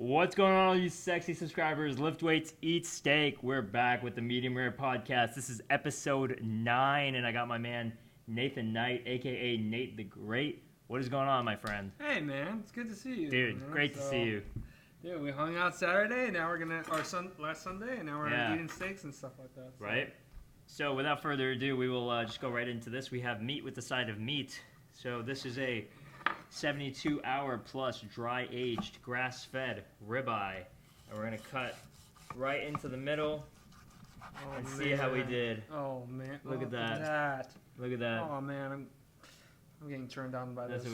What's going on, all you sexy subscribers? Lift weights, eat steak. We're back with the Medium Rare Podcast. This is episode 9, and I got my man Nathan Knight, aka Nate the Great. What is going on, my friend? Hey, man, it's good to see you. Dude, man. great to see you. Yeah, we hung out Saturday, and now we're last Sunday, and now we're eating steaks and stuff like that. So. Right? So, without further ado, we will just go right into this. We have meat with the side of meat. So, this is a 72-hour plus dry-aged, grass-fed ribeye. And we're going to cut right into the middle and see how we did. Oh, man. Look at that. Look at that. Oh, man. I'm getting turned on by That's this.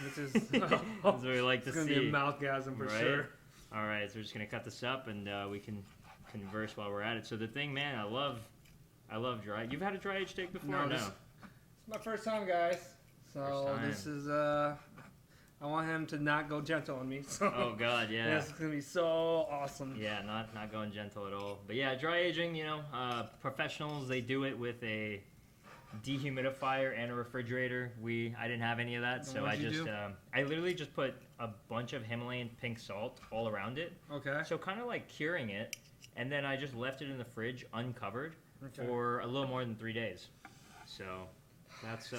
This is That's what we like to see. It's going to be a mouthgasm for sure. All right, so we're just going to cut this up, and we can converse while we're at it. So the thing, man, I love dry. You've had a dry-aged steak before? No. It's my first time, guys. So this is, I want him to not go gentle on me. So. Oh, God, yeah. This is going to be so awesome. Yeah, not going gentle at all. But yeah, dry aging, professionals, they do it with a dehumidifier and a refrigerator. I didn't have any of that, so I literally just put a bunch of Himalayan pink salt all around it. Okay. So kind of like curing it, and then I just left it in the fridge uncovered for a little more than 3 days. So that's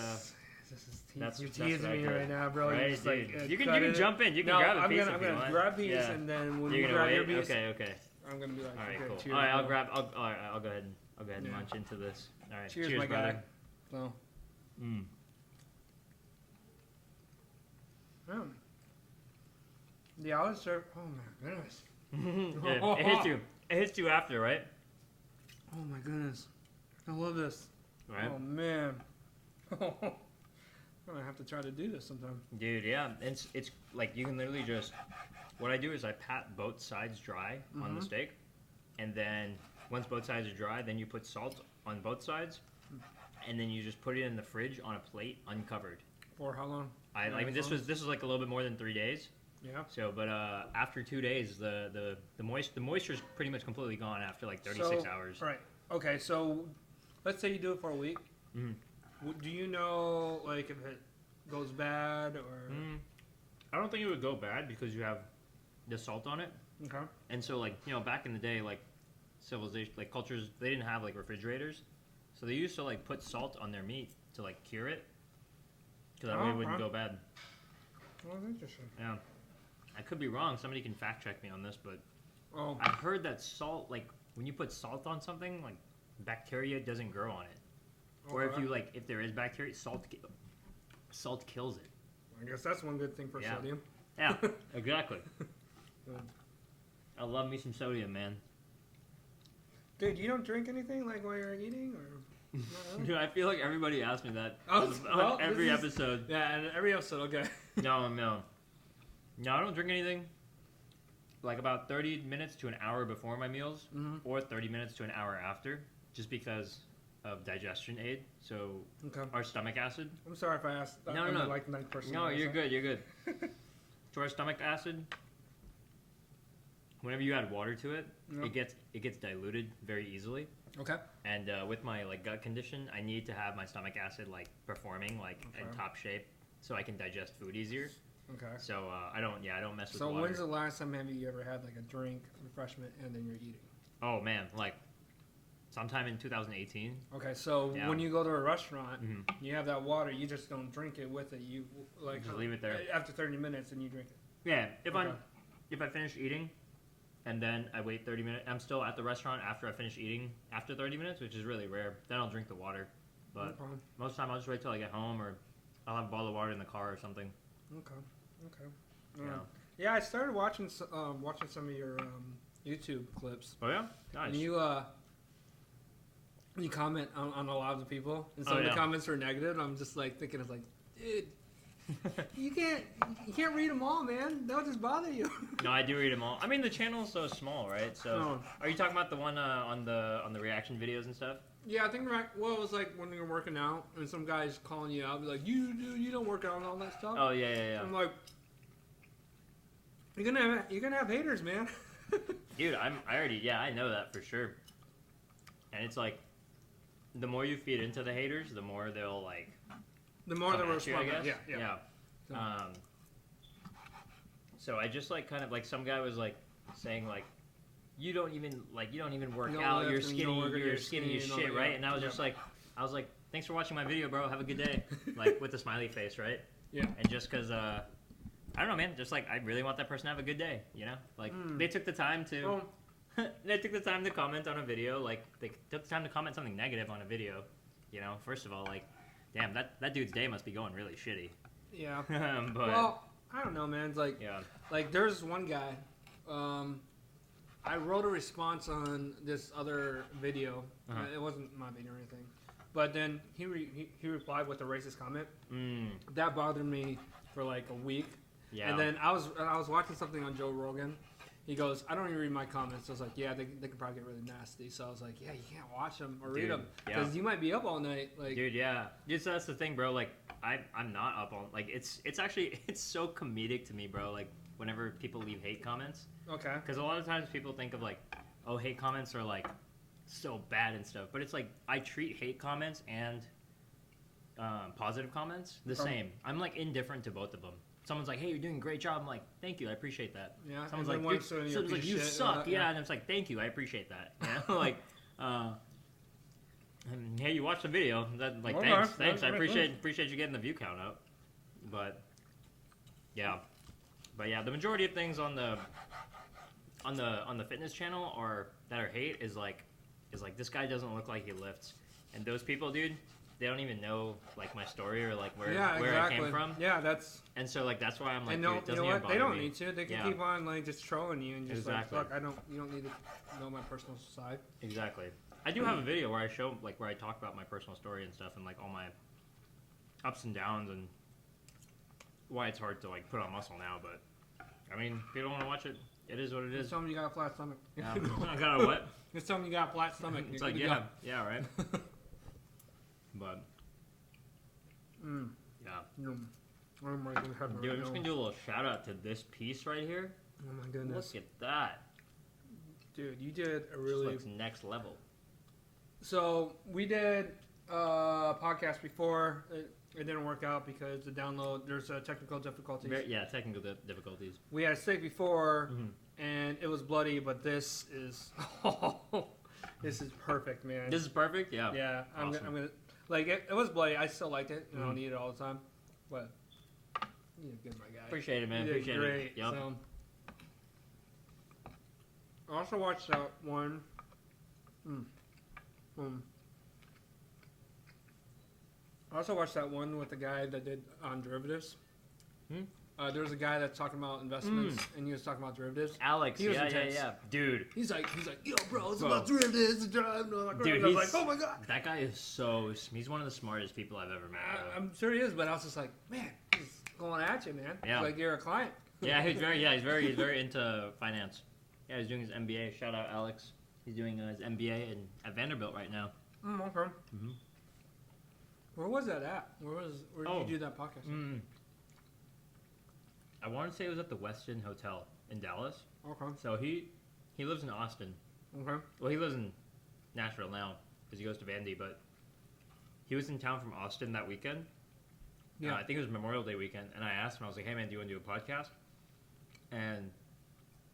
you're teasing me right now, bro. Right, just, you can jump in. You can grab a piece. I'm gonna grab a piece, and then when you grab your piece, okay. I'm gonna be like, all right, okay, cool. cheers. All right, I'll go ahead and munch into this. All right, cheers my brother. guy. So. The olives serve. Oh my goodness. Yeah, it hits you after, right? Oh my goodness. I love this. Right. Oh man. I'm gonna have to try to do this sometime. Dude, yeah. It's like you can literally just. What I do is I pat both sides dry on the steak, and then once both sides are dry, then you put salt on both sides, and then you just put it in the fridge on a plate uncovered. For how long? I mean, this was like a little bit more than 3 days. Yeah. So, but after 2 days, the moisture is pretty much completely gone after like 36 hours. Right. Okay. So, let's say you do it for a week. Do you know like if it goes bad or? I don't think it would go bad because you have the salt on it. Okay. And so like back in the day, like civilization, like cultures, they didn't have like refrigerators, so they used to like put salt on their meat to like cure it, because that way it wouldn't go bad. Well, that's interesting. Yeah. I could be wrong. Somebody can fact check me on this, but Oh. I've heard that salt, like when you put salt on something, like bacteria doesn't grow on it. Or if there is bacteria, salt kills it. I guess that's one good thing for sodium. Yeah, exactly. I love me some sodium, man. Dude, you don't drink anything like while you're eating, or? Dude, I feel like everybody asks me that on every episode. Yeah, and every episode, okay. No, I don't drink anything. Like about 30 minutes to an hour before my meals, or 30 minutes to an hour after, just because of digestion aid. So our stomach acid. I'm sorry if I asked. No. Like the ninth person. No, you're good. So our stomach acid, whenever you add water to it, it gets diluted very easily. Okay. And with my like gut condition, I need to have my stomach acid like performing in top shape, so I can digest food easier. Okay. So I don't mess with water. water. So when's the last time have you ever had like a drink, refreshment, and then you're eating? Oh man, like sometime in 2018. Okay, so when you go to a restaurant, you have that water, you just don't drink it with it. You like just leave it there after 30 minutes, and you drink it. Yeah, if I finish eating, and then I wait 30 minutes, I'm still at the restaurant after I finish eating after 30 minutes, which is really rare. Then I'll drink the water, but most of the time I'll just wait till I get home, or I'll have a bottle of water in the car or something. Okay. Yeah, I started watching some of your YouTube clips. Oh yeah, nice. And you comment on a lot of the people, and some of the comments are negative. I'm just like thinking of like, dude, you can't read them all, man. They'll just bother you. No, I do read them all. I mean, the channel's so small, right? So, are you talking about the one on the reaction videos and stuff? Yeah, I think it was like when you're working out, and some guy's calling you out, be like, you don't work out and all that stuff. Oh yeah. I'm like, you're gonna have haters, man. Dude, I know that for sure. And it's like, the more you feed into the haters, the more they'll like. The more they'll respond. Yeah. So. So I just like kind of like some guy was like saying like you don't even work You don't out. lift You're and you skinny. don't work out, You're you're skinny as skinny and all shit, that, right? yeah. And I was Yeah. just like, I was like, thanks for watching my video, bro. Have a good day. Like with a smiley face, right? Yeah. And just because I don't know, man. Just like I really want that person to have a good day. You know, like they took the time to. Oh. They took the time to comment on a video. Like they took the time to comment something negative on a video. You know, first of all, like, damn, that dude's day must be going really shitty. Yeah. But Well, I don't know, man. It's like, yeah. like there's one guy. I wrote a response on this other video. Uh-huh. It wasn't my video or anything, but then he replied with a racist comment. That bothered me for like a week. Yeah. And then I was watching something on Joe Rogan. He goes, I don't even read my comments. I was like, yeah, they can probably get really nasty. So I was like, yeah, you can't watch them or read Dude, them yeah. because you might be up all night. Like, Dude, yeah. Dude, so that's the thing, bro. Like, I'm not up on like it's actually it's so comedic to me, bro. Like whenever people leave hate comments, okay, because a lot of times people think of like, oh, hate comments are like so bad and stuff, but it's like I treat hate comments and positive comments the same. I'm like indifferent to both of them. Someone's like, hey, you're doing a great job. I'm like, thank you, I appreciate that. yeah. Someone's and like, then someone's like, you suck. Yeah, and it's like, thank you, I appreciate that. You know, like, and, hey, you watched the video. That like, Okay, thanks. I that's appreciate you getting the view count up. But yeah, the majority of things on the fitness channel that are hate is like this guy doesn't look like he lifts, and those people, dude, they don't even know like my story or like where exactly. I came from. Yeah, that's. And so like that's why I'm like, And dude, no, it you doesn't know even what? They bother don't me. need to. They can Yeah. keep on like just trolling you and just Exactly. like, look, you don't need to know my personal side. Exactly. I do have a video where I show like where I talk about my personal story and stuff and like all my ups and downs and why it's hard to like put on muscle now. But I mean, if you don't want to watch it, it is what it Just is. tell them you got a flat stomach. I got a what? Just tell them you got a flat stomach. It's You're like good to yeah, right. But go. Mm. yeah, Oh my goodness. dude, I'm just gonna do a little shout out to this piece right here. Oh my goodness. Look at that. Dude, you did a This really. looks next level. So we did a podcast before. It didn't work out because the download, there's technical difficulties. Technical difficulties. We had a steak before, Mhm. and it was bloody, but this is this is perfect, man. This is perfect. Yeah. Yeah, Awesome. I'm gonna like it was bloody. I still liked it. I Mhm. don't eat it all the time, but you did good, my guy. Appreciate it, man. You did Appreciate great. it. Yep. So, I also watched that one. I also watched that one with the guy that did on derivatives. There was a guy that's talking about investments, and he was talking about derivatives. Alex, He was yeah, intense. dude. He's like, yo, bro, it's Bro. about derivatives. Dude, Dude, I was like, oh my god. That guy is he's one of the smartest people I've ever met. bro. I'm sure he is, but I was just like, man, he's going at you, man. Yeah. It's like you're a client. Yeah, he's very into finance. Yeah, he's doing his MBA. Shout out Alex. He's doing his MBA at Vanderbilt right now. Okay. Mhm. Where was that at? Where did Oh. you do that podcast? I want to say it was at the Westin Hotel in Dallas. Okay. So he lives in Austin. Okay. Well, he lives in Nashville now because he goes to Vandy, but he was in town from Austin that weekend. Yeah. I think it was Memorial Day weekend, and I asked him, I was like, hey man, do you want to do a podcast? And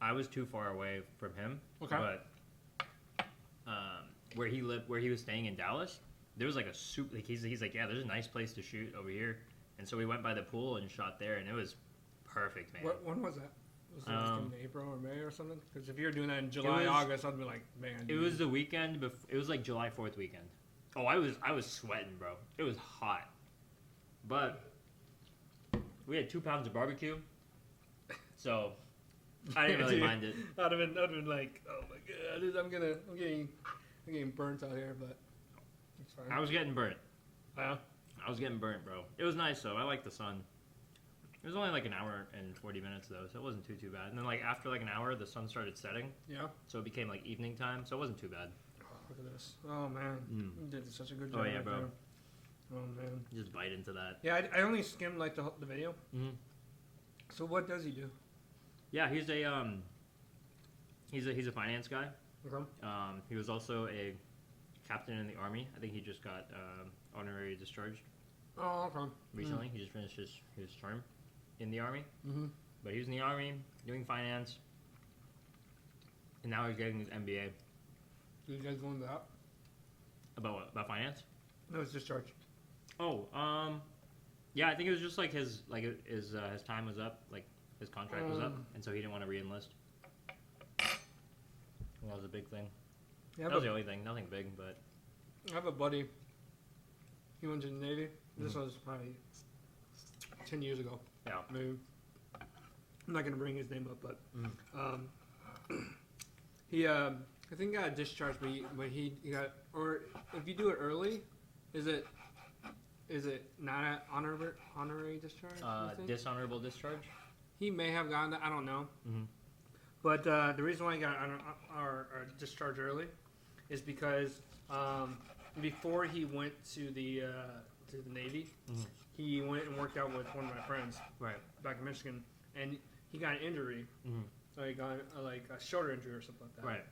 I was too far away from him. Okay. But where he was staying in Dallas, there was like a soup. Like he's like, yeah, there's a nice place to shoot over here, and so we went by the pool and shot there, and it was perfect, man. When was that? Was it just in April or May or something? Because if you're doing that in July, was- August, I'd be like, man. It dude. was the weekend before. It was like July 4th weekend. Oh, I was sweating, bro. It was hot, but we had 2 pounds of barbecue, so I didn't really Dude, mind it. I'd have been like, oh my god, dude, I'm getting burnt out here, but it's fine. I was getting burnt. Yeah. I was getting burnt, bro. It was nice though. I like the sun. It was only like an hour and 40 minutes though, so it wasn't too bad. And then like after like an hour, the sun started setting, Yeah. so it became like evening time, so it wasn't too bad. Oh, look at this. Oh man, you did such a good Oh, job. yeah, right bro. there. Oh man. Just bite into that. Yeah, I only skimmed like the video. Mhm. So what does he do? Yeah, he's a finance guy. Okay. He was also a captain in the army. I think he just got honorary discharged Oh, okay. recently. He just finished his term in the army. Mm-hmm. But he was in the Army, doing finance, and now he's getting his MBA. Did you guys go into that? About what? About finance? No, it's discharge. Oh, yeah, I think it was just like his time was up, like his contract was up, and so he didn't want to re-enlist. That was a big thing. Yeah, That was the only thing. Nothing big, but I have a buddy. He went to the Navy. This was probably 10 years ago. yeah. Maybe. I'm not gonna bring his name up, but he I think got discharged, but he got, or if you do it early, is it not an honorary discharge? you think? Dishonorable discharge. He may have gotten that. I don't know. Mm-hmm. But the reason why he got our discharge early is because before he went to the Navy, he went and worked out with one of my friends Right. back in Michigan, and he got an injury. So he got like a shoulder injury or something like that. Right.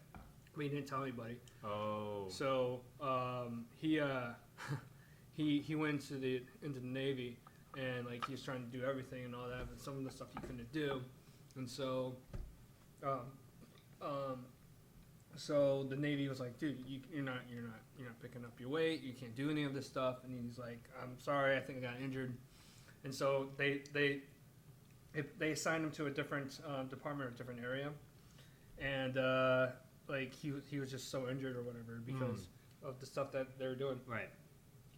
But he didn't tell anybody. Oh. So he went into the Navy, and like he was trying to do everything and all that, but some of the stuff he couldn't do, and so so the Navy was like, dude, you're not picking up your weight, you can't do any of this stuff, and he's like, I'm sorry, I think I got injured, and so they assigned him to a different department or a different area, and like he was just so injured or whatever because of the stuff that they were doing. Right.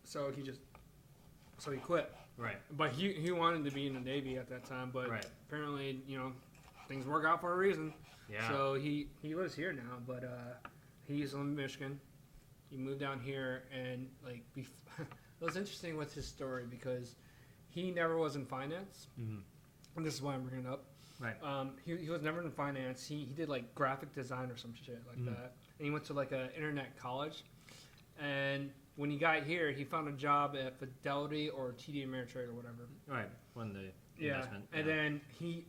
So he quit. Right. But he wanted to be in the Navy at that time, but Right. apparently, things work out for a reason. Yeah. So he lives here now, but he's in Michigan. He moved down here, and like it was interesting with his story because he never was in finance, and this is why I'm bringing it up. Right. He was never in finance. He did like graphic design or some shit like that, and he went to like an internet college, and when he got here, he found a job at Fidelity or TD Ameritrade or whatever. Right. When the Yeah, investment. and then he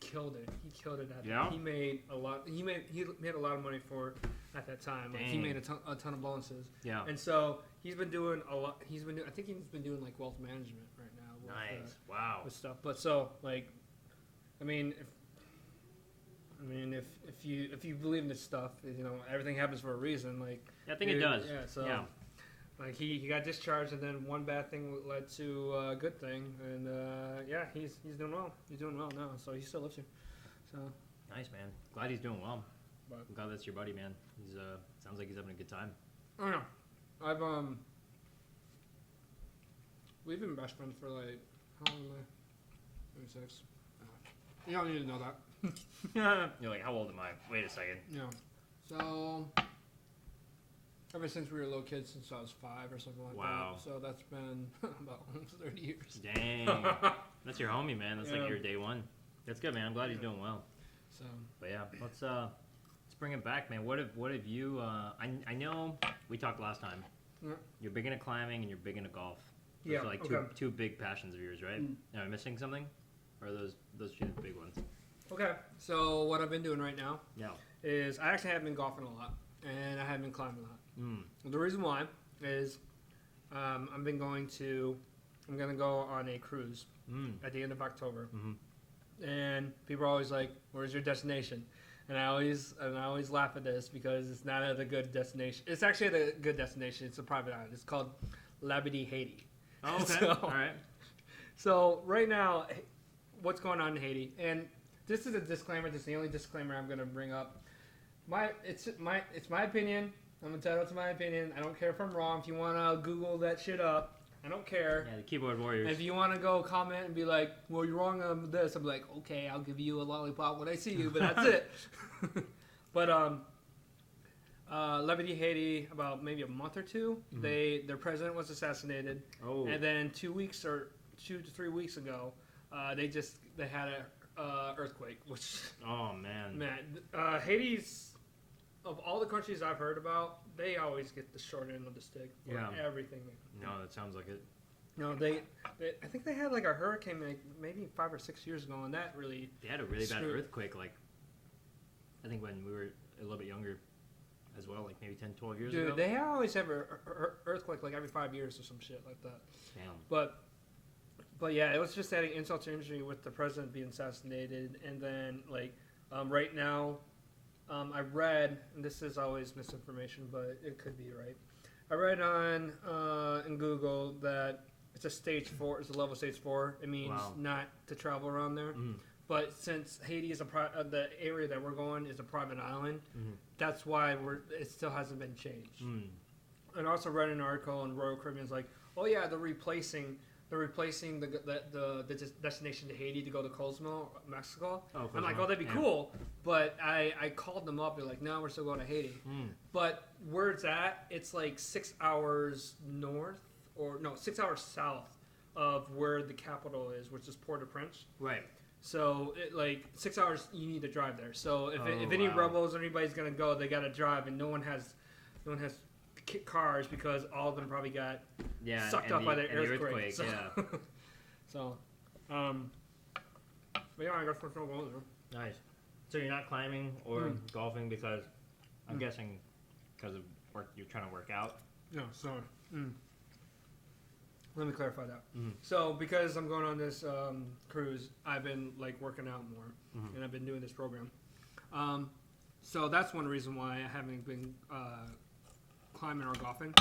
killed it. He killed it at Yeah? He made a lot. He made a lot of money for at that time. Like, he Dang. made a ton of bonuses. Yeah. And so he's been doing a lot. I think he's been doing like wealth management right now. With, Nice. Wow. with stuff. But so like, I mean, if you believe in this stuff, everything happens for a reason. Like, Yeah, I think it does. Yeah. So. Yeah. Like he got discharged, and then one bad thing led to a good thing, and yeah, he's doing well. He's doing well now, so he still lives here. So Nice, man. Glad he's doing well. But- I'm glad that's your buddy, man. He's sounds like he's having a good time. I don't know. I've we've been best friends for like how long am I? Maybe 6. You don't need to know that. You're like, how old am I? Wait a second. Yeah. So ever since we were little kids, since I was 5 or something like Wow. that. So that's been about almost 30 years. Dang. That's your homie, man. That's Yeah. like your day one. That's good, man. I'm glad he's doing well. So But yeah, let's bring it back, man. What have you? I know we talked last time. Yeah. You're big into climbing and you're big into golf. Those Yeah, are like okay. two big passions of yours, right? Mm. Am I missing something? Or are those two the big ones? okay. So what I've been doing right now Yeah. is I actually have been golfing a lot, and I have been climbing a lot. Mm. The reason why is I'm going to go on a cruise Mm. at the end of October, Mhm. and people are always like, "Where's your destination?" And I always laugh at this because it's not at a good destination. It's actually at a good destination. It's a private island. It's called Labadee, Haiti. Oh, okay. So- All right. So right now, what's going on in Haiti? And this is a disclaimer. This is the only disclaimer I'm going to bring up. It's my opinion. I'm entitled to my opinion. I don't care if I'm wrong. If you want to Google that shit up, I don't care. Yeah, the keyboard warriors. And if you want to go comment and be like, "Well, you're wrong on this," I'm like, "Okay, I'll give you a lollipop when I see you," but that's it. But Labadee, Haiti, about maybe a month or two, their president was assassinated. Oh. And then 2 to 3 weeks ago, they had a earthquake, which Oh man. Haiti's, of all the countries I've heard about, they always get the short end of the stick for Yeah. everything. No, that sounds like it. No, they I think they had like a hurricane like maybe 5 or 6 years ago, and that really They had a really bad Screw- earthquake, like I think when we were a little bit younger as well, like maybe 10, 12 years dude. ago. They always have a earthquake like every 5 years or some shit like that. Damn. But But yeah, it was just adding insult to injury with the president being assassinated, and then like right now, I read, and this is always misinformation, but it could be right. I read on in Google that it's a stage 4. It's a level stage 4. It means Wow. not to travel around there. Mm. But since Haiti is the area that we're going is a private island, Mhm. that's why it still hasn't been changed. Mm. And I also read an article in Royal Caribbean's like, oh yeah, they're replacing the destination to Haiti to go to Cozumel, Mexico. Oh, I'm like, Cozumel, oh, that'd be yeah. cool. But I called them up. They're like, no, we're still going to Haiti. Mm. But where it's at, it's like 6 hours north, 6 hours south of where the capital is, which is Port-au-Prince. Right. So, like 6 hours, you need to drive there. So, if any wow. rebels or anybody's gonna go, they gotta drive, and no one has cars because all of them probably got Yeah. sucked and up by the and earthquake. So, Yeah. so, but yeah, I guess we're still going there. Nice. So you're not climbing or golfing because I'm guessing because of work you're trying to work out. No, sorry. Let me clarify that. Mhm. So, because I'm going on this cruise, I've been like working out more, Mhm. and I've been doing this program. So that's one reason why I haven't been climbing or golfing.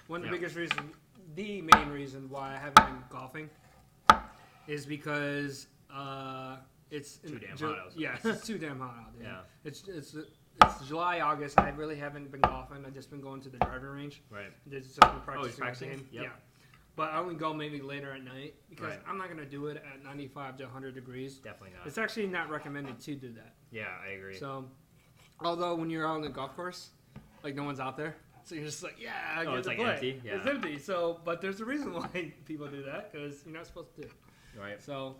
One of the biggest reasons, the main reason why I haven't been golfing, is because it's Too damn hot outside. Yeah, it's too damn hot out there. Yeah. It's July, August. I really haven't been golfing. I've just been going to the driving range. Right. Just been practicing practicing. the game? Yep. Yeah. But I only go maybe later at night because Right. I'm not going to do it at 95 to 100 degrees. Definitely not. It's actually not recommended to do that. Yeah, I agree. So, although when you're out on the golf course, like no one's out there. So you're just like, yeah, I get it's to like play. empty, yeah. It's empty. So, but there's a reason why people do that because you're not supposed to do it. Right. So,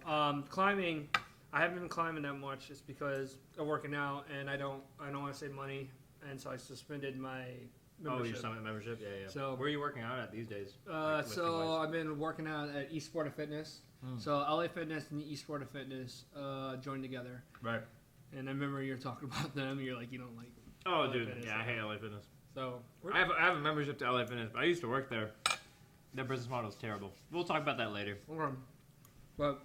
climbing, I haven't been climbing that much just because of working out, and I don't want to save money, and so I suspended my membership. Oh, your summit membership? Yeah, yeah. So- where are you working out at these days? Like, So lifting-wise? I've been working out at Eastport of Fitness. Hmm. So LA Fitness and Eastport of Fitness joined together, Right. and I remember you're talking about them. And you're like, you don't like. Oh, LA dude. Fitness. Yeah, I hate LA Fitness. So I have a membership to LA Fitness, but I used to work there. Their business model is terrible. We'll talk about that later. But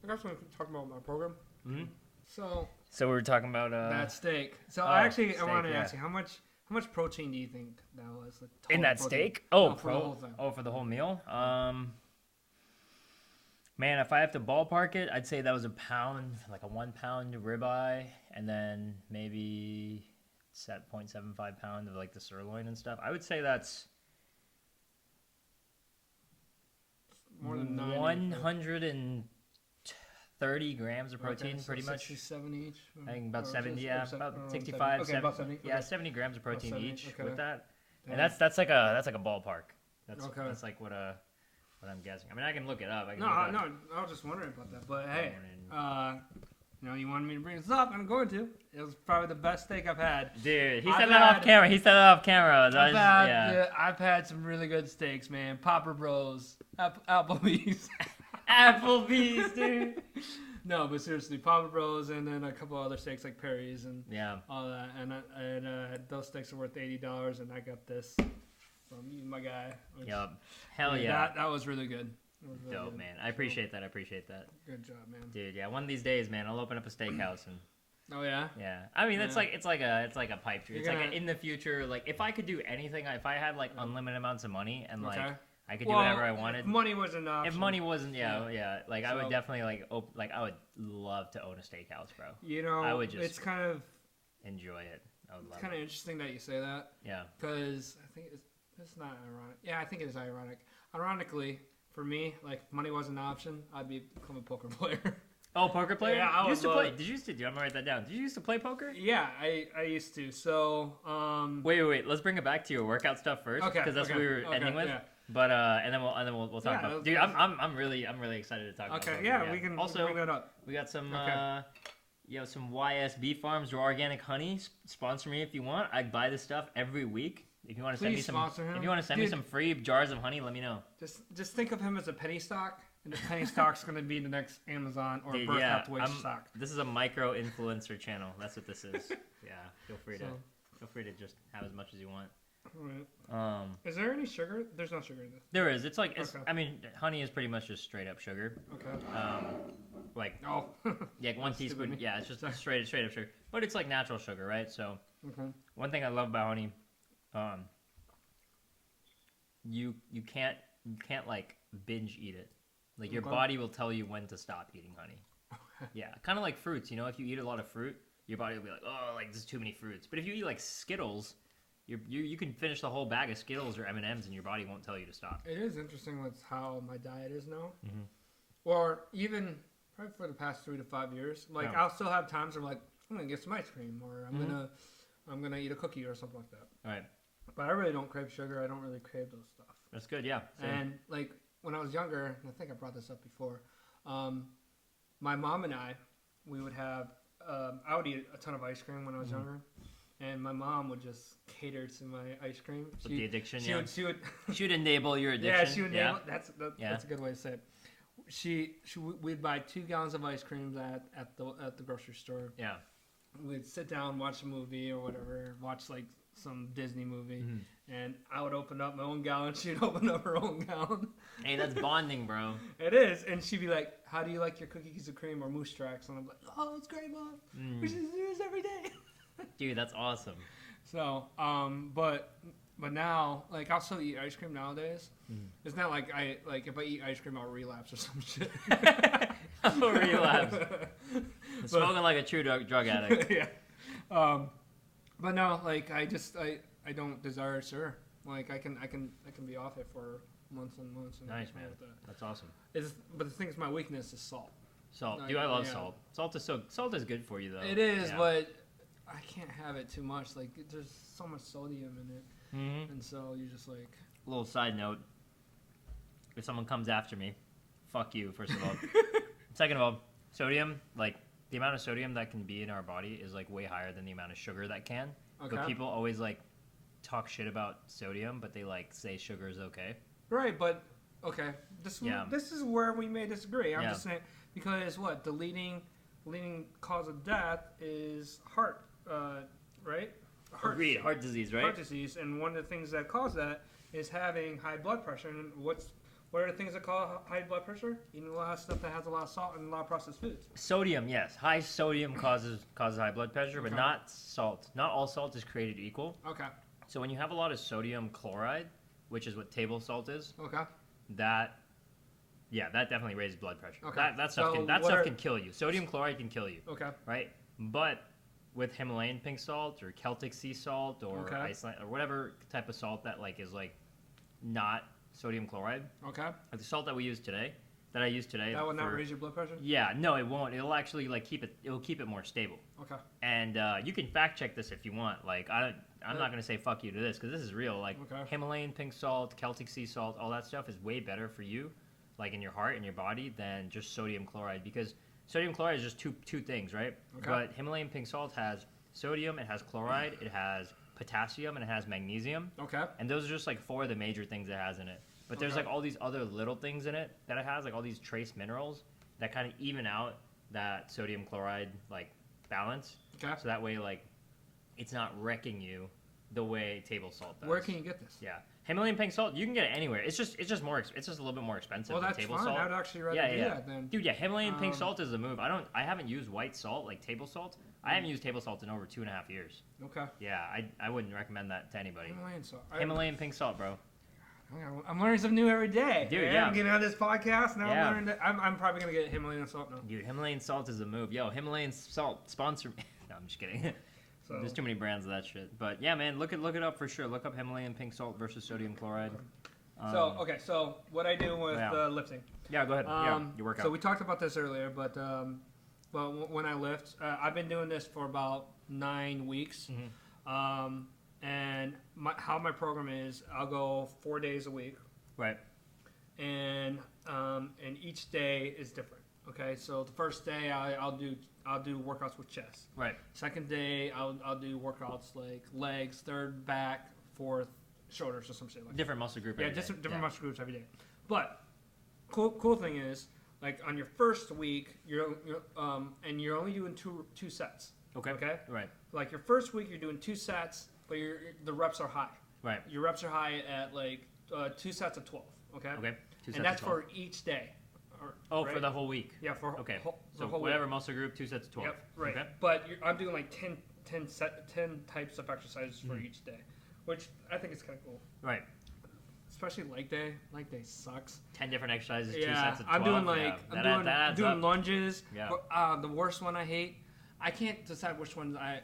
I guess I'm talking about my program. Mm-hmm. So So we were talking about that steak. So oh, I wanted to steak, ask you how much protein do you think that was? The in total that protein? steak. No, Oh, for the whole thing. for the whole meal. Man, if I have to ballpark it, I'd say that was a pound, like a 1 pound ribeye, and then maybe 0.75 pound of like the sirloin and stuff. I would say that's More than 90, 130 grams of protein, so pretty much. 67 each. I think about Or 70, just- yeah, or about around 65, 70. Okay, about 70. yeah, Okay. 70 grams of protein 70, each okay. with that. Damn. And that's like a ballpark. That's Okay. that's like what I'm guessing. I mean, I can look it up. I can No, look up. no, I was just wondering about that. But hey, Morning. you wanted me to bring this up. I'm going to. It was probably the best steak I've had. Dude, he I've said that off had- camera. He said that off camera. Yeah. I've had some really good steaks, man. Popper Bros, Applebee's. Applebee's, dude. No, but seriously, Papa Bros, and then a couple other steaks like Perry's and Yeah. all that. And those steaks are worth $80, and I got this from you, my guy. which- Yup. Hell yeah. That was really good. That was really Dope, good. man. I appreciate that. Good job, man. Dude, yeah. One of these days, man, I'll open up a steakhouse and Oh yeah. yeah. I mean, it's Yeah. like a pipe dream. You're It's like gonna- in the future, like if I could do anything, if I had like unlimited amounts of money and like Okay. I could do whatever I If wanted. money was an option. If money wasn't, yeah, like I would So- definitely like I would love to own a steakhouse, bro. You know, I would just- it's kind of Enjoy it. I would love kind of it. interesting that you say that Yeah. because I think it's not ironic. Yeah, I think it is ironic. Ironically, for me, like if money wasn't an option, I'd become a poker player. Oh, poker player? Yeah, I you would used to play. love- Did you used to? I'm gonna write that down. Did you used to play poker? Yeah, I used to. So Wait. Let's bring it back to your workout stuff first, Okay, because that's okay, what we were okay, ending with. yeah. But and then we'll talk Yeah, about. let's- Dude, I'm really excited to talk about. okay, poker, yeah, we can Also, bring that up. we got some Okay. some YSB Farms raw organic honey. Sponsor me if you want. I buy this stuff every week. If you want to send me Please some, sponsor him. if you want to send me Dude. some free jars of honey, let me know. Just think of him as a penny stock, and the penny stock's going to be the next Amazon or Dude, Berk yeah, Hathaway stock. this is a micro influencer channel. That's what this is. Yeah, feel free to So- just have as much as you want. Right. Um, Is there any sugar? There's no sugar in this. there is. It's like it's. Okay. I mean, honey is pretty much just straight up sugar. Okay. Like Oh. yeah, one That's stupid teaspoon. me. Yeah, it's just straight up sugar. But it's like natural sugar, right? So Okay. one thing I love about honey, you can't like binge eat it. Like your Okay. body will tell you when to stop eating honey. Yeah, kind of like fruits. You know, if you eat a lot of fruit, your body will be like, oh, like there's too many fruits. But if you eat like Skittles, you can finish the whole bag of Skittles or M&Ms, and your body won't tell you to stop. It is interesting with how my diet is now, Mhm. or even probably for the past 3 to 5 years. Like Yeah. I'll still have times where I'm like, I'm gonna get some ice cream, or Mhm. I'm gonna eat a cookie or something like that. All right, But I really don't crave sugar. I don't really crave those stuff. that's good. Yeah. Same. And like when I was younger, and I think I brought this up before, my mom and we would have. I would eat a ton of ice cream when I was Mhm. younger, and my mom would just cater to my ice cream. With the addiction, She yeah. would. She would enable your addiction. Yeah, she would. Yeah. Yeah. That's a good way to say it. We'd buy 2 gallons of ice cream at the grocery store. Yeah. We'd sit down, watch a movie or whatever, watch like some Disney movie, Mhm. and I would open up my own gallon. She'd open up her own gallon. Hey, that's bonding, bro. It is, and she'd be like, "How do you like your cookies and cream or moose tracks?" And I'm like, "Oh, it's great, Mom. We should do this every day." Dude, that's awesome. So, but now, like, I'll still eat ice cream nowadays. Mhm. It's not like if I eat ice cream, I'll relapse or some shit. I'll relapse. Smoking like a true drug addict. Yeah. But no, like I don't desire sugar. Like I can be off it for months and months. And Nice, stuff man. like that. That's awesome. But the thing is, my weakness is salt. Salt. Like, Dude, I love yeah. salt. Salt is good for you, though. It is, Yeah. but I can't have it too much. Like there's so much sodium in it, Mhm. and so you're just like. Little side note. If someone comes after me, fuck you, first of all. Second of all, sodium, like, the amount of sodium that can be in our body is, like, way higher than the amount of sugar that can. Okay. But people always, like, talk shit about sodium, but they, like, say sugar is okay. Right, but okay, Yeah. this is where we may disagree. I'm Yeah. just saying because what the leading cause of death is heart, right? Agreed. Heart disease, right? Heart disease, and one of the things that cause that is having high blood pressure. And what are the things that cause high blood pressure? Eating a lot of stuff that has a lot of salt and a lot of processed foods. Sodium, yes. High sodium causes high blood pressure, but Okay. not salt. Not all salt is created equal. Okay. So when you have a lot of sodium chloride, which is what table salt is, Okay. that definitely raises blood pressure. Okay. That stuff So can can kill you. Sodium chloride can kill you, Okay. right? But with Himalayan pink salt or Celtic sea salt or Okay. Iceland or whatever type of salt that like is like not sodium chloride, Okay. like the salt that I use today, That would not for- raise your blood pressure. Yeah, no, it won't. It'll actually like it'll keep it more stable. Okay. And you can fact check this if you want. Like I'm not gonna say fuck you to this because this is real. Like Okay. Himalayan pink salt, Celtic sea salt, all that stuff is way better for you, like in your heart and your body, than just sodium chloride because sodium chloride is just two things, right? Okay. But Himalayan pink salt has sodium, it has chloride, it has potassium, and it has magnesium, Okay. and those are just like 4 of the major things it has in it. But there's Okay. like all these other little things in it that it has, like all these trace minerals that kind of even out that sodium chloride like balance. Okay. So that way, like, it's not wrecking you the way table salt does. Where can you get this? Yeah, Himalayan pink salt, you can get it anywhere. It's just more. It's just a little bit more expensive Well, than that's table fine. salt. I'd actually rather Yeah, do yeah. that then. Dude, yeah, Himalayan pink Um, salt is the move. I haven't used white salt like table salt. I haven't used table salt in over 2.5 years. Okay. Yeah, I wouldn't recommend that to anybody. Himalayan salt. Himalayan pink salt, bro. I'm learning something new every day. Dude, man. yeah. I'm getting on this podcast now. Yeah. I'm learning. I'm probably gonna get Himalayan salt now. Dude, Himalayan salt is a move. Yo, Himalayan salt sponsor me. No, I'm just kidding. So There's too many brands of that shit. But yeah, man, look it up for sure. Look up Himalayan pink salt versus sodium chloride. okay. So what I do with Yeah. lifting. Yeah, go ahead. Yeah, your workout. So we talked about this earlier, but when I lift, I've been doing this for about 9 weeks. Mhm. And how my program is, I'll go 4 days a week, Right. and each day is different. Okay, so the first day I'll do workouts with chest. Right. Second day I'll do workouts like legs. Third, back. Fourth, shoulders or some shit like that. Different muscle group. Yeah, every day. different muscle groups every day. But cool thing is, like on your first week, you're only doing two sets. Okay. Okay. Right. Like your first week, you're doing 2 sets, but the reps are high. Right. Your reps are high at like 2 sets of 12. Okay. Okay. 2 sets And that's of 12. for each day. Oh, right? for the whole week. Yeah, for Okay. the So whole whatever week. muscle group, 2 sets of 12. Yep, right. Okay. But I'm doing like 10 types of exercises for each day, which I think is kind of cool. Right. Especially leg day. Leg day sucks. 10 different exercises, 2 Yeah, sets of 12. I'm doing like yeah. I'm That doing, adds doing up. lunges. Yeah. The worst one I hate. I can't decide which ones I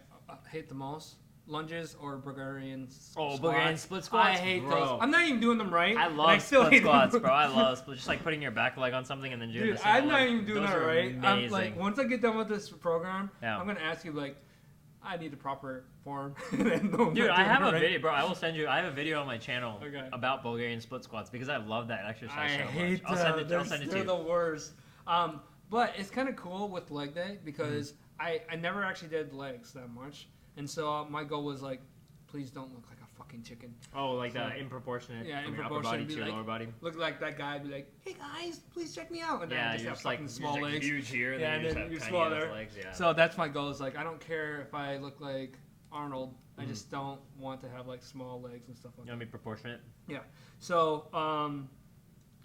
hate the most. Lunges or Bulgarian Oh, squats. Bulgarian split squats. I hate bro. those. I'm not even doing them right. I and love still split hate squats, them. bro. I love split. Just like putting your back leg on something and then doing Dude, the single I'm not leg. even doing Those that are right. I'm amazing. like, once I get done with this program, Yeah. I'm gonna ask you like, I need the proper form. And no, I'm Dude, not I doing have it a right. video, bro. I will send you. I have a video on my channel Okay. about Bulgarian split squats because I love that exercise I so much. hate I'll send it. I'll send it to They're you. the worst. But it's kind of cool with leg day because Mm-hmm. I never actually did legs that much, and so my goal was like, please don't look like a fucking chicken. Oh, like So- in proportionate Yeah, from in your upper proportion, body be to your like- lower body. Look like that guy, be like, hey guys, please check me out, and then Yeah, I just you're have just like fucking small you're just, like, legs. huge here, and Yeah, then and you just then have you're tiny smaller. ass legs. Yeah. So that's my goal. Is like I don't care if I look like Arnold. I Mhm. just don't want to have like small legs and stuff like You that. want to be proportionate? So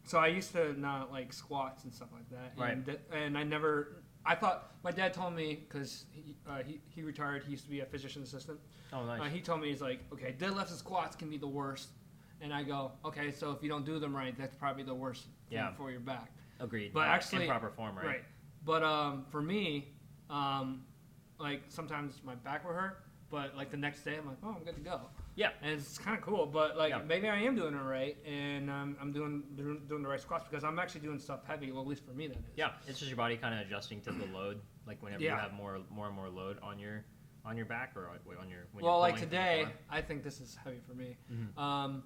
so I used to not like squats and stuff like that. Right. And I never. I thought my dad told me because he retired. He used to be a physician assistant. Oh, nice. He told me he's like, okay, deadlifts and squats can be the worst. And I go, okay, so if you don't do them right, that's probably the worst thing Yeah. for your back. Agreed. But Yeah, actually- in proper form, right? Right. But for me, like sometimes my back would hurt, but like the next day I'm like, oh, I'm good to go. Yeah. And it's kind of cool. But like Yeah. maybe I am doing it right, and I'm doing the right squats because I'm actually doing stuff heavy. Well, at least for me, that is. Yeah, it's just your body kind of adjusting to the load, like whenever you Yeah. have more and more load on your back or on your. When Well, you're like pulling from the today, floor. I think this is heavy for me. Mhm.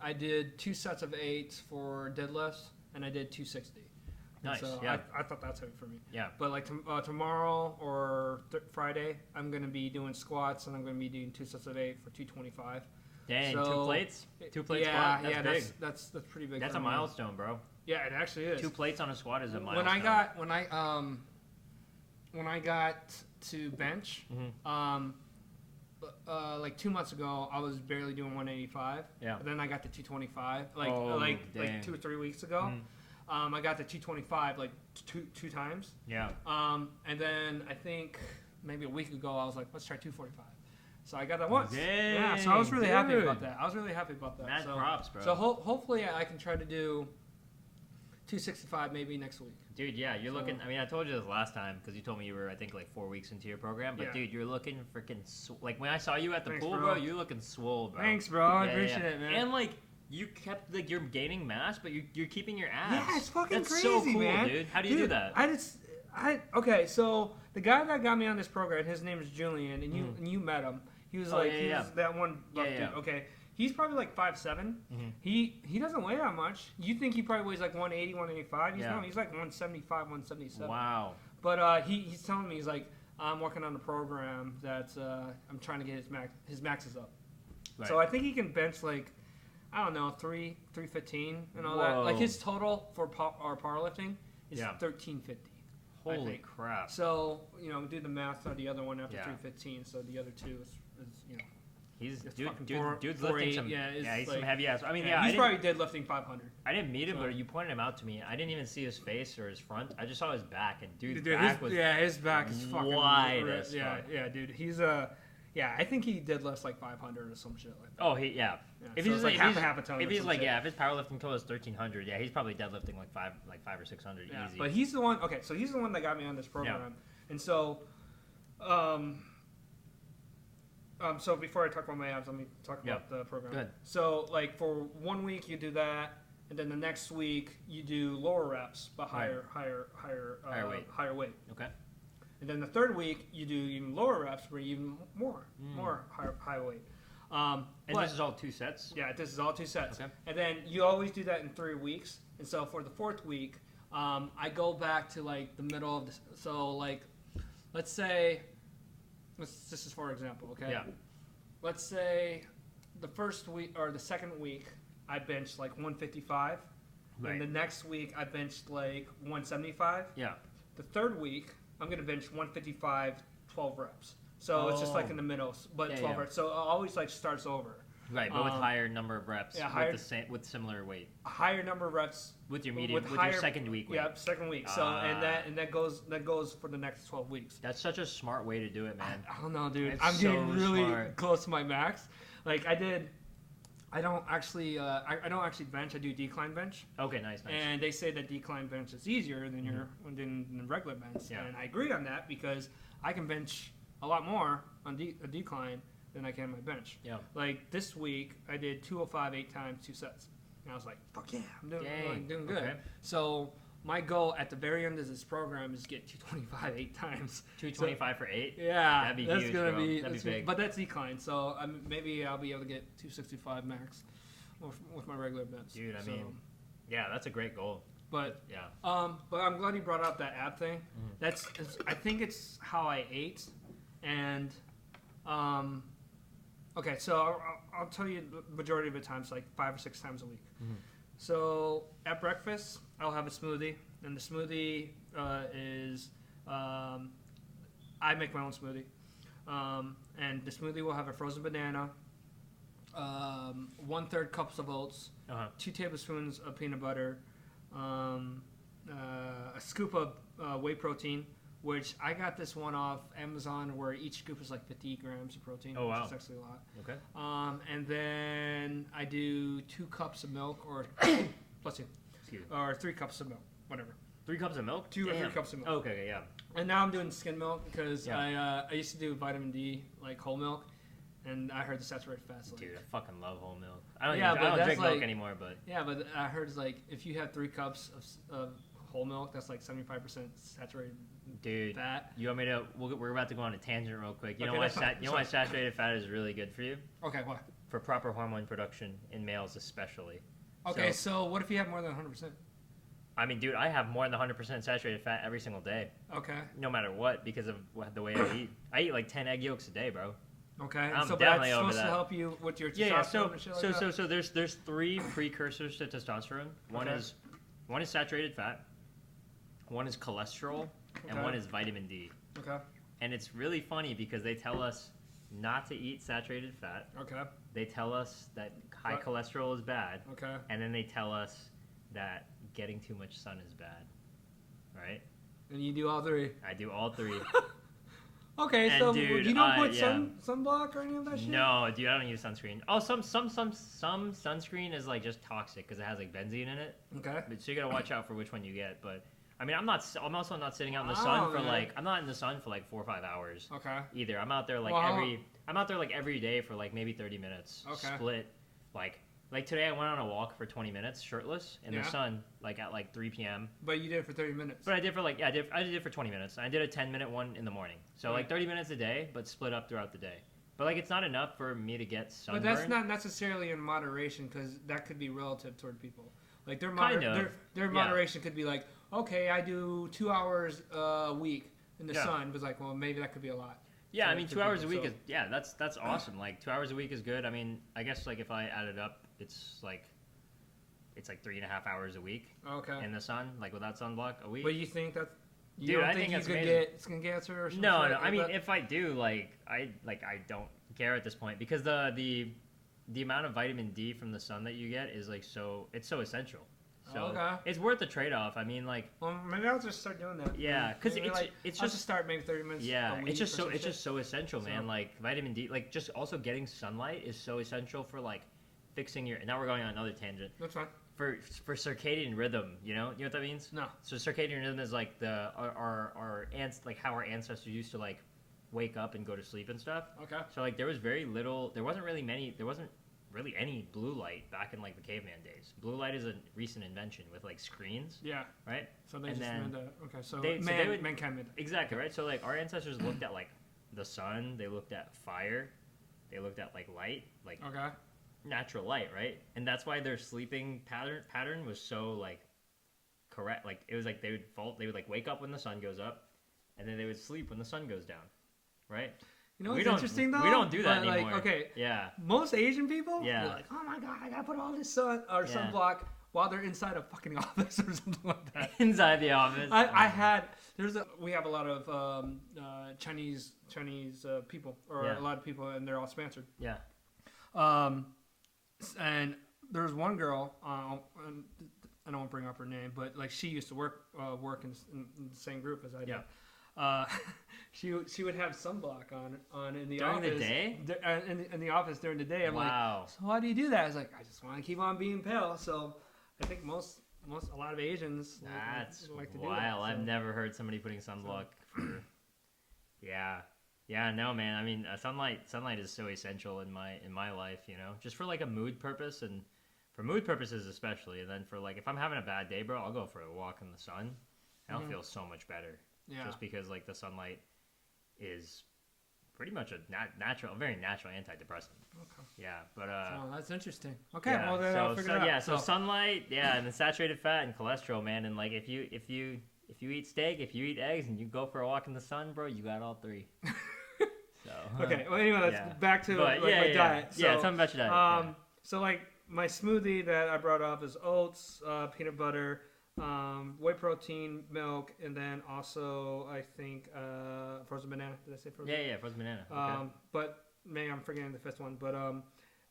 I did 2 sets of 8 for deadlifts, and I did 260. And Nice, So yeah. I thought that's heavy for me. Yeah. But like tomorrow or Friday, I'm gonna be doing squats, and I'm gonna be doing 2 sets of 8 for 225. Dang, So- 2 plates? 2 plate yeah, squat? That's yeah, big. that's pretty big. That's for a me. milestone, bro. Yeah, it actually is. 2 plates on a squat is a milestone. When I got to bench, Mhm. like 2 months ago, I was barely doing 185. Yeah. But then I got to 225. Oh, like dang. 2 or 3 weeks ago. Mhm. I got to 225 like two times. Yeah. And then I think maybe a week ago I was like, let's try 245. So I got that once. Yeah. So I was really happy Dang, about dude. that. I was really happy about that. Mad so, props, bro. So hopefully I can try to do 265 maybe next week. Dude, yeah, you're So- looking. I mean, I told you this last time because you told me you were, I think, like 4 weeks into your program. But Yeah. dude, you're looking freaking like when I saw you at the Thanks, pool, bro. bro. You're looking swole, bro. Thanks, bro. I Yeah, appreciate yeah. it, man. And like you kept like you're gaining mass, but you're keeping your abs. Yeah, it's fucking That's crazy, so cool, man. dude. How do you do that? Okay, so the guy that got me on this program, his name is Julian, and you met him. He was Oh, like, yeah, he yeah. was that one buff Yeah, yeah. dude. Okay, he's probably like 5'7". Mhm. He doesn't weigh that much. You think he probably weighs like 180, 185. He's Yeah. no, he's like 175, 177. Wow. But he's telling me, he's like, I'm working on a program that I'm trying to get his maxes up. Right. So I think he can bench like, I don't know, 315 and all that. Like Whoa. his total for our powerlifting is Yeah. 1350. Holy think. crap. So do the math on the other one after Yeah. 315. So the other two is He's it's dude, fucking dude's 4'8", lifting some. yeah, it's he's like- some heavy ass. I mean, yeah, he's I probably deadlifting 500. didn't meet him, so- but you pointed him out to me. I didn't even see his face or his front. I just saw his back, and dude's Dude, back was his back is fucking wide ri- as yeah, fuck. yeah, dude. He's yeah, I think he deadlifts like 500 or some shit like that. Oh, yeah. Yeah, If so he's it's like like half a ton. if or he's some like shit. yeah, if his powerlifting total is 1300, yeah, he's probably deadlifting like five or 600 Yeah, easy. but he's the one. Okay, so he's the one that got me on this program, and so, so before I talk about my abs, let me talk Yeah. about the program. Go ahead. So, like for 1 week you do that, and then the next week you do lower reps but higher weight. higher weight. Okay. And then the third week you do even lower reps but even more high weight. And But- this is all 2 sets. Yeah, this is all 2 sets. Okay. And then you always do that in 3 weeks. And so for the 4th week, I go back to like the middle of the. So like, let's say, this is for example, okay? Yeah. Let's say the first week or the second week, I benched like 155. Right. And the next week, I benched like 175. Yeah. The third week, I'm going to bench 155, 12 reps. So it's just like Oh. in the middle, but Yeah, 12 yeah. reps. So it always like starts over. Right, but with higher number of reps, yeah, with higher- the same, with similar weight, A higher number of reps with your with medium, with higher- your second week weight. Yeah, second week. So and Ah. that goes for the next 12 weeks. That's such a smart way to do it, man. I don't know, dude. It's I'm getting so really smart. close to my max. Like I don't actually I don't actually bench. I do decline bench. Okay, nice. And they say that decline bench is easier than your than regular bench. Yeah. And I agree on that because I can bench a lot more on a decline than I can on my bench. Yeah. Like this week, I did 205 8 times, 2 sets. And I was like, fuck yeah, I'm doing good. Okay. So my goal at the very end of this program is get 225 8 times. 225 for 8? Yeah, That'd be that's huge, gonna bro. be That'd be that's big. But that's decline, so maybe I'll be able to get 265 max with my regular bench. Dude, I So, mean, yeah, that's a great goal. but Yeah. but I'm glad you brought up that ab thing. Mm-hmm. I think it's how I ate, and okay, so I'll tell you the majority of the times, like 5 or 6 times a week. Mhm. So at breakfast, I'll have a smoothie, and the smoothie is I make my own smoothie, and the smoothie will have a frozen banana, 1/3 cups of oats, Uh-huh. 2 tablespoons of peanut butter, a scoop of whey protein, which I got this one off Amazon where each scoop is like 50 grams of protein, Oh, wow. which is actually a lot. Okay. And then I do 2 cups of milk or plus 2, Excuse me. or 3 cups of milk, whatever. 3 cups of milk? 2 or 3 Damn. cups of milk. Okay, yeah. And now I'm doing skim milk because Yeah. I used to do vitamin D, like whole milk, and I heard the saturated fat's like... Dude, I fucking love whole milk. I don't, Yeah, even, I but don't that's drink milk like- anymore, but Yeah, but I heard like if you have 3 cups of whole milk, that's like 75% saturated dude, fat. you want me to? We're about to go on a tangent real quick. You Okay, know why? that's fine, You know why that's fine. saturated fat is really good for you? Okay, what? For proper hormone production in males, especially. Okay, so what if you have more than 100%? I mean, dude, I have more than 100% saturated fat every single day, Okay, no matter what, because of the way I eat. I eat like 10 egg yolks a day, bro. okay. I'm so definitely that's over supposed to that. help you with your testosterone Yeah. So and shit like that? so there's 3 precursors to testosterone. One Okay. is saturated fat. One is cholesterol, and Okay. one is vitamin D. Okay, And it's really funny because they tell us not to eat saturated fat. okay, They tell us that high What? cholesterol is bad, okay. and then they tell us that getting too much sun is bad. Right? And you do all 3. I do all 3. Okay, And so dude, you don't put yeah. sunblock or any of that shit? No, dude, I don't use sunscreen. Oh, some sunscreen is like just toxic because it has like benzene in it. Okay. But so you gotta watch out for which one you get. But I mean, I'm also not sitting out in the sun Oh, for man. like I'm not in the sun for like 4 or 5 hours Okay. either. I'm out there like Well, every day for like maybe 30 minutes. Okay. Split like today I went on a walk for 20 minutes shirtless in Yeah. the sun like at like 3 p.m. But you did it for 30 minutes. But I did for like I did it for 20 minutes. I did a 10-minute one in the morning. So like 30 minutes a day, but split up throughout the day. But like it's not enough for me to get sunburn. But that's not necessarily in moderation because that could be relative toward people. Like their Kind of, their yeah. moderation could be like, okay, I do 2 hours a week in the Yeah. sun. But like, well, maybe that could be a lot. Yeah, for- I mean, for 2 hours a people, week so- is that's awesome. Like 2 hours a week is good. I mean, I guess like if I add it up, it's like 3.5 hours a week Okay. in the sun, like without sunblock a week. But you think that? You Dude, don't I think think you that's could amazing. get skin cancer or something? No, like no. I mean, that? if I do, I don't care at this point because the amount of vitamin D from the sun that you get is like it's so essential. So Okay. it's worth the trade off. I mean, like Well, maybe I'll just start doing that. Yeah, 'cause Maybe, it's I'll just- just start maybe 30 minutes. yeah, a week it's just or so some it's shit. just so essential, man. So- Like vitamin D, like just also getting sunlight is so essential for like fixing your. Now we're going on another tangent. That's fine. For circadian rhythm, you know what that means? No. So circadian rhythm is like our how our ancestors used to like wake up and go to sleep and stuff. Okay. So like there wasn't really any blue light back in like the caveman days. Blue light is a recent invention with like screens, Yeah. right? So they And just then made that. Okay. So they would- mankind made that. Exactly, right? So like our ancestors looked at like the sun, they looked at fire, they looked at like light, like Okay. natural light, right? And that's why their sleeping pattern was so like correct. Like it was like they would like wake up when the sun goes up, and then they would sleep when the sun goes down, right? You know We what's don't- interesting though? we don't do that But, like, anymore. okay, Yeah, most Asian people, Yeah. are like, oh my god, I gotta put all this sun or Yeah. sunblock while they're inside a fucking office or something like that. inside the office. We have a lot of Chinese people or Yeah. a lot of people and they're all sponsored. Yeah, and there was one girl. And I don't want to bring up her name, but like she used to work in the same group as I did. Yeah. She would have sunblock on in the During office. the day? In the office during the day. I'm Wow. like, so how do you do that? I was like, I just want to keep on being pale. So I think a lot of Asians That's like to do wild. that. So. I've never heard somebody putting sunblock for. Yeah, no, man. I mean, sunlight is so essential in my life, you know, just for like a mood purpose and for mood purposes especially. And then for like if I'm having a bad day, bro, I'll go for a walk in the sun. And I'll feel so much better. Yeah. Just because like the sunlight is pretty much a very natural antidepressant. Okay. Yeah, but oh, that's interesting. Okay, yeah, well then I'll figure it out. Yeah, so sunlight, and the saturated fat and cholesterol, man, and like if you eat steak, if you eat eggs, and you go for a walk in the sun, bro, you got all three. So okay, well anyway, let's back to my diet. So, tell me about your diet. So like my smoothie that I brought up is oats, peanut butter, whey protein, milk, and then also I think frozen banana. Did I say frozen? Yeah, frozen banana. Okay. But maybe I'm forgetting the fifth one. But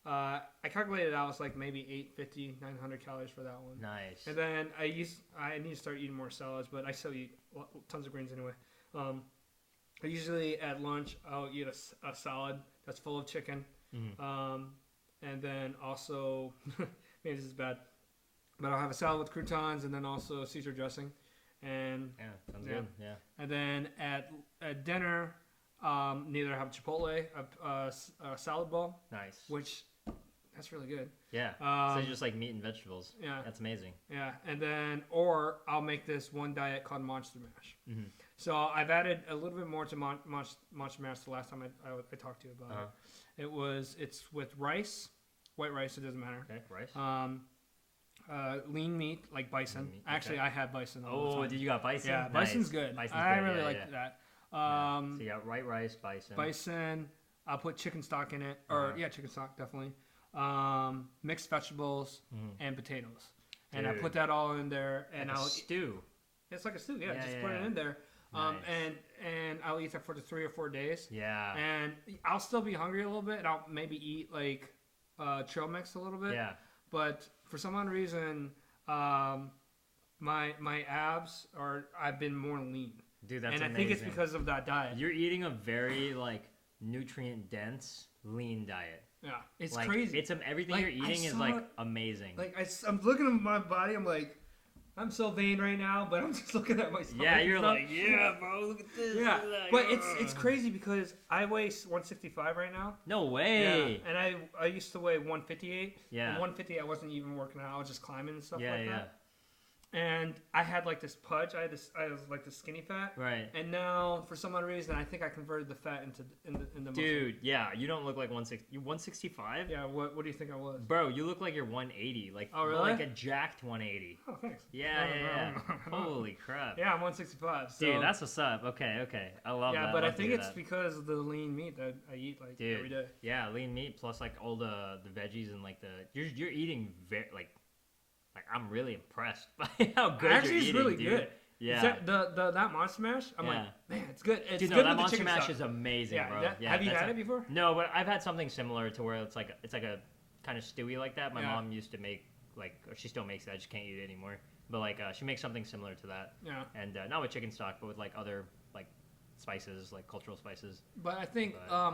I calculated out it's like maybe 850, 900 calories for that one. Nice. And then I need to start eating more salads, but I still eat tons of greens anyway. I usually at lunch I'll eat a salad that's full of chicken, and then also maybe this is bad, but I'll have a salad with croutons and then also Caesar dressing, and sounds good. Yeah. And then at dinner, neither have Chipotle, a salad bowl. Nice. Which that's really good. Yeah. So you just like meat and vegetables. Yeah. That's amazing. Yeah, and then or I'll make this one diet called Monster Mash. Mm-hmm. So I've added a little bit more to Monster Mash the last time I talked to you about it. It's with rice, white rice. It doesn't matter. Okay, rice. Lean meat like bison. Lean meat, Actually, I had bison. All the time. Did you got bison? Yeah, Nice. bison's good. I really like that. So you got white rice, bison. Bison. I'll put chicken stock in it, chicken stock definitely. Mixed vegetables and potatoes, and I put that all in there, and like I'll stew. It's like a stew, just put it in there, Nice. and I'll eat that for 3 or 4 days. Yeah. And I'll still be hungry a little bit, and I'll maybe eat like trail mix a little bit. Yeah. But for some odd reason, my abs I've been more lean. Dude, that's amazing. amazing. I think it's because of that diet. You're eating a very like nutrient dense lean diet. Yeah, it's like, crazy. It's everything like, you're eating is like amazing. Like I'm looking at my body, I'm like, I'm so vain right now, but I'm just looking at my stomach. Yeah, you're like, yeah, bro, look at this. Yeah, but it's crazy because I weigh 165 right now. No way. Yeah, and I used to weigh 158. Yeah. And 150, I wasn't even working out. I was just climbing and stuff Yeah. that. And I had like this pudge. I was like the skinny fat. Right. And now, for some odd reason, I think I converted the fat into muscle. Dude, yeah, you don't look like 160. You 165? Yeah. What do you think I was? Bro, you look like you're 180. Like, oh really? Like a jacked 180. Oh, thanks. Yeah. Holy crap. Yeah, I'm 165. So. Dude, that's what's up. Okay. I love that. Yeah, but I think it's because of the lean meat that I eat like every day. Yeah, lean meat plus like all the veggies and like you're eating very like I'm really impressed by how good Actually, you're it's eating, really dude. good. Yeah. That Monster Mash, I'm like, man, it's good. It's dude, good that with Monster the Mash stock. is amazing, bro. Have you had it before? No, but I've had something similar to where it's like a kind of stewy like that. My mom used to make or she still makes it. I just can't eat it anymore. But like she makes something similar to that. Yeah. And not with chicken stock, but with like other like spices, like cultural spices. But I think I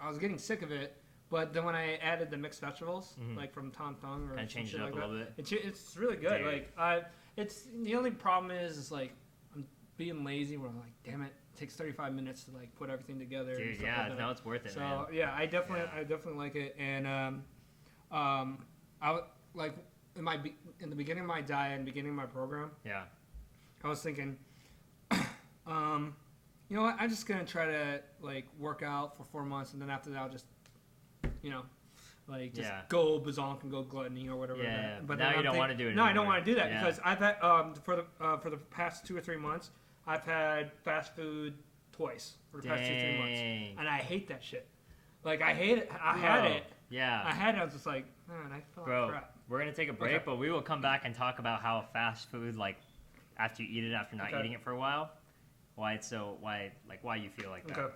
was getting sick of it. But then when I added the mixed vegetables, like from Tom Thung or and changed it up like a little bit. It's really good. Dude. Like it's the only problem is like I'm being lazy. Where I'm like, damn it, takes 35 minutes to like put everything together. Dude, and stuff yeah, like that. no, it's worth it. So man. yeah, I definitely like it. And I like in the beginning of my diet and beginning of my program. Yeah. I was thinking, you know what? I'm just gonna try to like work out for 4 months, and then after that, I'll just, go bazonk and go gluttony or whatever. Yeah. But now you don't want to do it. No, I don't want to do that Yeah. because I've had for the past 2 or 3 months, I've had fast food twice for the past 2 or 3 months, and I hate that shit. Like I hate it. I had it. Yeah. I had it. I was just like, man, I felt like crap. We're gonna take a break, but we will come back and talk about how fast food, like after you eat it, after not eating it for a while, why you feel like that. Okay.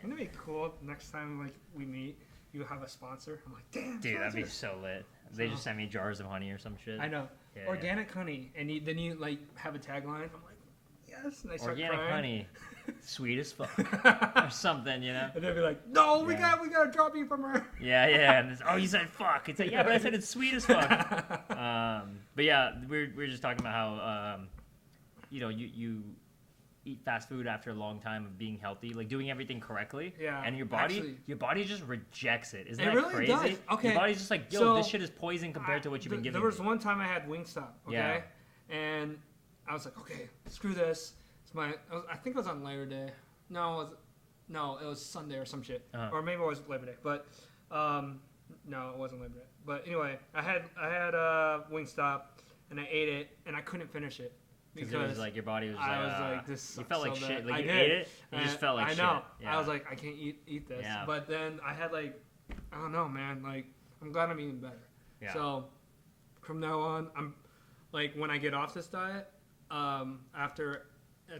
Wouldn't it be cool next time like we meet you have a sponsor. I'm like, damn, Dude, that'd be sponsors. so lit. They So- just sent me jars of honey or some shit. I know. Yeah, Organic honey, and then you like have a tagline. I'm like, yes, and I start Organic crying. honey, sweet as fuck, or something, you know? And they'll be like, no, we Yeah. got to drop you from her. Yeah. And it's, oh, you said fuck. It's like, yeah, but I said it's sweet as fuck. But yeah, we're just talking about how, you know, you eat fast food after a long time of being healthy, like doing everything correctly. Yeah, And your actually- body just rejects it. Isn't It that really crazy? does. Okay, Your body's just like, yo, so this shit is poison compared to what you've been giving There was me. one time I had Wingstop, okay? Yeah. And I was like, okay, screw this. I think it was on Labor Day. No, it was Sunday or some shit. Uh-huh. Or maybe it was Labor Day. But, no, it wasn't Labor Day. But anyway, I had Wingstop, and I ate it, and I couldn't finish it. Because it was like your body was I was like, like, this you felt sucks like so shit. bad. Like I you did. ate it, and you just felt like I shit. know. Yeah. I was like, I can't eat this. Yeah. But then I had like, I don't know, man. Like, I'm glad I'm eating better. Yeah. So from now on, I'm like, when I get off this diet, at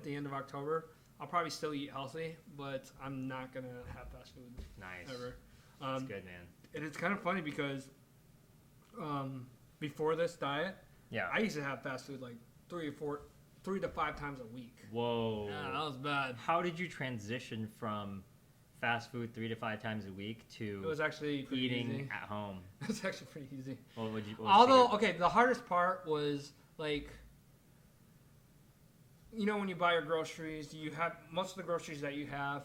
the end of October, I'll probably still eat healthy, but I'm not gonna have fast food Nice. ever. That's good, man. And it's kind of funny because before this diet, Yeah. I used to have fast food like 3 to 5 times a week. Whoa. Yeah, that was bad. How did you transition from fast food 3 to 5 times a week to It was actually pretty eating easy. at home? It was actually pretty easy. What was the Although, secret? okay, the hardest part was like, you know, when you buy your groceries, you have most of the groceries that you have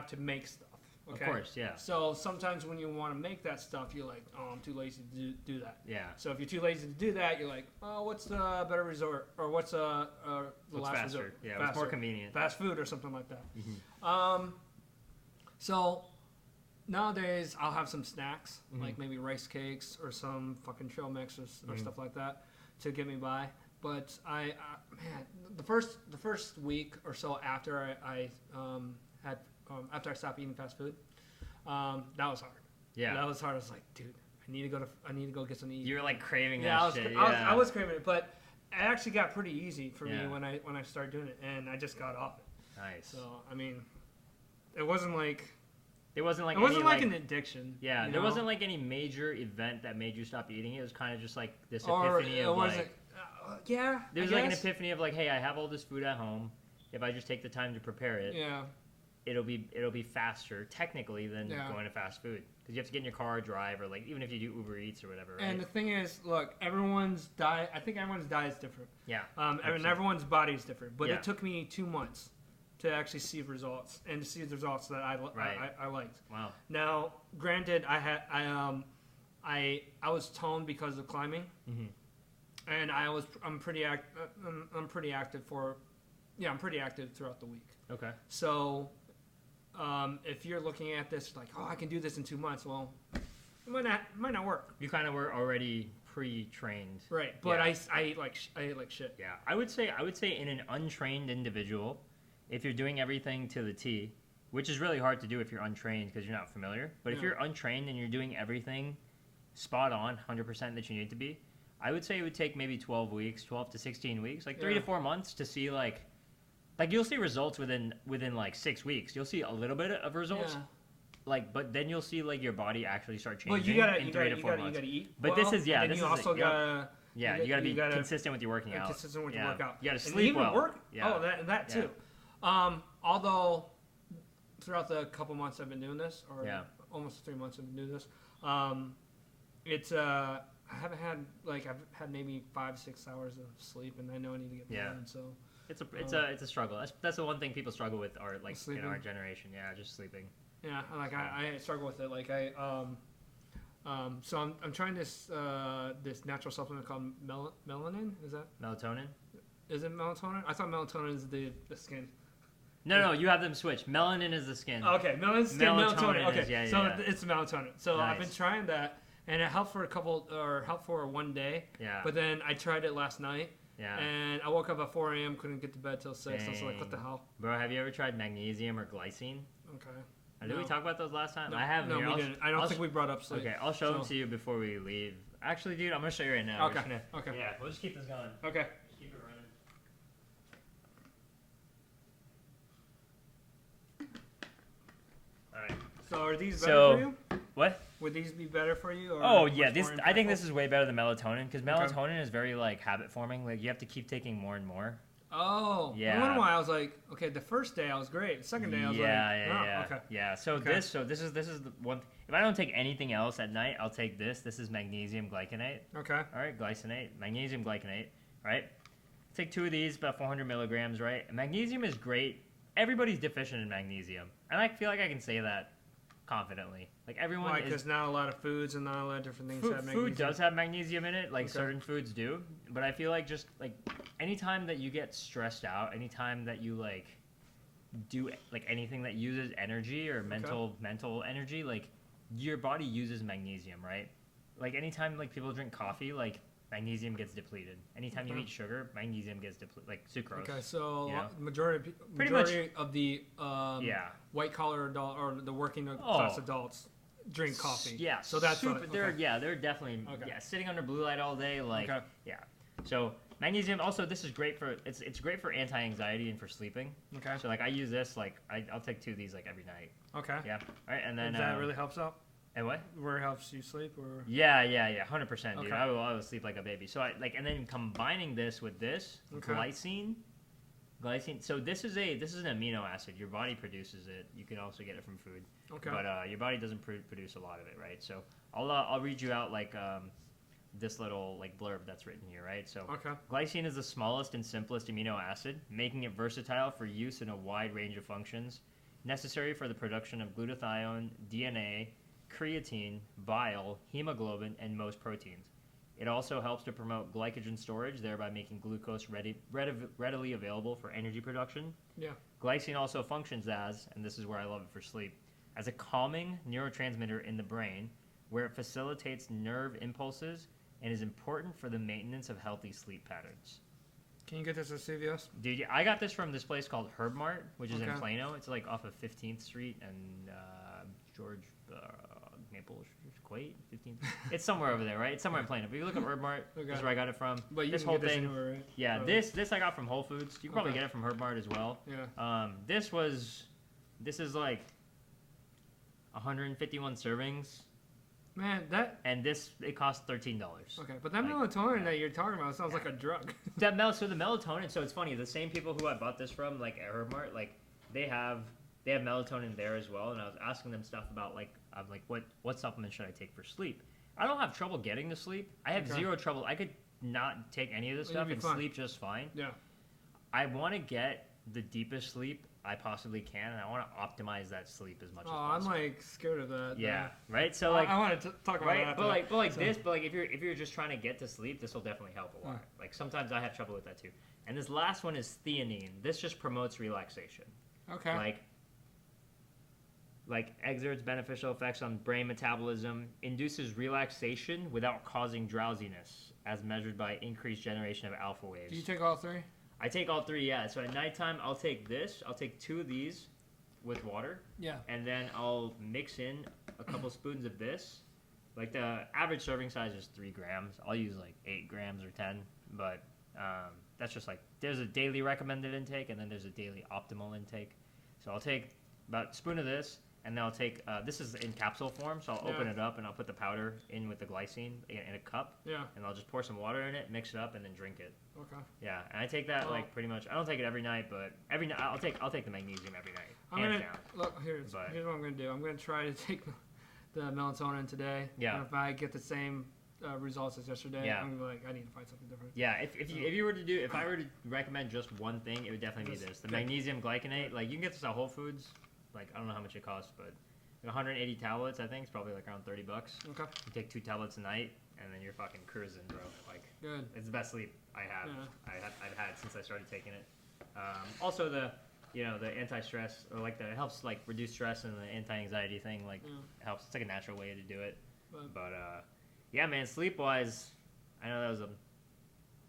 to make stuff. Okay? Of course, yeah. So sometimes when you want to make that stuff, you're like, oh, I'm too lazy to do that. Yeah. So if you're too lazy to do that, you're like, oh, what's the better resort, or what's the What's last faster? resort? Yeah, it's more Faster. convenient. Fast food or something like that. Mhm. So nowadays I'll have some snacks, Mhm. like maybe rice cakes or some fucking trail mix or Mhm. stuff like that to get me by. But man, the first week or so after after I stopped eating fast food, that was hard. Yeah. That was hard. I was like, dude, I need to go get something to eat. You were like craving Yeah, that shit. Yeah. I was craving it, but it actually got pretty easy for Yeah. me when I started doing it, and I just got off it. Nice. So I mean, it wasn't like It wasn't like an addiction. yeah. you There know? wasn't like any major event that made you stop eating it. It was kind of just like this Or epiphany it of wasn't. like Yeah, there was I like an guess. epiphany of like, hey, I have all this food at home. If I just take the time to prepare it, Yeah, it'll be faster technically than Yeah. going to fast food because you have to get in your car, drive, or like even if you do Uber Eats or whatever. Right? and the thing is, look, everyone's diet. I think everyone's diet is different. yeah. And 100%. everyone's body is different. But Yeah. it took me 2 months to actually see results and to see the results that I liked. Wow. Now, granted, I was toned because of climbing, hmm and I'm pretty active throughout the week. Okay. So, if you're looking at this like, oh, I can do this in 2 months, well, it might not work. You kind of were already pre-trained. Right, but Yeah. I ate like shit. Yeah, I would say in an untrained individual, if you're doing everything to the T, which is really hard to do if you're untrained because you're not familiar. But if Yeah. you're untrained and you're doing everything spot on, 100% that you need to be, I would say it would take maybe 12 to 16 weeks, like 3 to Yeah. 4 months to see like you'll see results within like 6 weeks. You'll see a little bit of results. Yeah. But then you'll see like your body actually start changing But you gotta in 3 to 4 months. eat. But this is- yeah, And then this you is- also yep. gotta. Yeah, you gotta be consistent with your working out. Consistent with your Yeah. workout. You gotta And sleep even well. Work, Yeah. Oh, that Yeah. too. Although throughout the couple months I've been doing this, or Yeah. almost 3 months I've been doing this, it's I haven't had I've had maybe 5-6 hours of sleep, and I know I need to get Yeah. more. And so It's a struggle. That's the one thing people struggle with are like in our generation. Yeah, just sleeping. yeah, I struggle with it. So I'm trying this natural supplement called melanin. Is Melatonin? it melatonin? I thought melatonin is the skin. No, you have them switch. Melanin is the skin. Okay, melanin, skin, Melatonin melatonin. Okay, is- yeah, so yeah. it's melatonin. So I've been Nice. trying that, and it helped for one day. Yeah. But then I tried it last night, Yeah. and I woke up at 4 a.m. couldn't get to bed till 6. I was like, what the Dang. hell? Bro, have you ever tried magnesium or glycine? Okay. Did we No. talk about those last time? No, I have. No, here. we I'll sh- didn't. I don't I'll think sh- we brought up sleep. Okay, I'll show them So- to you before we leave. Actually, dude, I'm gonna show you right now. We're Okay. just gonna- Okay. Yeah, we'll just keep this going. Okay. Just keep it running. All right. So are these better So- for you? What? Would these be better for you? Or Oh much yeah, more I think impactful? this is way better than melatonin because melatonin is very like habit forming. Like you have to keep taking more and more. Oh, Yeah. I wonder why I was like, okay, the first day I was great. The second day I was like, yeah. okay. Yeah. So Okay. this is the one. If I don't take anything else at night, I'll take this. This is magnesium glycinate. Okay. All right, glycinate, magnesium glycinate. Right. Take 2 of these, about 400 milligrams. Right. And magnesium is great. Everybody's deficient in magnesium, and I feel like I can say that confidently. Like everyone Why? is. Because not a lot of foods and not a lot of different things have magnesium. Food does have magnesium in it, like Okay. certain foods do. But I feel like just like anytime that you get stressed out, anytime that you like do like anything that uses energy or mental energy, like your body uses magnesium, right? Like anytime like people drink coffee, like magnesium gets depleted. Anytime you Okay. eat sugar, magnesium gets depleted, like sucrose. Okay, so you know? majority Pretty much- of the Yeah. white collar adult or the working class adults drink coffee. Yeah. So that's super. what, They're okay. they're definitely Okay. sitting under blue light all day, like Okay. yeah. So magnesium also this is great for it's great for anti-anxiety and for sleeping. Okay. So like I use this like I'll take 2 of these like every night. Okay. Yeah. All right, and then And that really helps out. and what? Where it helps you sleep or 100%, dude. Okay. I will sleep like a baby. So I like and then combining this with this Okay. glycine. So this is an amino acid. Your body produces it. You can also get it from food. okay. But your body doesn't produce a lot of it, right? So I'll read you out like this little like blurb that's written here, right? So Okay. glycine is the smallest and simplest amino acid, making it versatile for use in a wide range of functions, necessary for the production of glutathione, DNA, creatine, bile, hemoglobin, and most proteins. It also helps to promote glycogen storage, thereby making glucose readily available for energy production. Yeah. Glycine also functions as, and this is where I love it for sleep, as a calming neurotransmitter in the brain, where it facilitates nerve impulses and is important for the maintenance of healthy sleep patterns. Can you get this at CVS? Dude, I got this from this place called Herb Mart, which is in Okay. Plano. It's like off of 15th Street and George Maple Quaid, 15th. It's somewhere over there, right? It's somewhere in Plano. But if you look at Herb Mart, Okay. that's where I got it from. But you this can whole get this thing, anywhere, right? yeah. So- This I got from Whole Foods. You can probably Okay. get it from Herb Mart as well. Yeah. This is like 151 servings, Man, that and it costs $13. okay, but that Like, melatonin that you're talking about sounds like a drug. So the melatonin. So it's funny. The same people who I bought this from, like at Herb Mart, like they have melatonin there as well. And I was asking them stuff about like I'm like what supplements should I take for sleep? I don't have trouble getting to sleep. I have Okay. zero trouble. I could not take any of this You'll stuff be and fine. sleep just fine. Yeah. I want to get the deepest sleep I possibly can, and I want to optimize that sleep as much as Oh, I'm possible. like scared of that. Yeah, right. So So like, I want to talk about right, that. but like So- this, but like if you're just trying to get to sleep, this will definitely help a lot. Like sometimes I have trouble with that too. And this last one is theanine. This just promotes relaxation. Okay. Like exerts beneficial effects on brain metabolism, induces relaxation without causing drowsiness, as measured by increased generation of alpha waves. Do you take all three? I take all 3, yeah. So at nighttime, I'll take this. I'll take 2 of these with water, Yeah. and then I'll mix in a couple spoons of this. Like the average serving size is 3 grams. I'll use like 8 grams or 10, but that's just like there's a daily recommended intake, and then there's a daily optimal intake. So I'll take about a spoon of this, and then I'll take this is in capsule form, so I'll open Yeah. it up and I'll put the powder in with the glycine in a cup, Yeah. and I'll just pour some water in it, mix it up, and then drink it. Okay. Yeah, and I take that Well- like pretty much. I don't take it every night, but every night I'll take the magnesium every night, I'm hands gonna down. look here's But- here's what I'm gonna do. I'm gonna try to take the melatonin today. Yeah. And if I get the same results as yesterday, Yeah. I'm like I need to find something different. Yeah, if you were to do if I were to recommend just one thing, it would definitely be this: the Okay. magnesium glycinate. Like you can get this at Whole Foods. Like I don't know how much it costs, but 180 tablets I think it's probably like around $30. Okay. You take 2 tablets a night, and then you're fucking cruising, bro. Like Good. it's the best sleep I have. Yeah. I've had since I started taking it. Also the anti-stress or like it helps like reduce stress and the anti-anxiety thing like Yeah. helps. It's like a natural way to do it. But- But yeah, man, sleep wise, I know that was a.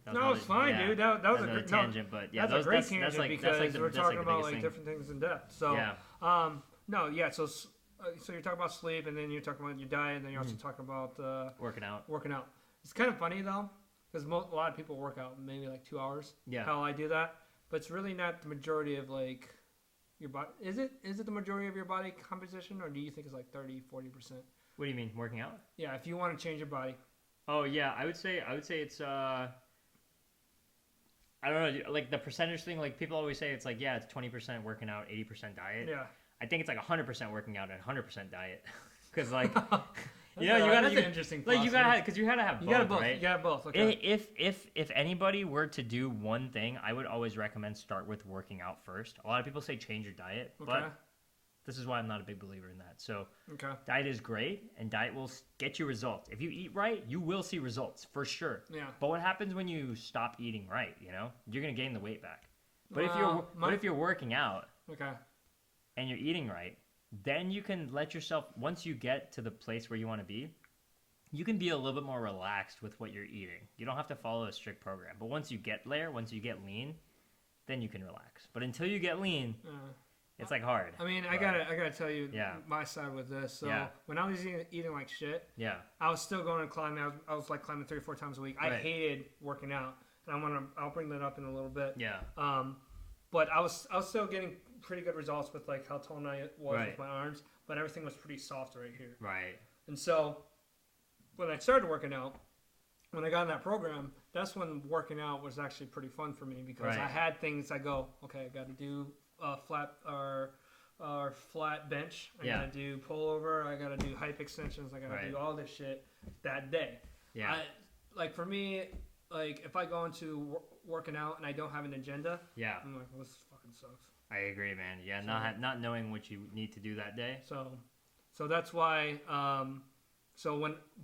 That was No, another- it's fine, yeah, dude. That was a another great tangent, but yeah, that's a great that's tangent like because that's like we're that's talking like the about biggest like thing. different things in depth. So Yeah. no, yeah. So you're talking about sleep, and then you're talking about your diet, and then you're also talking about Working out. working out. It's kind of funny though, because a lot of people work out maybe like 2 hours. Yeah. How I do that, but it's really not the majority of like your body? Is it the majority of your body composition, or do you think it's like 30, 40%? What do you mean, working out? Yeah, if you want to change your body. Oh yeah, I would say it's I don't know, like the percentage thing. Like people always say, it's like yeah, it's 20% working out, 80% diet. Yeah. I think it's like 100% working out and 100% diet, because like you That's gotta an interesting. like you gotta because you gotta have both, you got both. right? You got both. Okay. If anybody were to do one thing, I would always recommend start with working out first. A lot of people say change your diet, Okay. but this is why I'm not a big believer in that. So Okay. diet is great, and diet will get you results. If you eat right, you will see results for sure. Yeah. But what happens when you stop eating right? You know, you're gonna gain the weight back. But if you're working out Okay. and you're eating right, then you can let yourself, once you get to the place where you want to be, you can be a little bit more relaxed with what you're eating. You don't have to follow a strict program. But once you get there, once you get lean, then you can relax. But until you get lean, it's like hard. I mean, I gotta tell you Yeah. my side with this. So Yeah. when I was eating like shit, Yeah. I was still going to climbing. I was like climbing 3 or 4 times a week. I Right. hated working out, and I'll bring that up in a little bit. Yeah. But I was still getting pretty good results with like how toned I was Right. with my arms, but everything was pretty soft right here. Right. And so when I started working out, when I got in that program, that's when working out was actually pretty fun for me because Right. I had things I go, okay, I got to do flat or flat bench. I Yeah. got to do pullover. I got to do hype extensions. I got to Right. do all this shit that day. Yeah. Like for me, like if I go into working out and I don't have an agenda, Yeah. I'm like, well, this fucking sucks. I agree, man. Yeah. So- Not knowing what you need to do that day. So that's why.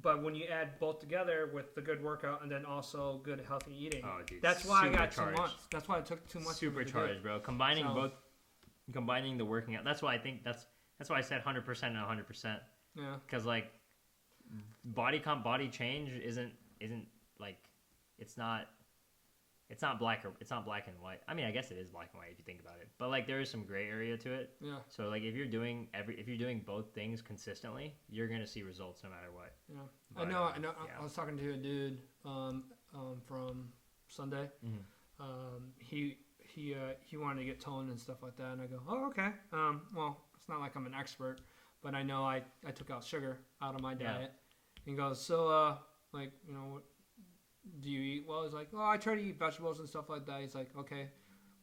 But when you add both together with the good workout and then also good healthy eating, Oh, dude. that's why I got 2 supercharged. months. That's why it took 2 months. for me to do it. Supercharged, bro. Combining So- combining the working out. That's why I think that's why I said 100% and 100%. Yeah. Because like body change isn't like it's not black and white. I mean, I guess it is black and white if you think about it. But like there is some gray area to it. Yeah. So like if you're doing both things consistently, you're gonna see results no matter what. Yeah. But, I know. yeah. I was talking to a dude from Sunday. Mhm. He wanted to get toned and stuff like that, and I go, oh, okay. Well, it's not like I'm an expert, but I know I took out sugar out of my Yeah. diet. He goes, so like, you know, what do you eat? Well, he's like, oh, I try to eat vegetables and stuff like that. He's like, okay,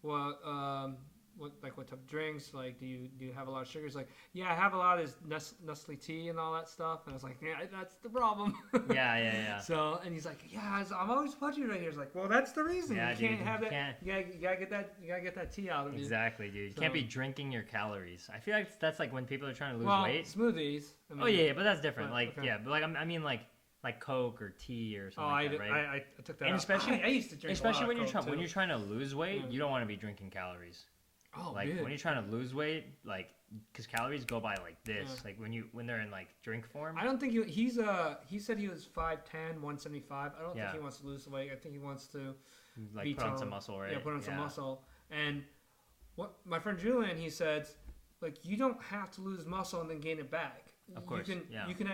well, what type of drinks? Like, do you have a lot of sugar? He's like, yeah, I have a lot of Nestle tea and all that stuff. And I was like, yeah, that's the problem. Yeah. So, and he's like, yeah, I'm always pudgy right here. He's like, well, that's the reason. Yeah, You can't dude, have you that. can't. You gotta get that tea out of you. Exactly, dude. You can't be drinking your calories. I feel like that's like when people are trying to lose Well, weight. smoothies. I mean, Oh yeah, but that's different. but- Like okay. yeah, but like I mean like Coke or tea or Oh, something like that, right? I took that And out. especially- I used to drink Especially a lot when of you're Coke, when too. you're trying to lose weight, Yeah. you don't want to be drinking calories. Oh, Like dude. when you're trying to lose weight, like because calories go by like this. Yeah. Like when they're in like drink form. I don't think he said he was 5'10", 175. I don't Yeah. think he wants to lose weight. I think he wants to Like be put on some toned. muscle, right? Yeah, put on some muscle. And what my friend Julian, he said, like, you don't have to lose muscle and then gain it back. Of course, you can yeah. you can do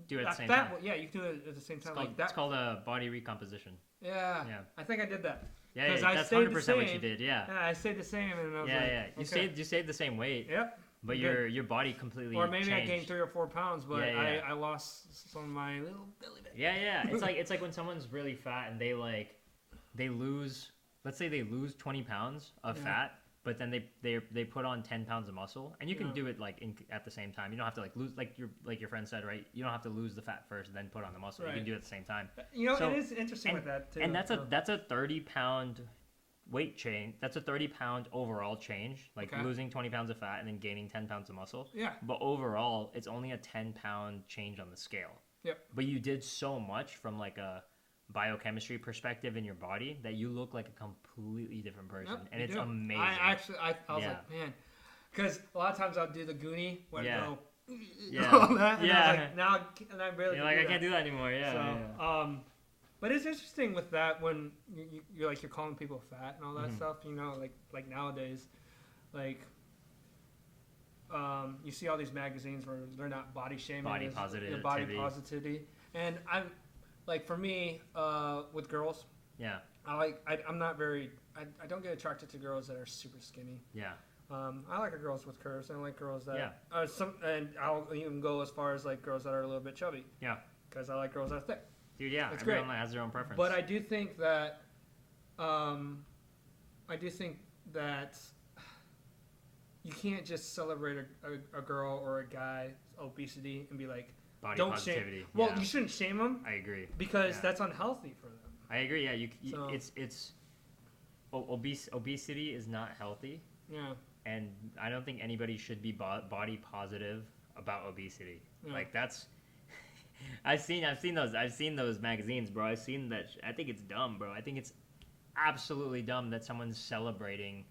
Do it at the same time. Yeah, you can do it at the same It's time. called, Like that. it's called a body recomposition. Yeah. Yeah. I think I did that. Yeah, 'Cause yeah I that's stayed the 100% what you same. did. Yeah. Yeah, I stayed the same, and I was like, Yeah. You okay. stayed the same weight, Yep. but Good. your body completely Or maybe changed. I gained 3 or 4 pounds, but Yeah. I lost some of my little belly bit. Yeah. It's like when someone's really fat and they lose. Let's say they lose 20 pounds of Yeah. fat, but then they put on 10 pounds of muscle, and you can Yeah. do it like at the same time. You don't have to like lose like your friend said, right? You don't have to lose the fat first and then put on the muscle. You Right. can do it at the same time. You know, So- it is interesting with that too. And that's so. a 30-pound weight change. That's a 30-pound overall change, like Okay. losing 20 pounds of fat and then gaining 10 pounds of muscle. Yeah. But overall, it's only a 10-pound change on the scale. Yep. But you did so much from like a biochemistry perspective in your body that you look like a completely different person, Yep, and you it's do. amazing. I was Yeah. like, man, because a lot of times I'll do the Goonie where Yeah. I go, Yeah. all that, and Yeah. I was like, now and I barely You're can like, I do can't do that anymore. Yeah. that. So, but it's interesting with that when you're calling people fat and all that Mhm. stuff. You know, like nowadays, like. You see all these magazines where they're not body shaming, Body it's, positivity. body positivity, and I'm like for me with girls, Yeah. I'm not very. I don't get attracted to girls that are super skinny. Yeah. I like girls with curves, and I like girls that Yeah. and I'll even go as far as like girls that are a little bit chubby. Yeah. Because I like girls that are thick. Dude, yeah, It's everyone great. has their own preference. But I do think that, I do think that you can't just celebrate a girl or a guy's obesity and be like, Body don't positivity. shame. Well, yeah. you shouldn't shame them I agree. because Yeah. that's unhealthy for them. I agree. Yeah, So- it's obesity is not healthy, Yeah. and I don't think anybody should be body positive about obesity. Yeah. Like that's I've seen those magazines, bro. I've seen that. I think it's dumb, bro. I think it's absolutely dumb that someone's celebrating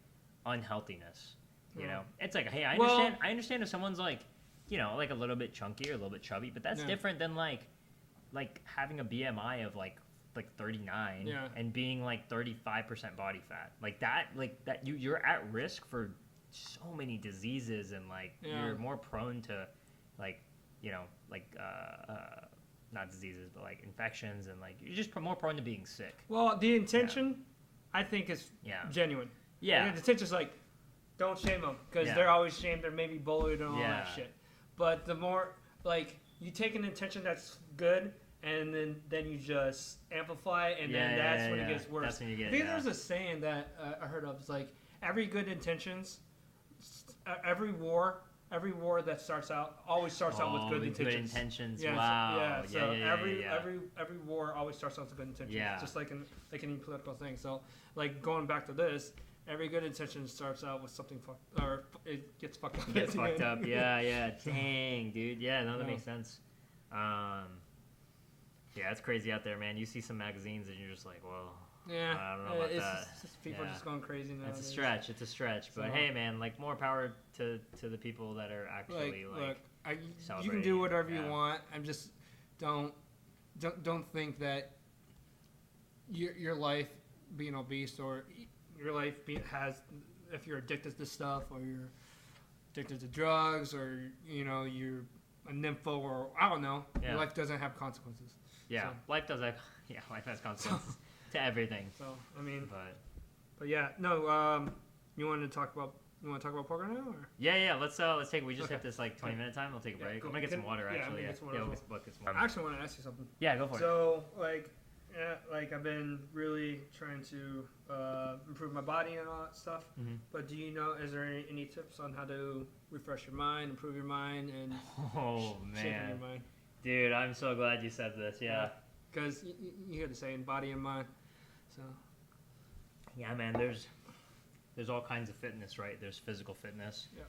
unhealthiness. You Yeah. know, it's like, hey, Well- I understand if someone's like, you know, like a little bit chunky or a little bit chubby, but that's Yeah. different than like having a BMI of like 39 Yeah. and being like 35% body fat. Like that you're at risk for so many diseases, and like Yeah. you're more prone to like, you know, like not diseases but like infections, and like you're just more prone to being sick. Well, the intention, I think, is Yeah. genuine. Yeah. And the intention's like, don't shame them because Yeah. they're always shamed. They're maybe bullied and all Yeah. that shit. But the more like you take an intention that's good, and then you just amplify, and then that's when it gets worse. That's when you get I think yeah. there's a saying that I heard of. It's like every good intentions, every war that starts out always starts out with good intentions. Good intentions. Yeah, Wow. so, yeah. So every yeah. every war always starts out with good intentions. Yeah. Just like any political thing. So like going back to this, every good intention starts out with something fucked, or it gets fucked up. Gets fucked up. Yeah. Dang, dude. Yeah, no, that Yeah. makes sense. Yeah, it's crazy out there, man. You see some magazines and you're just like, well, Yeah. I don't know about it's that. just people Yeah. just going crazy now. it's a stretch. It's a stretch. But So- hey, man, like more power to the people that are actually Look, you can celebrating, do whatever you yeah. want. I'm just don't think that your life being obese or your life has, if you're addicted to stuff or you're addicted to drugs or you're a nympho or I don't know, Yeah. your life doesn't have consequences. Yeah, So- life does have life has consequences to everything. So I mean, But but yeah, no. You want to talk about poker now or? yeah, let's take. We just Okay. hit this like 20-minute time. We'll take a Yeah, break. cool. I'm gonna get some water Yeah, I'm actually. gonna get some water Yeah, as we'll get some water. I actually want to ask you something. Yeah, go for it. So I've been really trying to improve my body and all that stuff. Mhm. But do you know, is there any tips on how to refresh your mind, improve your mind, and Oh shape your man, mind? dude, I'm so glad you said this. Yeah. Because you hear the saying, body and mind. So Yeah, man. There's all kinds of fitness, right? There's physical fitness, Yeah.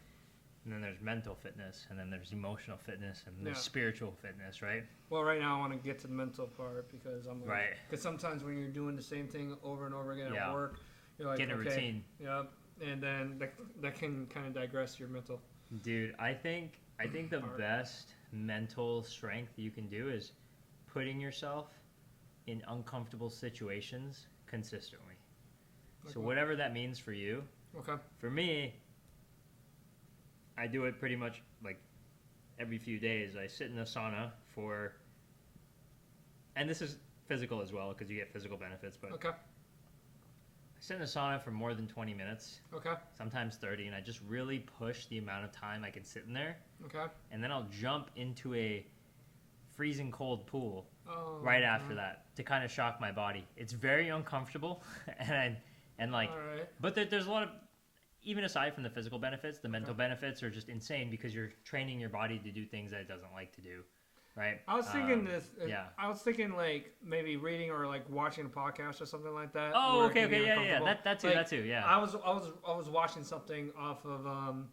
and then there's mental fitness, and then there's emotional fitness, and there's Yeah. spiritual fitness, right? well, right now I want to get to the mental part because I'm like, Right. because sometimes when you're doing the same thing over and over again Yeah. at work, you're like, Get in a okay, routine. Yep, and then that can kind of digress your mental. Dude, I think the Hard. best mental strength you can do is putting yourself in uncomfortable situations consistently. Like So what? whatever that means for you, Okay. for me, I do it pretty much like every few days. I sit in a sauna for, and this is physical as well because you get physical benefits, but Okay. I sit in a sauna for more than 20 minutes, Okay. sometimes 30, and I just really push the amount of time I can sit in there. Okay. And then I'll jump into a freezing cold pool Oh, right after that to kind of shock my body. It's very uncomfortable, and like, All right. but there's a lot of, even aside from the physical benefits, the mental benefits are just insane because you're training your body to do things that it doesn't like to do, right? I was thinking this. yeah. I was thinking like maybe reading or like watching a podcast or something like that. Oh, where it okay, can be yeah. uncomfortable. That Like, too, yeah. I was watching something off of on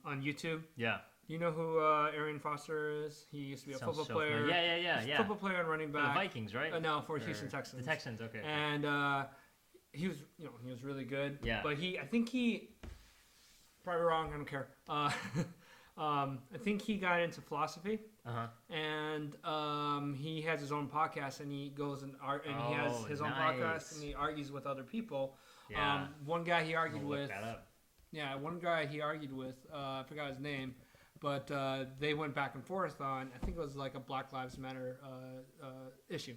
YouTube. Yeah. You know who Arian Foster is? He used to be a Sounds football so player. familiar. Yeah. He's a football player and running For the back. Vikings, right? No, for Or Houston Texans. The Texans, okay. And he was, he was really good. Yeah. But I think he, probably wrong. I don't care. I think he got into philosophy. Uh-huh. And he has his own podcast, and he goes and he has Oh, his own nice. podcast, and he argues with other people. Yeah. One guy he I'm argued gonna look with, that up. yeah, one guy he argued with, I forgot his name, but they went back and forth on, I think it was like a Black Lives Matter issue.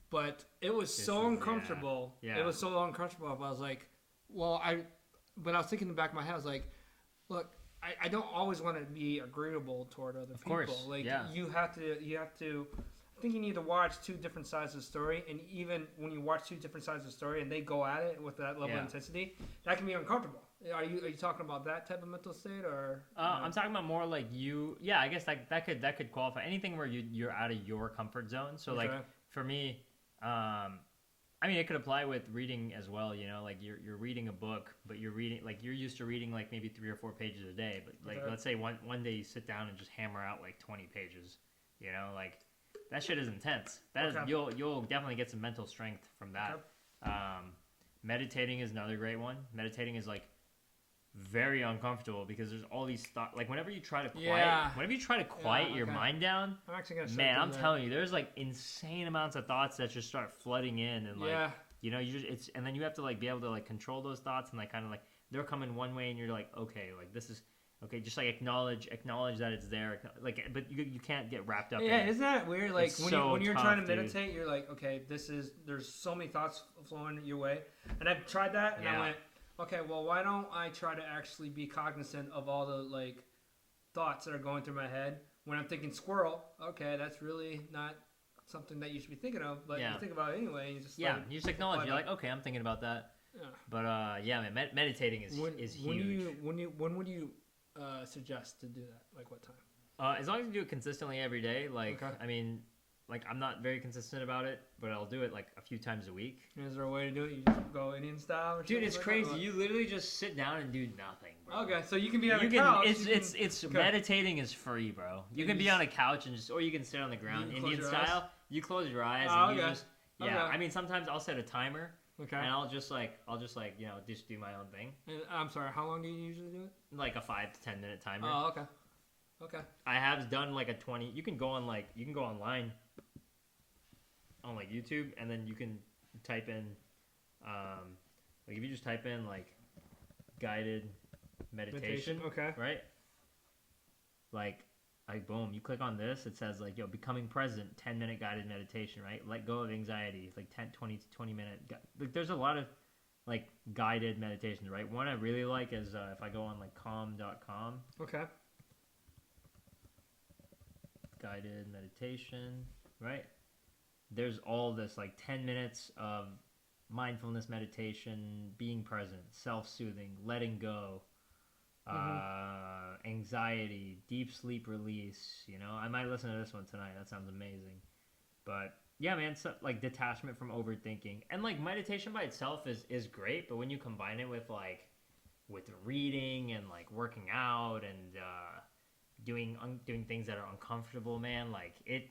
But it was This so is- uncomfortable. yeah. It was so uncomfortable. I was like, well, but I was thinking in the back of my head, I was like, look, I don't always want to be agreeable toward other people. Course, like yeah. you have to. I think you need to watch two different sides of the story, and even when you watch two different sides of the story and they go at it with that level of intensity, that can be uncomfortable. Are you talking about that type of mental state, or? I'm talking about more like you. Yeah, I guess that could qualify anything where you're out of your comfort zone. So like for me, I mean, it could apply with reading as well. You know, like you're reading a book, but you're used to reading like maybe 3 or 4 pages a day. But like let's say one day you sit down and just hammer out like 20 pages. You know, like that shit is intense. That is you'll definitely get some mental strength from that. Meditating is another great one. Meditating is like very uncomfortable because there's all these thoughts. Like whenever you try to quiet your mind down, I'm actually gonna man, telling you, there's like insane amounts of thoughts that just start flooding in, and like you know, and then you have to like be able to like control those thoughts, and like kind of like they're coming one way, and you're like, okay, like this is okay, just like acknowledge that it's there, like, but you can't get wrapped up. Yeah, in isn't that weird? Like when you're tough, trying to meditate, you're like, okay, there's so many thoughts flowing your way, and I've tried that, and I went, okay, well, why don't I try to actually be cognizant of all the like thoughts that are going through my head when I'm thinking squirrel? Okay, that's really not something that you should be thinking of, but you think about it anyway. And you just you just acknowledge. You're like, okay, I'm thinking about that. Yeah. But man, meditating is huge. When would you suggest to do that? Like what time? As long as you do it consistently every day. Like I mean. Like, I'm not very consistent about it, but I'll do it, like, a few times a week. Is there a way to do it? You just go Indian style? Or dude, it's like crazy. You literally just sit down and do nothing, bro. Okay, so you can be on a couch. Meditating is free, bro. You can be on a couch, or you can sit on the ground, Indian style. You close your eyes, and you just... Yeah, I mean, sometimes I'll set a timer. Okay. And I'll just you know, just do my own thing. And, I'm sorry, how long do you usually do it? Like a 5 to 10 minute timer. Oh, okay. I have done, like, a 20... You can go online... on like YouTube, and then you can type in like if you just type in like guided meditation. Okay, right, like boom, you click on this, it says like, yo, becoming present, 10-minute guided meditation, right? Let go of anxiety, like 20 minute like there's a lot of like guided meditations, right? One I really like is if I go on like calm.com. Okay, guided meditation, right? There's all this like 10 minutes of mindfulness meditation, being present, self-soothing, letting go, anxiety, deep sleep release. You know, I might listen to this one tonight. That sounds amazing. But yeah, man, so, like detachment from overthinking, and like meditation by itself is great, but when you combine it with reading and like working out and doing things that are uncomfortable, man, like it.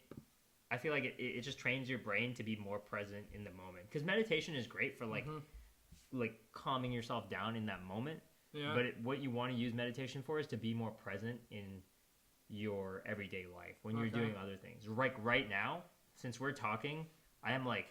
I feel like it just trains your brain to be more present in the moment. Because meditation is great for like calming yourself down in that moment. Yeah. But what you want to use meditation for is to be more present in your everyday life when you're doing other things. Like right now, since we're talking, I am like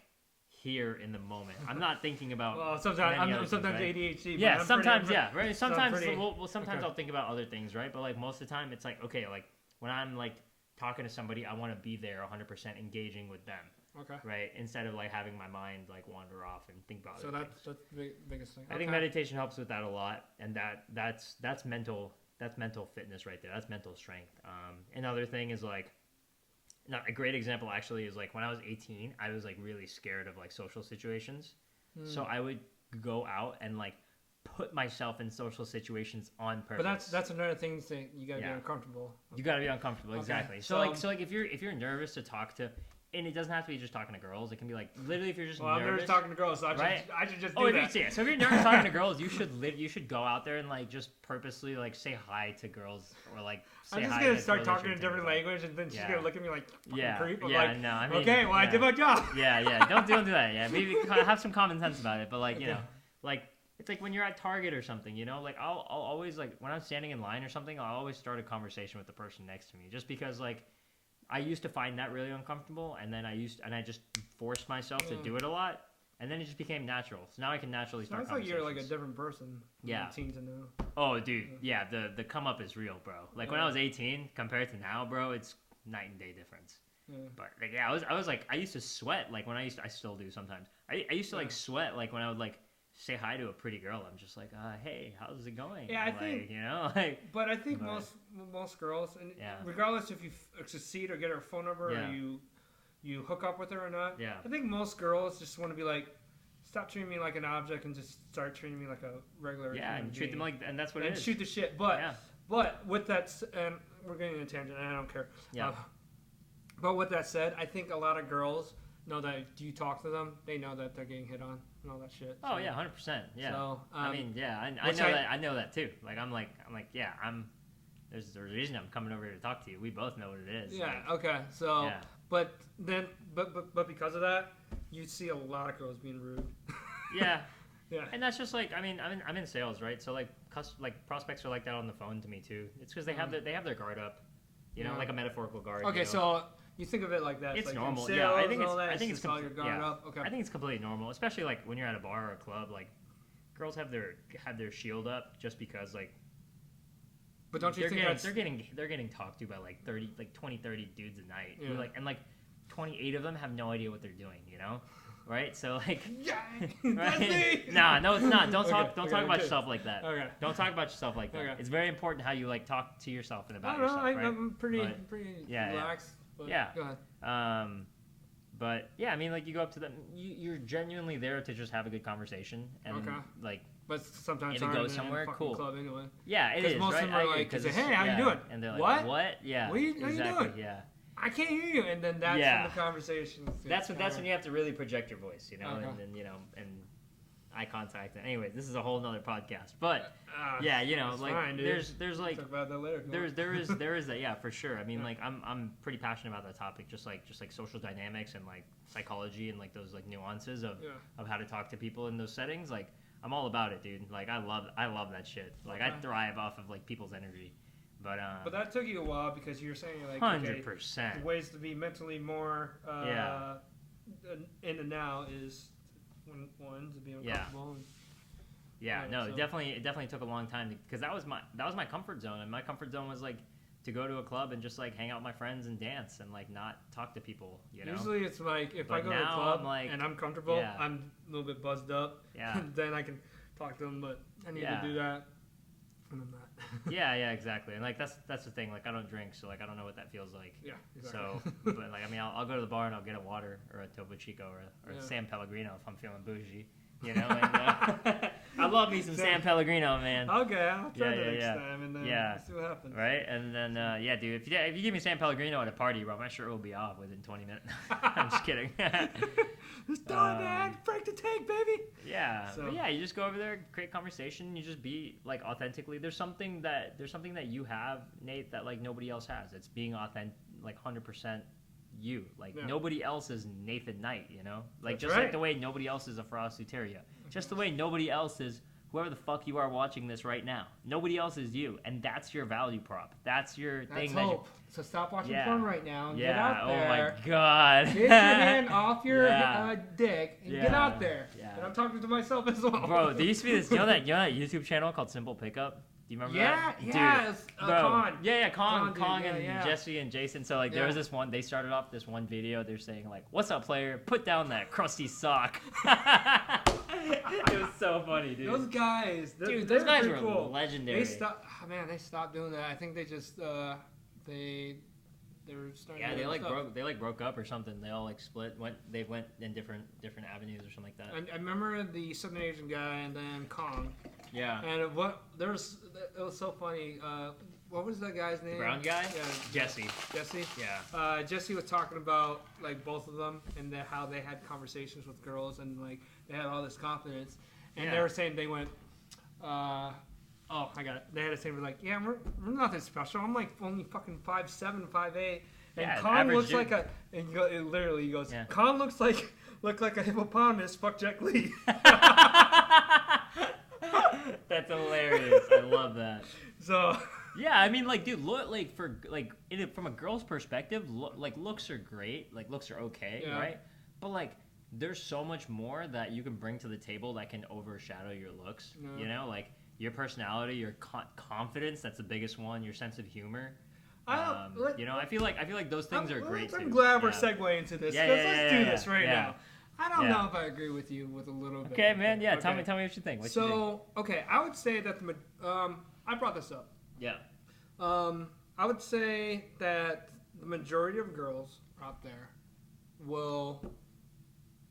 here in the moment. I'm not thinking about. Well, sometimes sometimes right? ADHD. Yeah, sometimes right. Sometimes I'll think about other things, right? But like most of the time, it's like okay, like when I'm like talking to somebody, I want to be there 100% engaging with them. Okay. Right? Instead of like having my mind like wander off and think about it. So that's the biggest thing. I think meditation helps with that a lot, and that's mental fitness right there. That's mental strength. Another thing is like a great example actually is like when I was 18, I was like really scared of like social situations. So I would go out and like put myself in social situations on purpose. But that's another thing that you gotta be uncomfortable. Okay. You gotta be uncomfortable, exactly. So like if you're nervous to talk to, and it doesn't have to be just talking to girls. It can be like literally if you're just nervous. I'm nervous talking to girls, so I should just do that. So if you're nervous talking to girls, you should go out there and like just purposely like say hi to girls or like say hi. I'm just gonna start talking in a different language, and then she's gonna look at me like creep. I'm like, no, I mean, okay, well I did my job. Yeah, don't do that. Yeah, maybe have some common sense about it. But like you know, like. It's like when you're at Target or something, you know, like I'll always like when I'm standing in line or something, I'll always start a conversation with the person next to me just because like I used to find that really uncomfortable, and then I just forced myself to do it a lot, and then it just became natural. So now I can naturally start conversations. Sounds like you're like a different person. Yeah. 18 to now. Oh, dude. Yeah, the come up is real, bro. Like when I was 18 compared to now, bro, it's night and day difference. Yeah. But like I was like I used to sweat like when I still do sometimes. I used to like sweat like when I would like say hi to a pretty girl, I'm just like, hey, how's it going? Yeah, I like, think- you know, like, But I think But- most girls, and Yeah. regardless if you succeed or get her phone number Yeah. or you hook up with her or not, yeah, I think most girls just want to be like, stop treating me like an object and just start treating me like a regular. yeah, human and treat them being. like, and that's what and it is. shoot the shit. But Yeah, but with that, and we're getting on a tangent, and I don't care. yeah, But with that said, I think a lot of girls know that if you talk to them, they know that they're getting hit on and all that shit. oh So- yeah, 100%. Yeah, So, I mean, yeah, I which know I- that. I know that too. Like, I'm like, yeah, there's a reason I'm coming over here to talk to you. We both know what it is. yeah. Like, Okay. So, yeah, but then, but because of that, you see a lot of girls being rude. yeah. Yeah. And that's just like, I mean, I'm in sales, right? So like, like prospects are like that on the phone to me too. It's because they have their guard up, you know, Yeah. like a metaphorical guard. Okay, you know? so you think of it like that. It's like in normal. sales Yeah, I think and it's all that, I think it's just all your guard yeah. up. Okay. I think it's completely normal, especially like when you're at a bar or a club. Like, girls have their shield up just because like But don't you they're think getting, that's they're getting talked to by like 20, 30 dudes a night. Who Yeah. like, and like 28 of them have no idea what they're doing. You know, right? So like, yeah, that's right? me. Nah, no, it's not. Don't Okay, talk. Don't okay, talk about okay. yourself like that. Okay. Don't talk about yourself like that. Okay. It's very important how you like talk to yourself and I about don't know. yourself, right? I'm pretty yeah, yeah. relaxed. But Yeah. Go ahead. But yeah, I mean, like you go up to them, you're genuinely there to just have a good conversation, and Okay. like, But sometimes If it aren't goes in somewhere, a fucking cool. club anyway. yeah, it 'Cause is, most of right? them are I agree, like, 'cause say, it's- "Hey, how you yeah, doing?" And they're like, What? What? Yeah. What are you- how you exactly. doing? Yeah. I can't hear you, and then that's Yeah. when the conversation. That's when you have to really project your voice, you know, Okay. and then and eye contact. Anyway, this is a whole nother podcast, but yeah, you know, that's like fine, dude. there's like talk about that later. Come on. there is that, yeah, for sure. I mean, Yeah. like I'm pretty passionate about that topic, just like social dynamics and like psychology and like those like nuances of Yeah. of how to talk to people in those settings. Like I'm all about it, dude. Like I love that shit. Like I Okay. thrive off of like people's energy. But But that took you a while because you were saying like 100%. okay, ways to be mentally more Yeah. in the now is one to be Yeah. uncomfortable. And, Yeah, Right, no, so- it definitely took a long time because that was my comfort zone, and my comfort zone was like to go to a club and just like hang out with my friends and dance and like not talk to people, you know. Usually it's like if I But go to a now club I'm like- and I'm comfortable, Yeah. I'm a little bit buzzed up. Yeah. Then I can talk to them, but I need Yeah. to do that, and I'm not. yeah, exactly. And like that's the thing. Like I don't drink, so like I don't know what that feels like. Yeah. So, Exactly. but like I mean, I'll go to the bar and I'll get a water or a Topo Chico or Yeah. a San Pellegrino if I'm feeling bougie, you know. And, I love me some San Pellegrino, man. Okay, I'll try Yeah, that yeah, next yeah. time, and then Yeah. see what happens. Right, and then yeah, dude, if you give me San Pellegrino at a party, bro, my shirt will be off within 20 minutes. I'm just kidding. Just do it, man. Break the tank, baby. Yeah, So- but yeah, you just go over there, create conversation. You just be like authentically. There's something that you have, Nate, that like nobody else has. It's being authentic, like 100% you. Like Yeah. nobody else is Nathan Knight, you know. Like That's just right. like the way nobody else is a Frost Uteria. Just the way nobody else is whoever the fuck you are watching this right now. Nobody else is you, and that's your value prop. That's your That's thing. hope. So stop watching Yeah. porn right now. And Yeah. Get out Oh there. my god. Get your hand off your Yeah. dick and get Yeah. out there. Yeah. And I'm talking to myself as well. Bro, there used to be this. You know that YouTube channel called Simple Pickup? Do you remember Yeah, that? yeah, it's, Bro, Kong. Yeah, Kong, Kong, dude, and yeah. Jesse and Jason. So like there Yeah. was this one. They started off this one video. They're saying like, "What's up, player? Put down that crusty sock." It was so funny, dude. Those guys, Dude, they're those guys pretty were cool. legendary. They stopped. Oh, man, they stopped doing that. I think they just they were starting. Yeah, to they do like stuff. broke up or something. They all like split. They went in different avenues or something like that. I remember the Southern Asian guy and then Kong. Yeah. And it was so funny. What was that guy's name? The brown guy? Yeah, Jesse. Jesse. Yeah. Jesse was talking about like both of them and how they had conversations with girls and like they had all this confidence, and they Yeah. were saying they went, oh, I got it. They had to say like, yeah, we're nothing special. I'm like only fucking 5'7", 5'8", and Yeah, Khan average looks dude. like a. And he goes, Yeah. Khan look like a hippopotamus. Fuck Jet Li. That's hilarious. I love that. So. Yeah, I mean, like, dude, look, like, from a girl's perspective, looks are great, like, looks are okay, Yeah. right? But like, there's so much more that you can bring to the table that can overshadow your looks. Yeah. You know, like your personality, your confidence. That's the biggest one. Your sense of humor. You know, I feel like those things are great. I'm too. glad we're Yeah. segueing into this. Yeah, Let's yeah, do yeah, this right yeah. I don't Yeah. know if I agree with you with a little bit. Okay, man. Yeah, tell Okay. me what you think. What you think? So, okay, I would say that I brought this up. Yeah. I would say that the majority of girls out there will,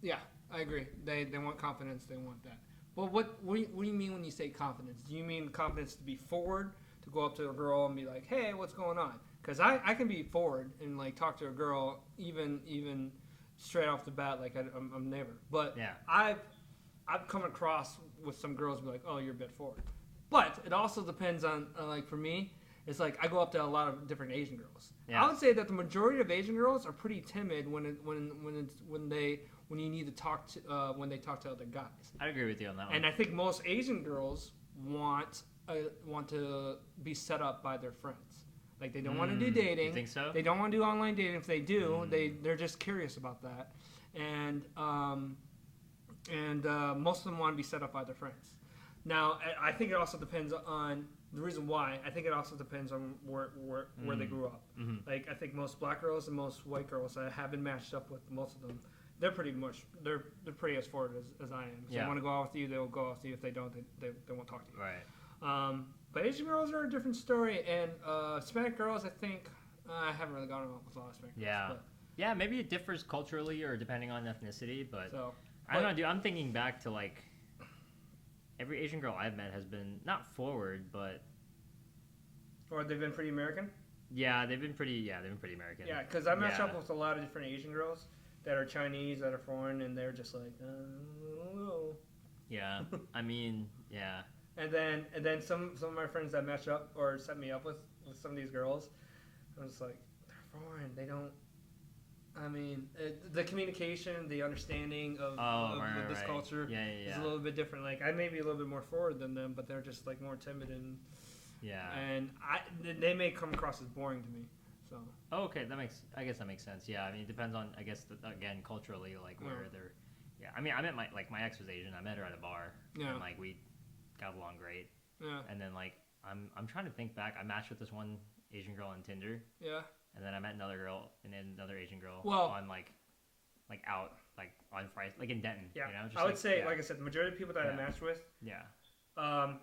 yeah, I agree. They want confidence. They want that. But what do you mean when you say confidence? Do you mean confidence to be forward, to go up to a girl and be like, hey, what's going on? Because I can be forward and like talk to a girl even straight off the bat like I'm a neighbor. But Yeah. I've come across with some girls be like, oh, you're a bit forward. But it also depends on like for me, it's like I go up to a lot of different Asian girls. Yeah. I would say that the majority of Asian girls are pretty timid when you need to talk to when they talk to other guys. I agree with you on that one. And I think most Asian girls want to be set up by their friends. Like they don't want to do dating. You think so? They don't want to do online dating. If they do, they're just curious about that. And most of them want to be set up by their friends. Now, I think it also depends on the reason why. I think it also depends on where they grew up. Mm-hmm. Like I think most black girls and most white girls I have been matched up with, most of them, they're pretty pretty as forward as I am. If they want to go out with you, they'll go out with you. If they don't, they won't talk to you. Right. But Asian girls are a different story, and Hispanic girls, I think I haven't really gone out with a lot of Hispanic Yeah. girls. Yeah, maybe it differs culturally or depending on ethnicity, but So, I don't know, dude. I'm thinking back to like every Asian girl I've met has been not forward, but or they've been pretty American. yeah, they've been pretty American. Yeah, because I matched Yeah. up with a lot of different Asian girls that are Chinese, that are foreign, and they're just like, oh. Yeah. I mean, yeah. And then some of my friends that matched up or set me up with some of these girls, I was like, they're foreign. They don't. I mean, the communication, the understanding of this culture is a little bit different. Like I may be a little bit more forward than them, but they're just like more timid and they may come across as boring to me. So. Oh, okay, I guess that makes sense. Yeah, I mean, it depends on, I guess, again, culturally, like where they're. Yeah, I mean, I met my ex was Asian. I met her at a bar. Yeah. And like we got along great. Yeah. And then like I'm trying to think back. I matched with this one Asian girl on Tinder. Yeah. And then I met another girl and then another Asian girl on like out like on Friday, like in Denton. Yeah. You know, just I would say, like I said, the majority of people that I matched with. Yeah.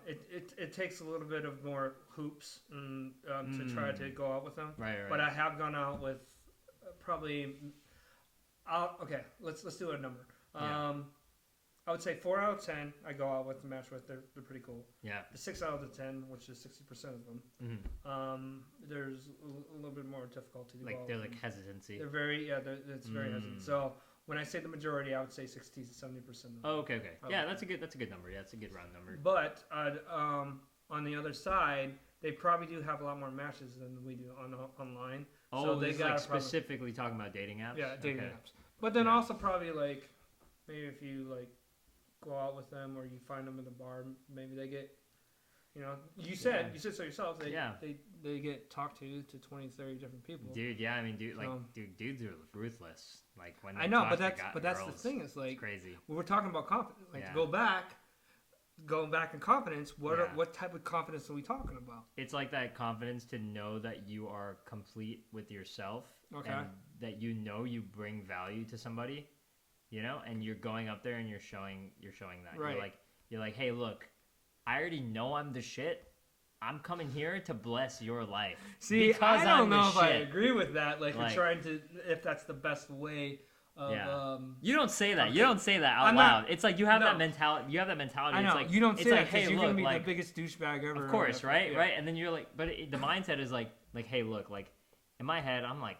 It takes a little bit of more hoops to try to go out with them. Right. But I have gone out with probably. Okay, let's do a number. I would say 4 out of 10 I go out with the match with. They're pretty cool. Yeah. The 6 out of the 10, which is 60% of them, there's a little bit more difficulty to go out they're with like them. hesitancy. They're very it's very hesitant. So when I say the majority, I would say 60 to 70% of them. Oh, okay. Yeah, that's a good number. Yeah, that's a good round number. But on the other side, they probably do have a lot more matches than we do online. Oh, so they got specifically talking about dating apps. Yeah, dating apps. But then also probably like maybe if you like go out with them or you find them in the bar, maybe they get, you said so yourself. They get talked to 20, 30 different people. Dude, yeah, I mean, dudes are ruthless. Like when they I know, talk but to that's girls, the thing is like it's crazy. when we're talking about confidence, like to going back in confidence. What type of confidence are we talking about? It's like that confidence to know that you are complete with yourself, and that you bring value to somebody, and you're going up there and you're showing that. Right. You're like, hey, look, I already know I'm the shit. I'm coming here to bless your life. See, because I don't know if shit. I agree with that. Like, we're trying to, if that's the best way of. You don't say that. Okay. You don't say that out loud. It's like you have that mentality. You have that mentality. I know. It's like, you don't say that because hey, you're look, gonna be the biggest douchebag ever. Of course, right, right. And then you're like, but the mindset is like, hey, look, like in my head, I'm like,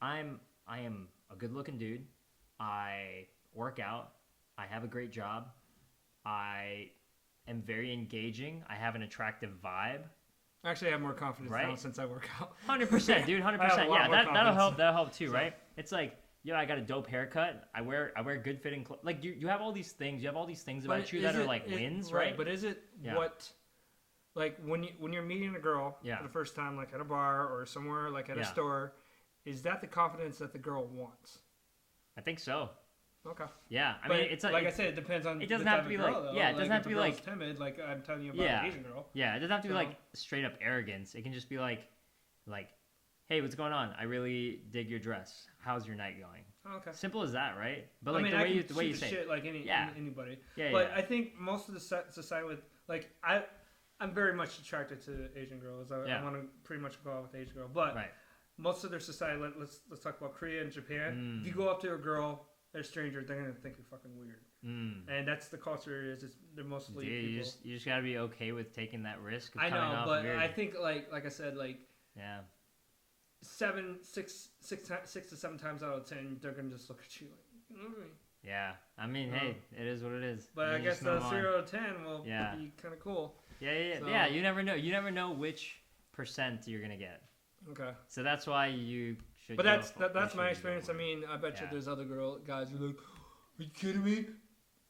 I am a good-looking dude. I work out. I have a great job. I am very engaging. I have an attractive vibe. Actually, I have more confidence now since I work out. 100%, dude. 100%. Yeah, that'll help. That'll help too, right? It's like, I got a dope haircut. I wear good fitting clothes. Like you have all these things. You have all these things about you that are like wins, right? But is it what? Like when you're meeting a girl for the first time, like at a bar or somewhere, like at a store, is that the confidence that the girl wants? I think so. Okay. Yeah, I mean, it's like I said, it depends on. It doesn't have to be like, it doesn't have to be like timid. Like I'm telling you about an Asian girl. Yeah, it doesn't have to be like straight up arrogance. It can just be like, hey, what's going on? I really dig your dress. How's your night going? Oh, okay. Simple as that, right? But I like mean, the I way you can the way shoot you the say shit like anybody. Yeah, But yeah. I think most of the society with like I'm very much attracted to Asian girls. I want to pretty much go out with Asian girl. But Right. most of their society, let's talk about Korea and Japan. Mm. If you go up to a girl, they're a stranger, they're gonna think you're fucking weird. Mm. And that's the culture. They're mostly Dude, people. you just gotta be okay with taking that risk. Of I coming know, off but weird. I think like I said, like yeah. six to seven times out of 10, they're gonna just look at you like. Yeah. I mean, hey, it is what it is. But I You guess just move on. 0 to 10 will Yeah. be kind of cool. Yeah. So- Yeah. You never know. You never know which percent you're gonna get. Okay. So that's why you should. But go that's for- that's you my should experience. go I for it. mean, I bet you Yeah. there's other guys who are like, "Are you kidding me?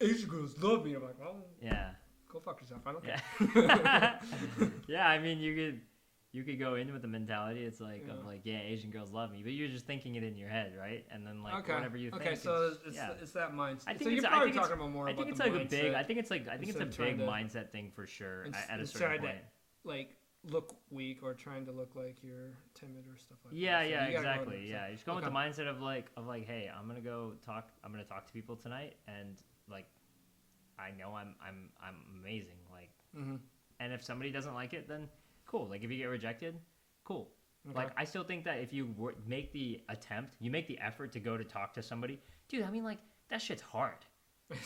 Asian girls love me." I'm like, "Well, Yeah. go fuck yourself. I don't care." Yeah. Yeah. I mean, you could go in with the mentality. It's like Yeah. of like, yeah, Asian girls love me, but you're just thinking it in your head, right? And then like Okay. whatever you think. Okay, so yeah. it's that mindset. I think so it's- you're I probably think it's- talking about more I about think it's the like a big. mindset, I think it's a instead of big trying to- mindset thing for sure. At a It's certain trying to- point. like look weak or trying to look like you're timid or stuff like Yeah, that. So yeah, you gotta go exactly. with it. Yeah, you just go with Okay. the mindset of like, hey, I'm gonna talk to people tonight, and like, I know I'm amazing. Like, Mhm. and if somebody doesn't like it, then cool. Like, if you get rejected, cool. Okay. Like, I still think that if you make the attempt, you make the effort to go to talk to somebody, dude. I mean, like, that shit's hard.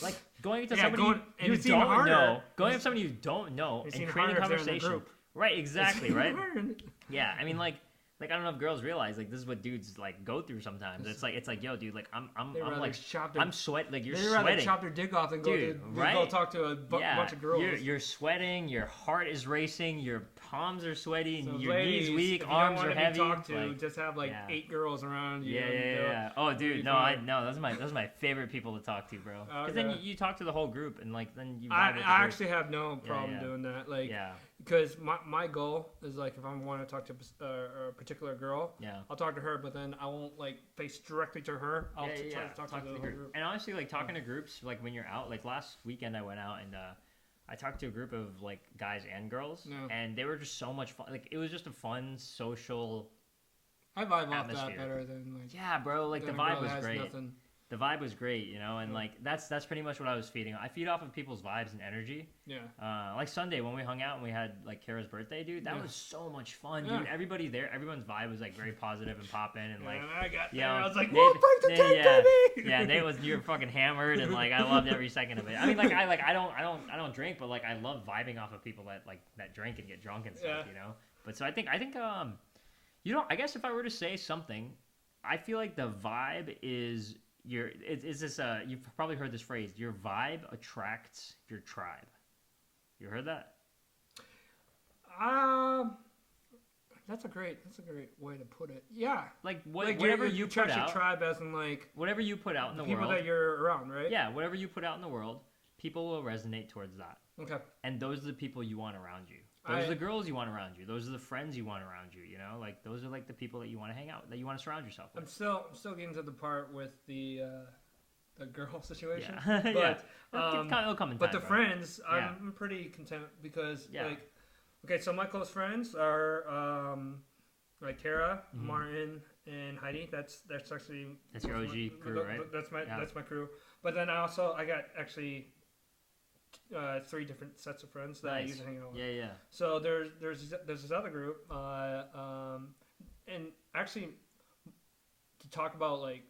Like going to Yeah, somebody and you it's even don't harder. know, going to somebody you don't know, It's and even creating harder if they're in the conversation. group. Right, exactly, It's right. hard. Yeah, I mean, like I don't know if girls realize like this is what dudes like go through sometimes. It's like, yo, dude, like I'm They'd rather like chop their, I'm sweat like you're they'd rather sweating. chop their dick off than go Dude, to right? go talk to a bunch of girls. You're sweating, your heart is racing, your palms are sweaty, So and your ladies, knees weak, if you arms don't are want heavy. to be talked to, like, just have like yeah. 8 girls around you. yeah, and yeah, they'll- yeah. Oh, dude, be no, fine. those are my favorite people to talk to, bro. Because then Okay. you talk to the whole group, and like then you. I vibe with the group. actually have no problem yeah. doing that. Like, Yeah, because my goal is like if I want to talk to a particular girl, yeah. I'll talk to her, but then I won't like face directly to her. I'll Yeah, try to talk to the whole group. group. And honestly, like talking to groups, like when you're out, like last weekend I went out and I talked to a group of like guys and girls, Yeah. and they were just so much fun. Like it was just a fun social. I vibe off Atmosphere. that better than like. Yeah, bro. Like the than a girl vibe that was has great. nothing. The vibe was great, you know, and Yeah. like that's pretty much what I was feeding. I feed off of people's vibes and energy. Yeah. Like Sunday when we hung out and we had like Kara's birthday, dude. That Yeah. was so much fun, Yeah. dude. Everybody there, everyone's vibe was like very positive and popping, and like. And I got Yeah, there. I was like, Nate- "Whoa, break the tent, yeah, baby!" yeah, Nate was you were fucking hammered, and like I loved every second of it. I mean, like I don't drink, but like I love vibing off of people that drink and get drunk and stuff, Yeah. you know. But so I think you know, I guess if I were to say something, I feel like the vibe is is this you've probably heard this phrase, your vibe attracts your tribe. You heard that? That's a great way to put it. Yeah. Like Like whatever you put attract your out, tribe as in like whatever you put out in the people world. that you're around, right? Yeah, whatever you put out in the world, people will resonate towards that. Okay. And those are the people you want around you. Those are the girls you want around you. Those are the friends you want around you. You know, like those are like the people that you want to hang out, that you want to surround yourself I'm with. still getting to the part with the girl situation. Yeah, yeah. But It'll come in but time, the bro. friends, Yeah. I'm pretty content because Yeah. like, okay, so my close friends are like Kara, Mhm. Martin, and Heidi. That's actually That's your OG crew, right? That's my Yeah. that's my crew. But then I got actually 3 different sets of friends that I Nice. used to hang out with. Yeah, yeah. So there's this other group, and actually to talk about like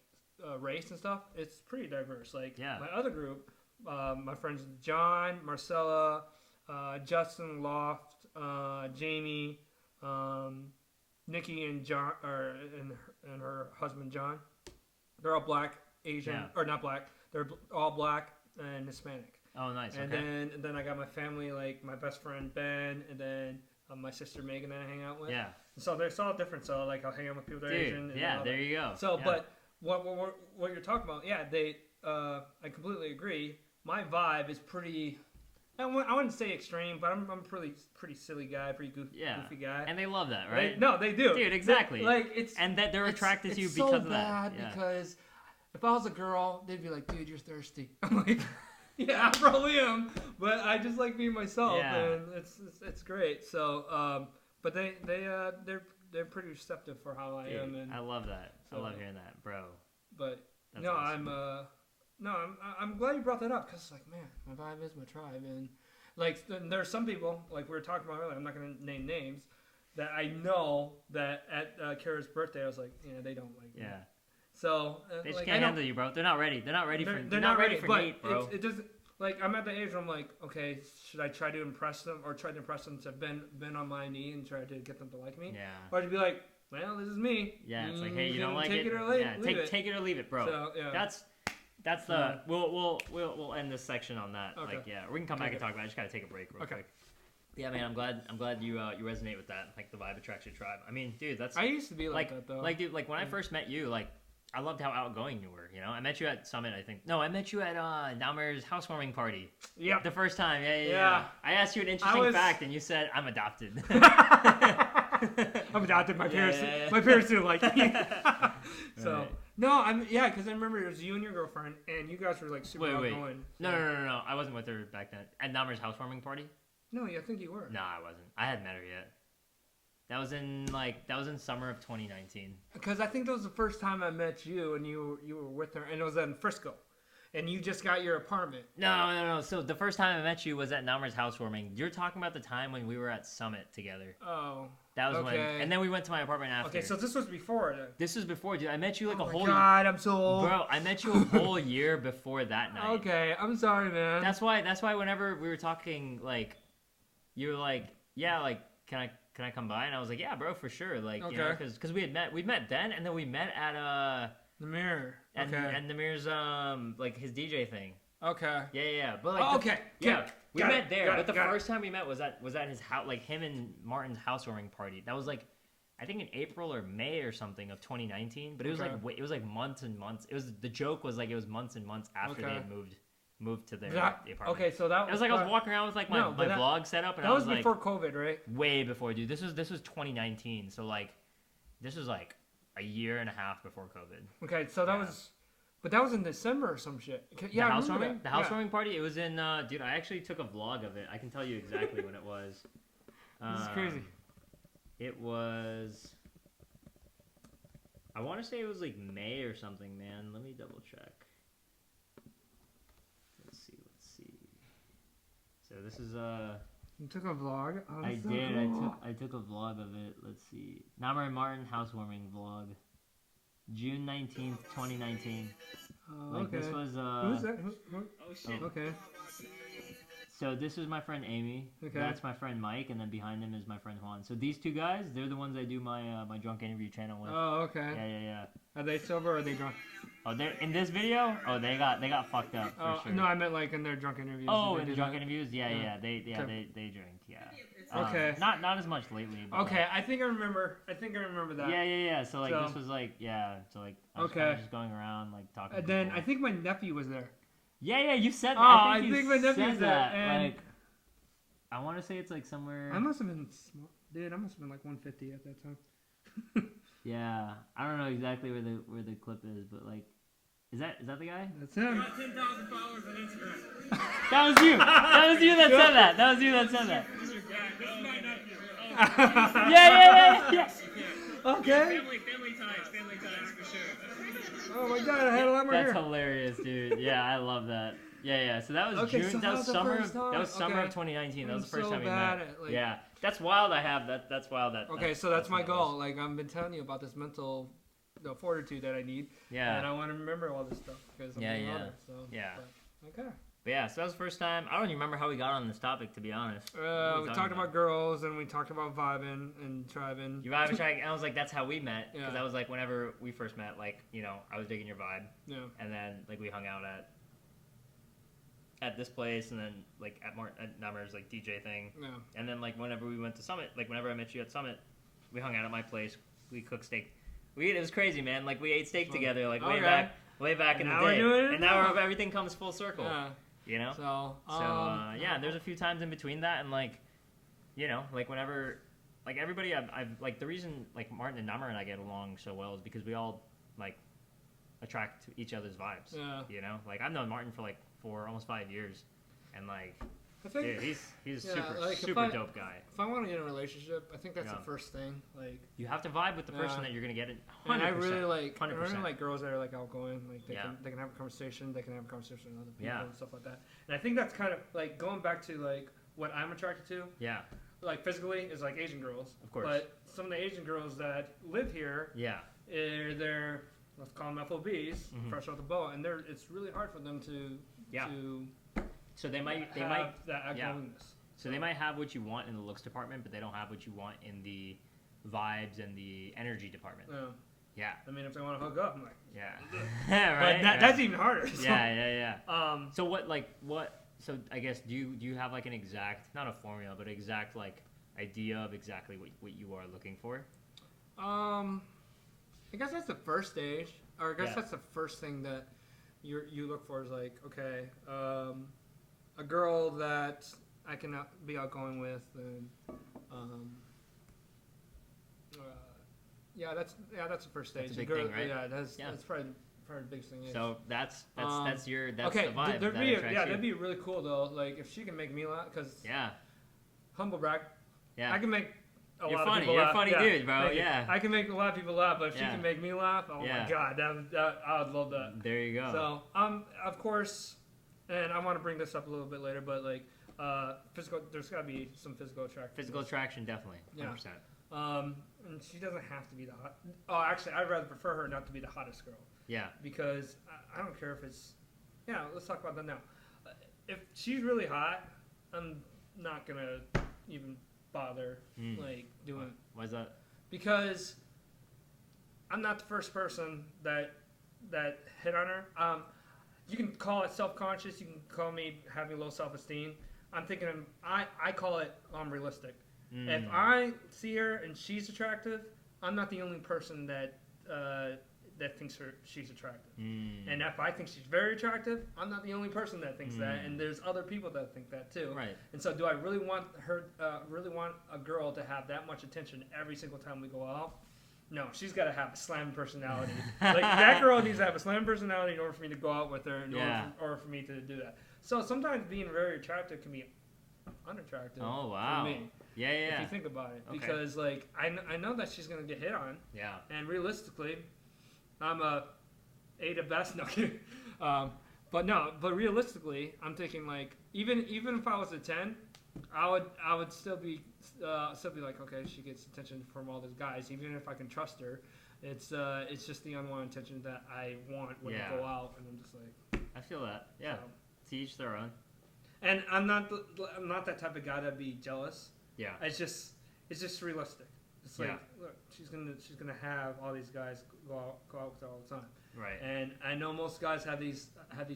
race and stuff, it's pretty diverse. Like Yeah. my other group, my friends John, Marcella, Justin Loft, Jamie, Nikki and John, and her husband John. They're all black, Asian, Yeah. or not black. They're all black and Hispanic. Oh, nice. And Okay. then I got my family, like my best friend Ben, and then my sister Megan that I hang out with. Yeah. So it's all different. So like I'll hang out with people that are Asian. Dude. And Yeah. all There that. you go. So, Yeah. but what you're talking about? Yeah, I completely agree. My vibe is pretty. I wouldn't say extreme, but I'm a pretty silly guy, pretty goofy guy. And they love that, right? They do, Dude, exactly. Like it's And that they're attracted to you it's because so of that. bad Yeah. because if I was a girl, they'd be like, "Dude, you're thirsty." I'm like, "Yeah, I probably am," but I just like being myself, Yeah. and it's great. So, but they're they're pretty receptive for how I Dude, am, and I love that. I so- love hearing that, bro. but That's no, awesome. I'm glad you brought that up because like man, my vibe is my tribe, and like there's some people like we were talking about earlier. I'm not gonna name names that I know that at Kara's birthday I was like, yeah, they don't like me. Yeah. So They just like, can't I know- handle you, bro. They're not ready. They're not ready for. they're not ready for but Nate, bro. it doesn't. Like I'm at the age where I'm like, okay, should I try to impress them or try to impress them to bend on my knee and try to get them to like me, Yeah. or to be like, well, this is me. Yeah. It's like, hey, you can don't like take it? or leave, Yeah. leave it. Take it or leave it, bro. So yeah, That's the. We'll end this section on that. Okay. Like, yeah, we can come back Okay. and talk about it. I just gotta take a break real Okay. quick. Yeah, man, I'm glad you resonate with that. Like the vibe attracts your tribe. I mean, dude, that's I used to be like that though. like dude, like when I first met you, like I loved how outgoing you were. You know, I met you at Summit. I think no, I met you at Dahmer's housewarming party. yeah. The first time. Yeah. Yeah. I asked you an interesting was- fact, and you said I'm adopted. I'm adopted. My Yeah, parents. yeah. My parents didn't like me. So Right. no, because I remember it was you and your girlfriend, and you guys were like super Wait. outgoing. No. I wasn't with her back then. At Dahmer's housewarming party? No, I think you were. No, I wasn't. I hadn't met her yet. That was in summer of 2019. Because I think that was the first time I met you, and you were with her, and it was in Frisco, and you just got your apartment. No. So the first time I met you was at Dahmer's housewarming. You're talking about the time when we were at Summit together. Oh. That was when, Okay. and then we went to my apartment after. Okay, so this was before then. This was before, dude. I met you like Oh a my whole God, I'm so old. bro. I met you a whole year before that night. Okay, I'm sorry, man. That's why whenever we were talking, like, you were like, yeah, like, can I come by? And I was like, yeah, bro, for sure. Like, you know, Okay. because we'd met then, and then we met at the mirror. and Okay. Namir's like his DJ thing. Okay. Yeah. But like, Oh, okay. yeah, we Got met it, there. got But it, the got it. first time we met was at his house, like him and Martin's housewarming party. That was like, I think in April or May or something of 2019. But it was Okay. like it was like months and months. The joke was like it was months and months after they Okay. had moved to their That- the apartment. okay, so that It was like I was walking around with like my, No, but my vlog set up, and That I was was like, before COVID, right? way before, dude. This was 2019, so like, this was like a year and a half before COVID. Okay, so that Yeah. was, but that was in December or some shit. Okay, The yeah, I remember housewarming, that. the housewarming party. It was in, dude. I actually took a vlog of it. I can tell you exactly when it was. This is crazy. It was. I want to say it was like May or something, man. Let me double check. Let's see. So this is You took a vlog. Oh, I that's so did. cool. I took a vlog of it. Let's see. Namar and Martin housewarming vlog. June 19th, 2019. Oh, Like okay. this was Who's that? Who? Oh shit. Okay. So this is my friend Amy. Okay. That's my friend Mike, and then behind him is my friend Juan. So these two guys, they're the ones I do my my drunk interview channel with. Oh, okay. Yeah. Are they sober or are they drunk? Oh, they're in this video. Oh, they got fucked up for Oh, sure. no, I meant like in their drunk interviews. Oh, Did they in the do drunk that? interviews, yeah, Yeah. they Okay. drink, yeah. Okay. Not as much lately. But Okay, I think I remember. I think I remember that. Yeah. So like So- this was like So like I was Okay. kinda just going around like talking. And to then people. I think my nephew was there. Yeah. You said that. Oh, I I think, think you my nephew's said there, that. and- Like, I want to say it's like somewhere. I must have been small. Dude, I must have been like 150 at that time. Yeah, I don't know exactly where the clip is, but like, is that the guy? That's him. 10,000 followers on Instagram. That was you. That was you that said that. That was you that said that. This is my nephew. Yeah. Okay. Family ties for sure. Oh my god, I had a lot more That's hair. hilarious, dude. Yeah, I love that. Yeah. So that was Okay, June. so that was the summer. first time? That was summer Okay. of 2019. That was the I'm first so time we bad met. at, like- Yeah, that's wild. I have that. That's wild. Okay, so that's my what it goal. was. Like I've been telling you about this mental fortitude that I need, and Yeah. I want to remember all this stuff because I'm Yeah, getting yeah. older. So, Yeah. but, okay. But yeah, so that was the first time. I don't even remember how we got on this topic, to be honest. What were We talking talked about girls and we talked about vibing and driving. You vibe and track, and I was like, that's how we met. Because Yeah. that was like whenever we first met, like, you know, I was digging your vibe. Yeah. And then, like, we hung out at this place, and then, like, at Nammer's, like, DJ thing. Yeah. And then, like, whenever we went to Summit, like, whenever I met you at Summit, we hung out at my place. We cooked steak. It was crazy, man. Like, we ate steak Fun. together, like, Okay. way back in And the now we're day. doing it And now now. everything comes full circle. Yeah. You know? So, Yeah, there's a few times in between that, and like, you know, like whenever, like everybody, I've like the reason like Martin and Nammer and I get along so well is because we all like attract each other's vibes. Yeah. You know, like I've known Martin for almost 5 years, and like, I think Dude, he's a Yeah, super like, if super I- dope guy. if I want to get in a relationship, I think that's Yeah. the first thing. Like, You have to vibe with the person Yeah. that you're gonna get in. and 100%. I really like, I 100%. really like girls that are like outgoing. Like Yeah. they can have a conversation. They can have a conversation with other people Yeah. and stuff like that. And I think that's kind of like going back to like what I'm attracted to. Yeah, Like physically is like Asian girls. of course. But some of the Asian girls that live here, yeah, they're let's call them FOBs, Mhm. fresh off the boat, and it's really hard for them to Yeah. to so they might have that yeah. outgoingness. so they might have what you want in the looks department, but they don't have what you want in the vibes and the energy department. Yeah. Yeah, I mean, if they want to hook up, I'm like, yeah, but right. that's even harder. So, yeah. Um, So what? So I guess do you have like an exact, not a formula, but exact like idea of exactly what you are looking for? I guess that's the first stage, or I guess Yeah. that's the first thing that you look for is like, okay, a girl that I can be outgoing with, and that's the first stage. That's a big girl, thing, right? Yeah, that's Yeah. probably the biggest thing. Is. So that's Okay, the vibe there'd that be attracts you. that'd be really cool though. Like if she can make me laugh, because Yeah, humble brag, yeah. I can make a You're lot funny. of people You're a laugh. funny Yeah, dude, bro. thank you. Yeah. I can make a lot of people laugh, but if she Yeah. can make me laugh, oh Yeah. my god, that I would love that. There you go. So, of course, and I want to bring this up a little bit later, but like, physical, there's got to be some physical attraction. Physical attraction, definitely. 100%. Yeah. And she doesn't have to be the hot. Oh, actually, I'd rather prefer her not to be the hottest girl Yeah. because I don't care if it's. Yeah, let's talk about that now. If she's really hot, I'm not gonna even bother Mm. like doing Why's that? because I'm not the first person that hit on her. You can call it self-conscious. You can call me having low self-esteem. I'm thinking I call it realistic. Mm. If I see her and she's attractive, I'm not the only person that thinks she's attractive. Mm. And if I think she's very attractive, I'm not the only person that thinks that. And there's other people that think that too. Right. And so, do I really want her? Really want a girl to have that much attention every single time we go out? No, she's got to have a slam personality. Like that girl needs to have a slam personality in order for me to go out with her, in order for me to do that. So sometimes being very attractive can be unattractive. Oh wow. For me, Yeah, if yeah. you think about it, Okay. because like I know that she's gonna get hit on, Yeah. and realistically, I'm a A to best. No, kidding. But realistically, I'm thinking like even if I was a 10, I would still be like, okay, she gets attention from all those guys, even if I can trust her. It's just the unwanted attention that I want when Yeah. I go out, and I'm just like, I feel that. Yeah. so. To each their own. And I'm not that type of guy that'd be jealous. Yeah. It's just realistic. It's like, Yeah. look, she's gonna have all these guys go out with her all the time. Right. And I know most guys have these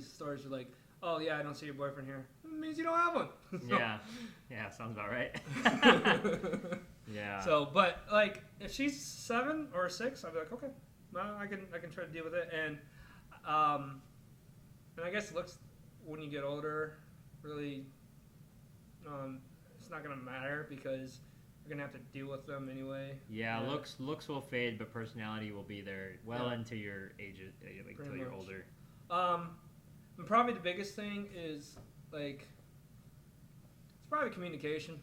stories where like, oh yeah, I don't see your boyfriend here. It means you don't have one. Yeah. Yeah. Sounds about right. Yeah. So, but like, if she's 7 or 6, I'd be like, okay, well, I can try to deal with it. And I guess looks when you get older, really, it's not gonna matter because you're gonna have to deal with them anyway. Yeah, Yeah. looks will fade, but personality will be there well Yeah. into your age, like Pretty till you're much. older. And probably the biggest thing is like, it's probably communication.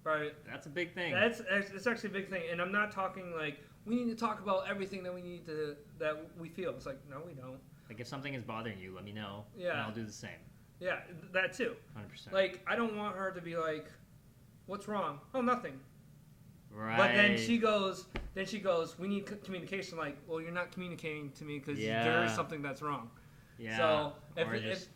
Probably That's a big thing. it's actually a big thing, and I'm not talking like we need to talk about everything that we feel. It's like no, we don't. Like if something is bothering you, let me know. Yeah. And I'll do the same. Yeah, that too. 100%. Like I don't want her to be like, "What's wrong?" Oh, nothing. right. But then she goes, "We need communication." Like, well, you're not communicating to me because there is Yeah. something that's wrong. Yeah. So Or if just,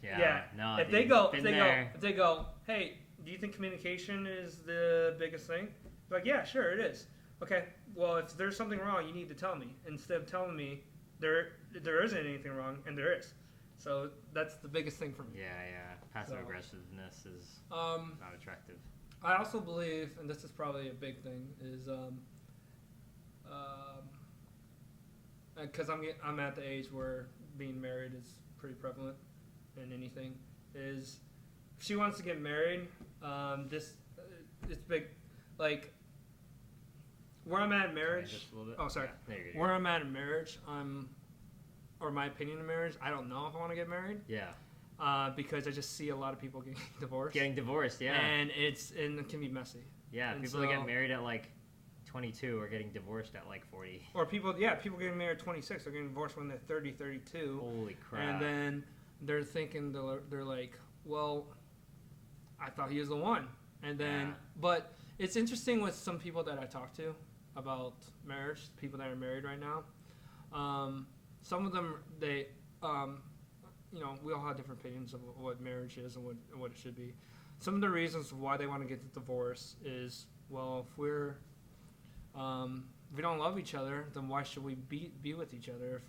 No, if dude, they go, been there. if they go, hey, do you think communication is the biggest thing? Like, yeah, sure, it is. Okay, well, if there's something wrong, you need to tell me instead of telling me there isn't anything wrong and there is. So that's the biggest thing for me. Yeah. Passive So- aggressiveness is Um, not attractive. I also believe, and this is probably a big thing, is because I'm at the age where being married is pretty prevalent in anything. Is if she wants to get married, it's big. Like where I'm at in marriage. Just a little bit. Oh, sorry. Yeah, there you go. Where I'm at in marriage, or my opinion of marriage, I don't know if I want to get married. Yeah. because I just see a lot of people getting divorced. Getting divorced, yeah. And it can be messy. Yeah, and people that so- get married at like 22 are getting divorced at like 40. Or people getting married at 26. They're getting divorced when they're 30, 32. Holy crap. And then they're thinking, they're like, well, I thought he was the one. And then, Yeah. but it's interesting with some people that I talk to about marriage, people that are married right now. Some of them, they, we all have different opinions of what marriage is and what it should be. Some of the reasons why they want to get the divorce is, well, if we don't love each other, then why should we be with each other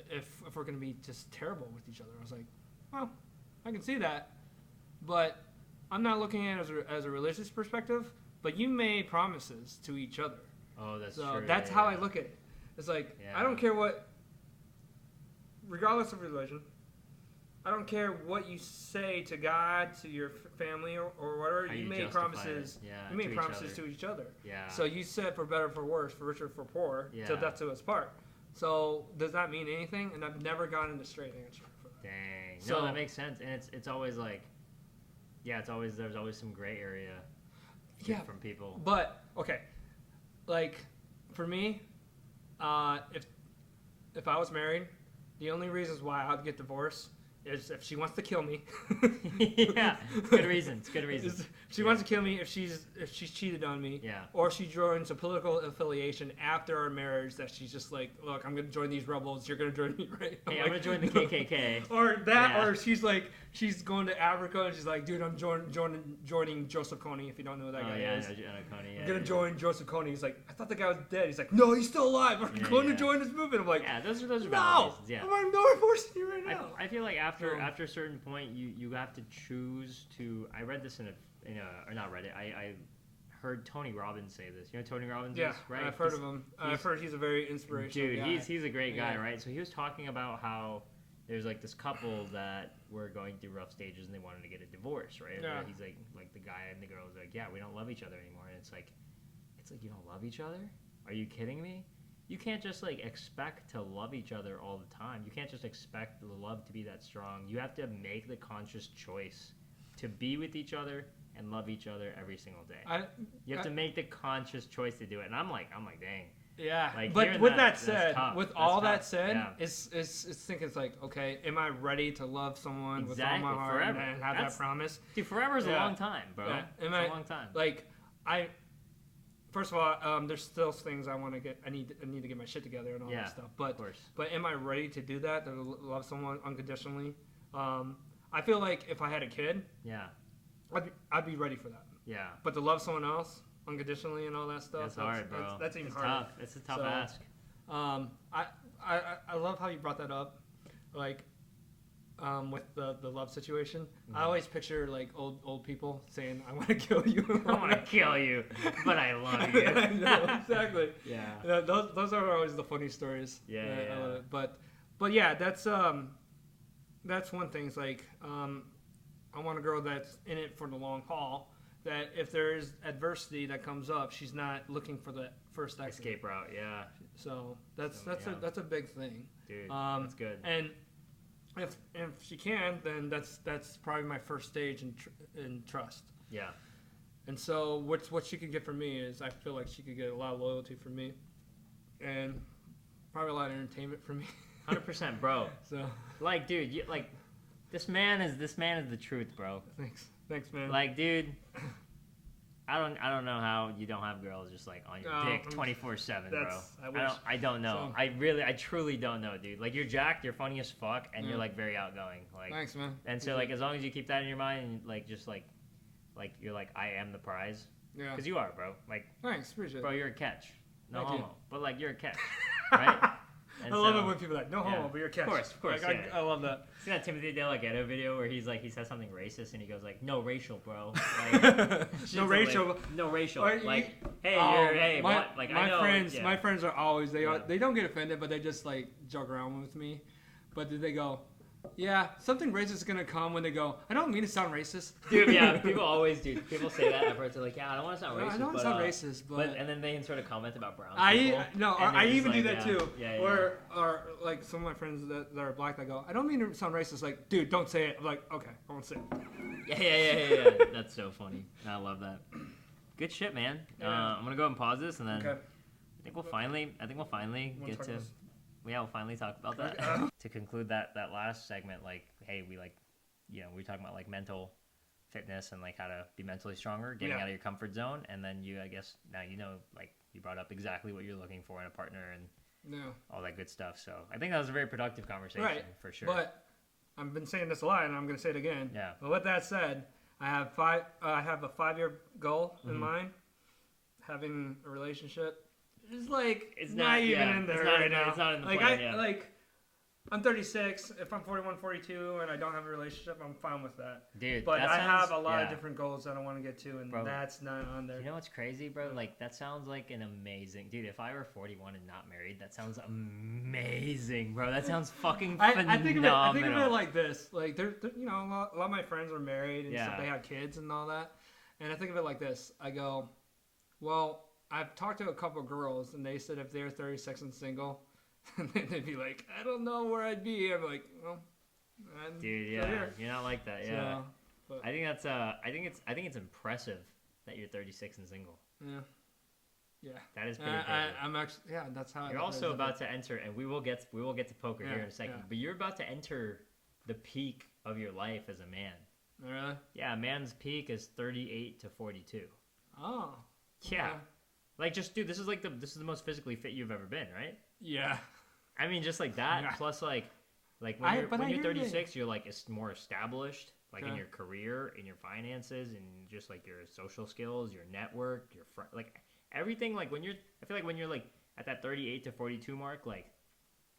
if we're going to be just terrible with each other? I was like, well, I can see that, but I'm not looking at it as a religious perspective, but you made promises to each other. Oh, that's So true. that's yeah, how yeah. I look at it. It's like, Yeah. I don't care what, regardless of religion, I don't care what you say to God, to your family, or whatever. How You you made justify promises. it, yeah, You made to each promises other. to each other. Yeah. So you said for better, for worse, for richer, for poor, Yeah. till death do us part. So does that mean anything? And I've never gotten a straight answer for that. Dang. So- No, that makes sense. And it's always like, yeah, there's always some gray area Yeah. from people. But okay, like for me, if I was married, the only reasons why I'd get divorced is if she wants to kill me. Yeah, good reasons. Good reasons. If she wants to kill me if she's cheated on me. Yeah. Or she joins a political affiliation after our marriage that she's just like, look, I'm gonna join these rebels. You're gonna join me, right? Hey, I'm like, gonna join the KKK. Or that, Yeah. or she's going to Africa and she's like, dude, I'm joining Joseph Kony. If you don't know who that Oh guy yeah, is. Coney, yeah. I'm gonna join Joseph Kony. He's like, I thought the guy was dead. He's like, no, he's still alive. I'm Yeah, going yeah. to join this movement. I'm like, Yeah, those are valid no, reasons. Yeah. I'm not forcing you right now. I feel like after So- a certain point, you have to choose to. I read this in a or not read it. I heard Tony Robbins say this. You know who Tony Robbins Yeah, is, right? I've heard of him. I've heard he's a very inspirational Dude, guy. he's a great guy, Yeah. right? So he was talking about how there's like this couple that were going through rough stages and they wanted to get a divorce, right? Yeah. And he's like the guy and the girl was like, yeah, we don't love each other anymore, and it's like you don't love each other? Are you kidding me? You can't just like expect to love each other all the time. You can't just expect the love to be that strong. You have to make the conscious choice to be with each other and love each other every single day. You have to make the conscious choice to do it. And I'm like, dang. Yeah, Like, but hearing with that, that that's said, tough. with That's all tough. that said, Yeah. it's thinking it's like, okay, am I ready to love someone with all Exactly, my heart forever. and have That's- that promise? Dude, forever is a Yeah. long time, bro. Yeah. It's Am a I- long time. Like, first of all, there's still things I want to get. I need to get my shit together and all Yeah, that stuff. of But course. am I ready to do that? To love someone unconditionally? I feel like if I had a kid, Yeah. I'd be ready for that. Yeah. But to love someone else unconditionally and all that stuff, That's hard, bro. That's even it's harder. tough. It's a tough So, ask. I love how you brought that up, like, with the love situation. I Mhm. always picture like old people saying, "I want to kill you." I want to kill you, but I love you. I know, exactly. Yeah. Yeah, those are always the funny stories. Yeah, I yeah. love it. But yeah, that's one thing. It's like I want a girl that's in it for the long haul. That if there is adversity that comes up, she's not looking for the first exit. Escape route. Yeah. So that's Yeah. a big thing. Dude, That's good. And if she can, then that's probably my first stage in trust. Yeah. And so what she could get from me is I feel like she could get a lot of loyalty from me, and probably a lot of entertainment from me. 100%, bro. So Like, dude, this man is the truth, bro. thanks, man. Like, dude, I don't know how you don't have girls just like on your No, dick I'm- 24/7, bro. I wish. I don't know. So- I truly don't know, dude. Like, you're jacked, you're funny as fuck, and you're Yeah. like very outgoing. Like, Thanks, man. and so like as long as you keep that in your mind, and like just like you're like I am the prize, Yeah. because you are, bro. Like, Thanks, appreciate bro, it. you're a catch. No Thank you. homo, but like you're a catch, right? And I love so- it when people are like, no homo, yeah. but you're a catch. Of course, Like, yeah. I love that. See that Timothy De La Ghetto video where he says something racist and he goes like, "No racial, bro." Like, No racial. no racial. Or Like, you- hey, Oh, hey, my, what? Like, my I know. friends, yeah. my friends are always Yeah. they don't get offended, but they just like joke around with me. But they go, Yeah, something racist is gonna come when they go. I don't mean to sound racist. Dude, yeah, people always do. People say that at first. They're like, yeah, I don't want to sound No, racist. I don't want but, to sound racist, but and then they sort of comment about brown I people. no, and they're I just even do like, that yeah, too. Yeah, or like some of my friends that are black, they go, I don't mean to sound racist. Like, dude, don't say it. I'm like, okay, I won't say it. Yeah. That's so funny. I love that. Good shit, man. Yeah. I'm gonna go ahead and pause this, and then Okay. I think we'll finally Wanna get talk to. about this? Yeah, we'll finally talk about that. Okay. To conclude that last segment, like, hey, we like, we were talking about like mental fitness and like how to be mentally stronger, getting Yeah. out of your comfort zone, and then I guess now like you brought up exactly what you're looking for in a partner and No. all that good stuff. So I think that was a very productive conversation Right. for sure. But I've been saying this a lot, and I'm gonna say it again. Yeah. But with that said, I have I have a 5-year goal in Mhm. mind. Having a relationship. It's like It's not not- even yeah, in there it's not right in the- now. it's not in the like plan, yeah. like I'm 36. If I'm 41, 42, and I don't have a relationship, I'm fine with that. dude, But that I sounds- have a lot of yeah. different goals that I want to get to, and Bro. that's not on there. You know what's crazy, bro? Like that sounds like an amazing dude. If I were 41 and not married, that sounds amazing, bro. That sounds fucking phenomenal. I think of it like this. Like, you know, a lot of my friends are married and Yeah. stuff. They have kids and all that. And I think of it like this. I go, well, I've talked to a couple girls, and they said if they're 36 and single, they'd be like, I don't know where I'd be. I'm like, well, I'm dude, still yeah, here. you're not like that, yeah. So, but, I think that's I think it's impressive that you're 36 and single. yeah. Yeah. That is pretty impressive. I'm actually, yeah, that's how You're also about to enter, and we will get to poker here in Yeah, a second. yeah. But you're about to enter the peak of your life as a man. Really? Yeah, a man's peak is 38 to 42. Oh. Yeah, okay. like just dude, this is the most physically fit you've ever been, right? Yeah. I mean, just like that, Yeah. plus like when I you're hear you. 36, you're like more established, like in Okay. your career, in your finances, and just like your social skills, your network, your like everything. Like I feel like when you're like at that 38 to 42 mark, like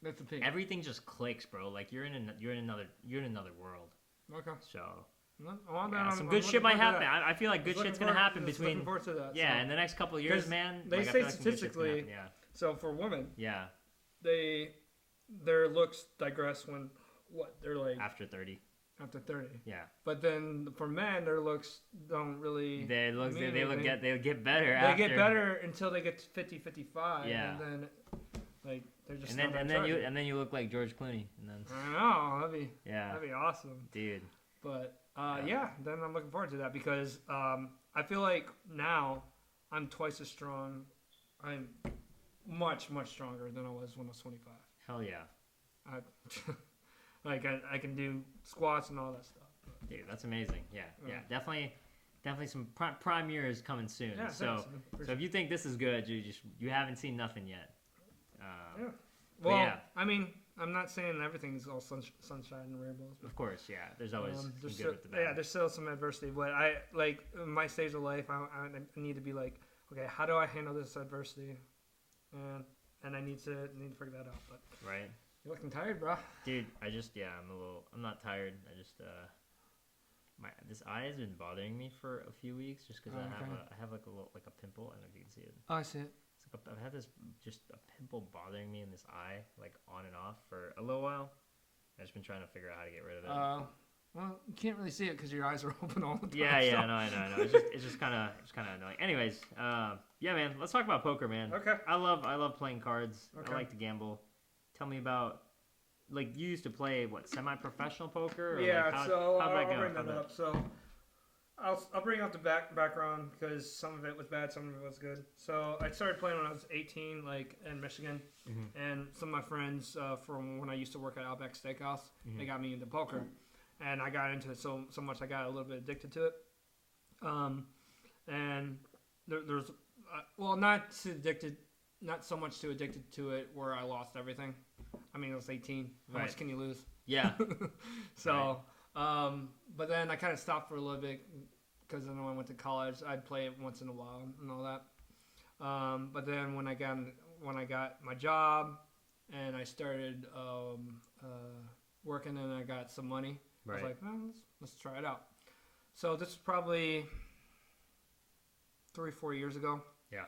That's the peak. everything just clicks, bro. Like you're in another world. Okay. So Well, yeah, I'm some good looking shit might forward to happen. that. I feel like good Looking shit's gonna forward- happen just between looking forward to that, yeah, so. in the next couple of years, 'Cause man. they like, I say feel like some good shit's gonna statistically- happen, So for women, yeah, their looks digress when they're like yeah, after 30, after 30. yeah. But then for men, their looks don't really. They look mean they anything. get better. They after. get better until they get to 50, 55. Yeah. And then, like, they're just. And then not and that then you attractive. and then you look like George Clooney, and then I know that'd yeah, be awesome. dude. But Yeah. yeah, then I'm looking forward to that because I feel like now I'm twice as strong. I'm much stronger than I was when I was 25. Hell yeah, I, like I can do squats and all that stuff. dude. That's amazing. Yeah, Yeah. definitely some prime years coming soon. Yeah, so thanks, man. so if you think this is good, you haven't seen nothing yet. Yeah. But Well, yeah. I mean, I'm not saying everything's all sunshine and rainbows. Of course, yeah. There's always some There's good still, with the bad. yeah, there's still some adversity, but I like in my stage of life. I need to be like, okay, how do I handle this adversity? And I need to figure that out. But Right, you're looking tired, bro. dude. I'm not tired. I just this eye has been bothering me for a few weeks just because Okay. I have like a pimple. I don't know if you can see it. Oh, I see it. It's like I've had this just a pimple bothering me in this eye, like on and off for a little while. I've just been trying to figure out how to get rid of it. Well, you can't really see it because your eyes are open all the time. yeah, so- no, I know. It's just kind of annoying. Anyways, yeah, man. Let's talk about poker, man. Okay. I love playing cards. Okay. I like to gamble. Tell me about, like, you used to play what, semi-professional poker? Or Yeah. like, how'd So that I'll go? bring How'd that up. So I'll bring up the background because some of it was bad, some of it was good. So I started playing when I was 18, like in Michigan, Mhm. and some of my friends from when I used to work at Outback Steakhouse, Mhm. they got me into poker, and I got into it so much I got a little bit addicted to it. And there's not so much too addicted to it where I lost everything. I mean, I was 18. How Right. much can you lose? Yeah. So, but then I kind of stopped for a little bit because then when I went to college, I'd play it once in a while and all that. But then when I got my job and I started working and I got some money, I was Right. like, well, let's try it out. So this is probably 3-4 years ago. Yeah.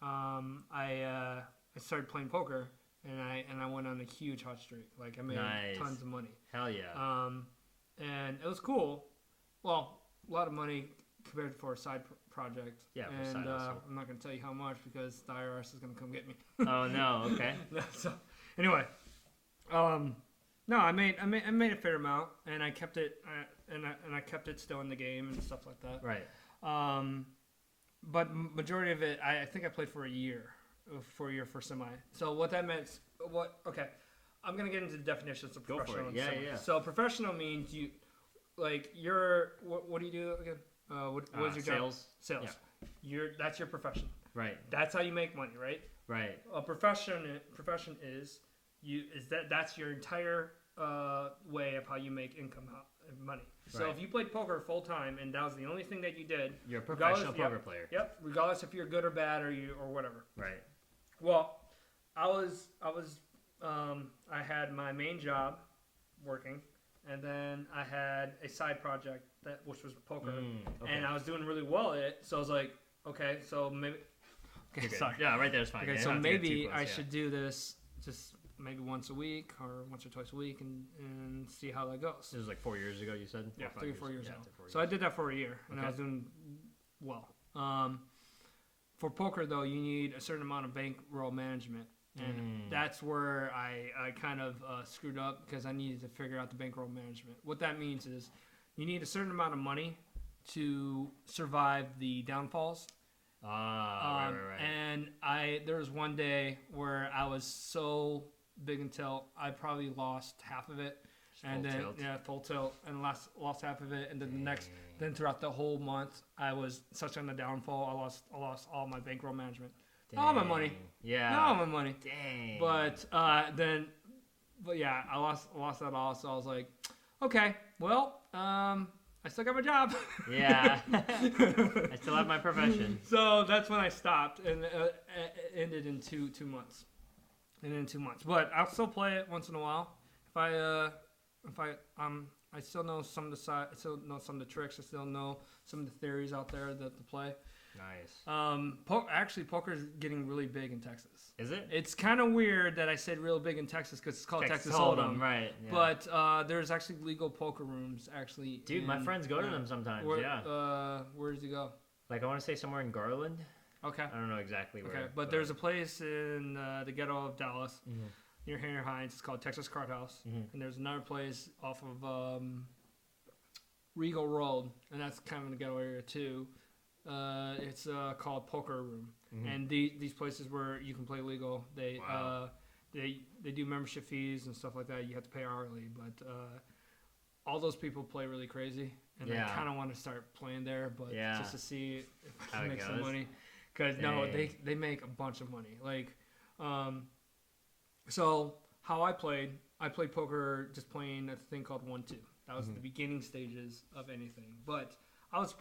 I started playing poker and I went on a huge hot streak. Like I made Nice. tons of money. Hell yeah. And it was cool. Well, a lot of money compared for a side project. Yeah, for a and side hustle. I'm not going to tell you how much because the IRS is going to come get me. Oh no. Okay. So anyway, no, I made a fair amount, and I kept it, and I kept it still in the game and stuff like that. Right. But majority of it, I think I played for a year for semi. So what that meant, okay, I'm gonna get into the definitions of Go for professional. it. and Yeah, semi. yeah. So professional means what do you do again? What is your job? Sales. That's your profession. Right. That's how you make money, right? Right. A profession is that's your entire way of how you make income, money. So Right. if you played poker full time and that was the only thing that you did, You're a professional regardless- poker player. yep, regardless if you're good or bad or whatever. Right. Well, I had my main job working, and then I had a side project which was poker, Okay. and I was doing really well at it. So I was like, okay, so maybe. Okay, You're good. sorry. Yeah, right there's fine. Okay, You so don't have to get too maybe close, I yeah. should do this just maybe once a week or once or twice a week and see how that goes. This was like 4 years ago. You said. Yeah, 3 or 4 years Yeah, ago. 4 years. So I did that for a year, and I Okay. was doing well. For poker, though, you need a certain amount of bankroll management, and that's where I kind of screwed up because I needed to figure out the bankroll management. What that means is you need a certain amount of money to survive the downfalls. Right. And there was one day where I was so big and tilt, I probably lost half of it, and full then tilt. full tilt, and lost half of it, and then then throughout the whole month, I was such on the downfall. I lost all my bankroll management, all my money, Dang. Yeah. all my money. Dang. But yeah, I lost that all. So I was like, okay, well, I still got my job. Yeah. I still have my profession. So that's when I stopped, and it ended in two months. But I'll still play it once in a while. I still know some of the I still know some of the tricks. I still know some of the theories out there that to play. Nice. Actually, poker is getting really big in Texas. Is it? It's kind of weird that I said real big in Texas because it's called Texas Hold'em, Hold'em. right? Yeah. But there's actually legal poker rooms. Actually, Dude, my friends go to them sometimes. Where, Yeah. Where does he go? Like I want to say somewhere in Garland. Okay. I don't know exactly where. Okay, but there's a place in the ghetto of Dallas near Henry Hines. It's called Texas Card House, and there's another place off of Regal Road, and that's kind of in the ghetto area too. It's called Poker Room, and these places where you can play legal, they do membership fees and stuff like that. You have to pay hourly, but all those people play really crazy, and I kind of want to start playing there, but just to see if I How can it make some goes. money. Because they make a bunch of money. Like, so how I played poker just playing a thing called 1-2. That was the beginning stages of anything. But I was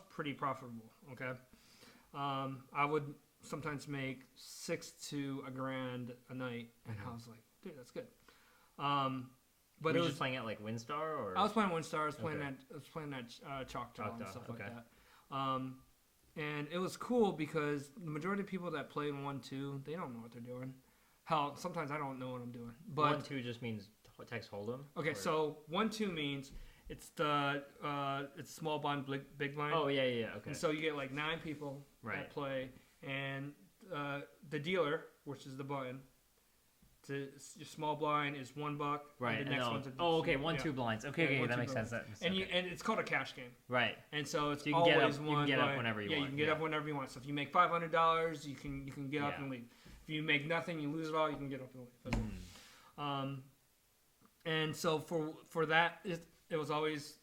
pretty profitable. Okay, I would sometimes make $6,000 to $1,000 a night, and I was like, dude, that's good. But Were it you was just playing at like WinStar or? I was playing WinStar. I was playing Okay. that Choctaw and stuff like okay. that. And it was cool because the majority of people that play in 1-2, they don't know what they're doing. Hell, sometimes I don't know what I'm doing. But 1-2 just means Texas Hold'em. okay, or- so 1-2 means it's it's small blind, big blind. Oh yeah. Okay. And so you get like 9 people Right. that play, and the dealer, which is the button, your small blind is $1. Right. And the and next no- one's oh, okay. 1-2 blinds. Okay. Yeah, Okay. 1-2 That makes sense. blinds. That, okay. And it's called a cash game. Right. And so it's So you can get always up- one. you can get up blind. whenever you yeah, want, you can get yeah. up whenever you want. So if you make $500, you can get up Yeah. and leave. If you make nothing, you lose it all. You can get up and leave. That's it. And so for that, it was always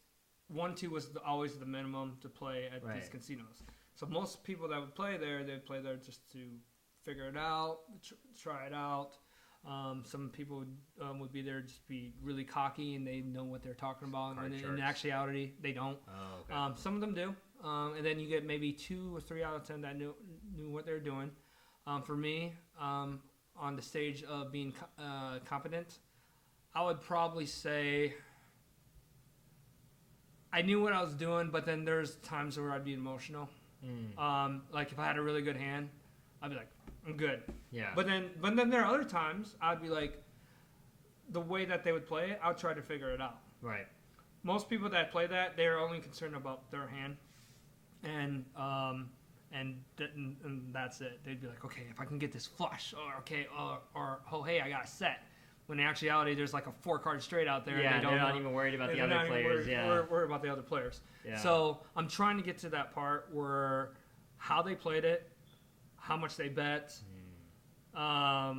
1-2 was always the minimum to play at Right. these casinos. So most people that would play there, they'd play there just to figure it out, try it out. Some people would be there just be really cocky and they know what they're talking about. Card And in sharks. actuality, they don't. Oh, okay. Some of them do, and then you get maybe 2 or 3 out of 10 that knew what they're doing. For me, on the stage of being competent, I would probably say I knew what I was doing, but then there's times where I'd be emotional. Like if I had a really good hand, I'd be like, I'm good. Yeah. But then there are other times I'd be like, the way that they would play it, I'll try to figure it out. right. Most people that play that, they're only concerned about their hand, and that's it. They'd be like, okay, if I can get this flush, or oh hey, I got a set. When in actuality, there's like a 4-card straight out there. Yeah, and they're not even worried about the other players. Worried about the other players. Yeah. So I'm trying to get to that part where how they played it, how much they bet, how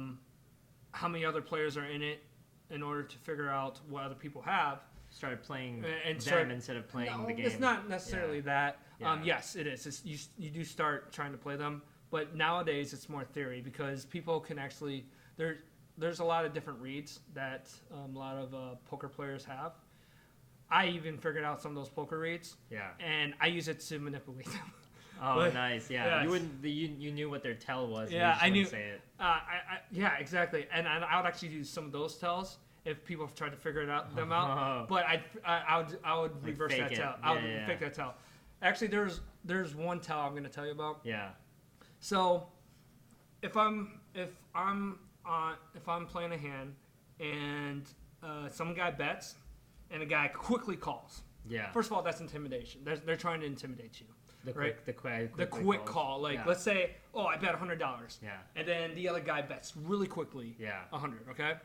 many other players are in it, in order to figure out what other people have. Started playing And them instead of playing the game. It's not necessarily that. Yeah. Yes, it is. You do start trying to play them, but nowadays it's more theory because people can actually there's a lot of different reads that a lot of poker players have. I even figured out some of those poker reads, Yeah. and I use it to manipulate them. Oh, But- nice. Yeah. yes. You wouldn't. You knew what their tell was. Yeah, and you I just wouldn't knew- Say it. Yeah, exactly. And I would actually use some of those tells if people have tried to figure it out them out. Oh. But I would Like reverse fake that it. tell. I would Yeah. fake that tell. Actually, there's one tell I'm going to tell you about. Yeah. So, if I'm playing a hand and some guy bets and a guy quickly calls. Yeah. First of all, that's intimidation. They're trying to intimidate you. The right? quick Call. Like, Yeah. let's say, oh, I bet $100. Yeah. And then the other guy bets really quickly. Yeah. 100. Okay.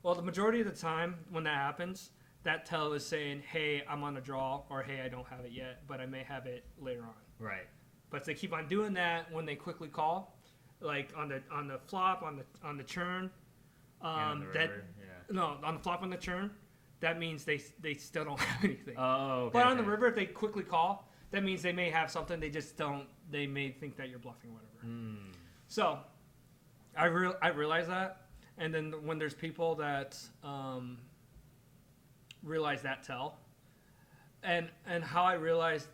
Well, the majority of the time when that happens, that tell is saying, "Hey, I'm on a draw," or "Hey, I don't have it yet, but I may have it later on." Right. But if they keep on doing that when they quickly call, like on the flop, on the churn, And on the that river, yeah. no, on the flop on the churn, that means they still don't have anything. Oh. Okay, but on the okay. river, if they quickly call, that means they may have something. They just don't. They may think that you're bluffing or whatever. Mm. So, I realize that, and then when there's people that realize that tell, and how I realized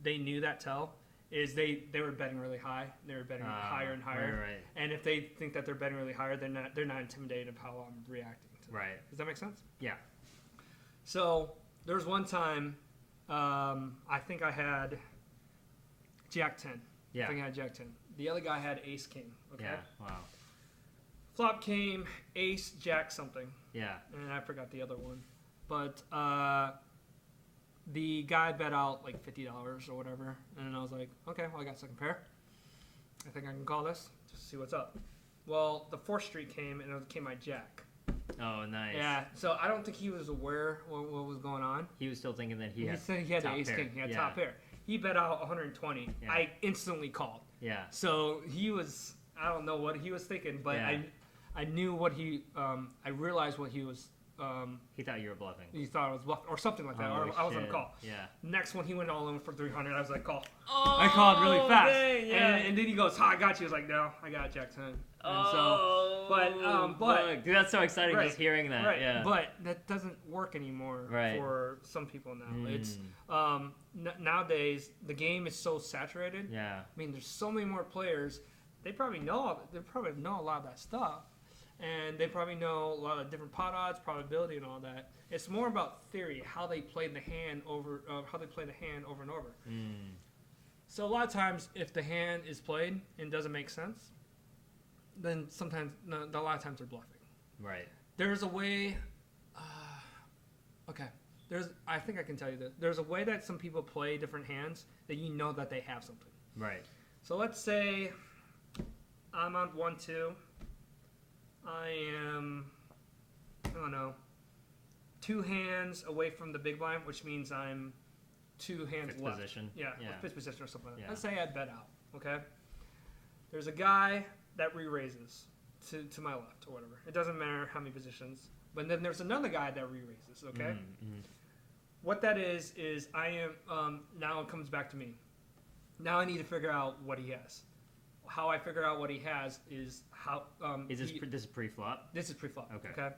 they knew that tell is they were betting really high. They were betting higher and higher. Right. And if they think that they're betting really higher, they're not intimidated of how I'm reacting to them. Right. Does that make sense? Yeah. So there was one time, I think I had Jack 10. Yeah. I think I had Jack 10. The other guy had Ace King. Okay. Yeah. Wow. Flop came Ace Jack something, Yeah. and I forgot the other one. But the guy bet out like $50 or whatever, and I was like, okay, well I got second pair. I think I can call this. Just see what's up. Well, the 4th street came, and it came my Jack. Oh, nice. Yeah. So I don't think he was aware what was going on. He was still thinking that he He had. said he had the top Ace pair. King. He had Yeah. top pair. He bet out 120. Yeah. I instantly called. Yeah. So he was, I don't know what he was thinking, but Yeah. I knew what I realized what he was, He thought you were bluffing. he thought I was bluffing, or something like that, Holy or I was on a shit. call. Yeah. Next one, he went all in for 300. I was like, call. Oh, I called really fast. dang, yeah. And then he goes, I got you. I was like, no, I got Jack 10. And Oh, but- dude, that's so exciting Right, just hearing that. right, Yeah. but that doesn't work anymore Right. for some people now. Mm. It's nowadays the game is so saturated. Yeah. I mean, there's so many more players. They probably know a lot of that stuff, and they probably know a lot of different pot odds, probability, and all that. It's more about theory, how they play the hand over and over. Mm. So a lot of times, if the hand is played and doesn't make sense, then a lot of times they're bluffing. Right. There's a way. Okay. I think I can tell you this. There's a way that some people play different hands that you know that they have something. Right. So let's say I'm on 1-2. I am, I don't know, 2 hands away from the big blind, which means I'm 2 hands Fifth left. position. Yeah, Yeah. or 5th position or something like that. Yeah. Let's say I bet out, okay? There's a guy that re-raises to my left or whatever. It doesn't matter how many positions. But then there's another guy that re-raises, okay? Mm. What that is I am, now it comes back to me. Now I need to figure out what he has. How I figure out what he has is how, Is this this is pre-flop? this is pre-flop, Okay. okay?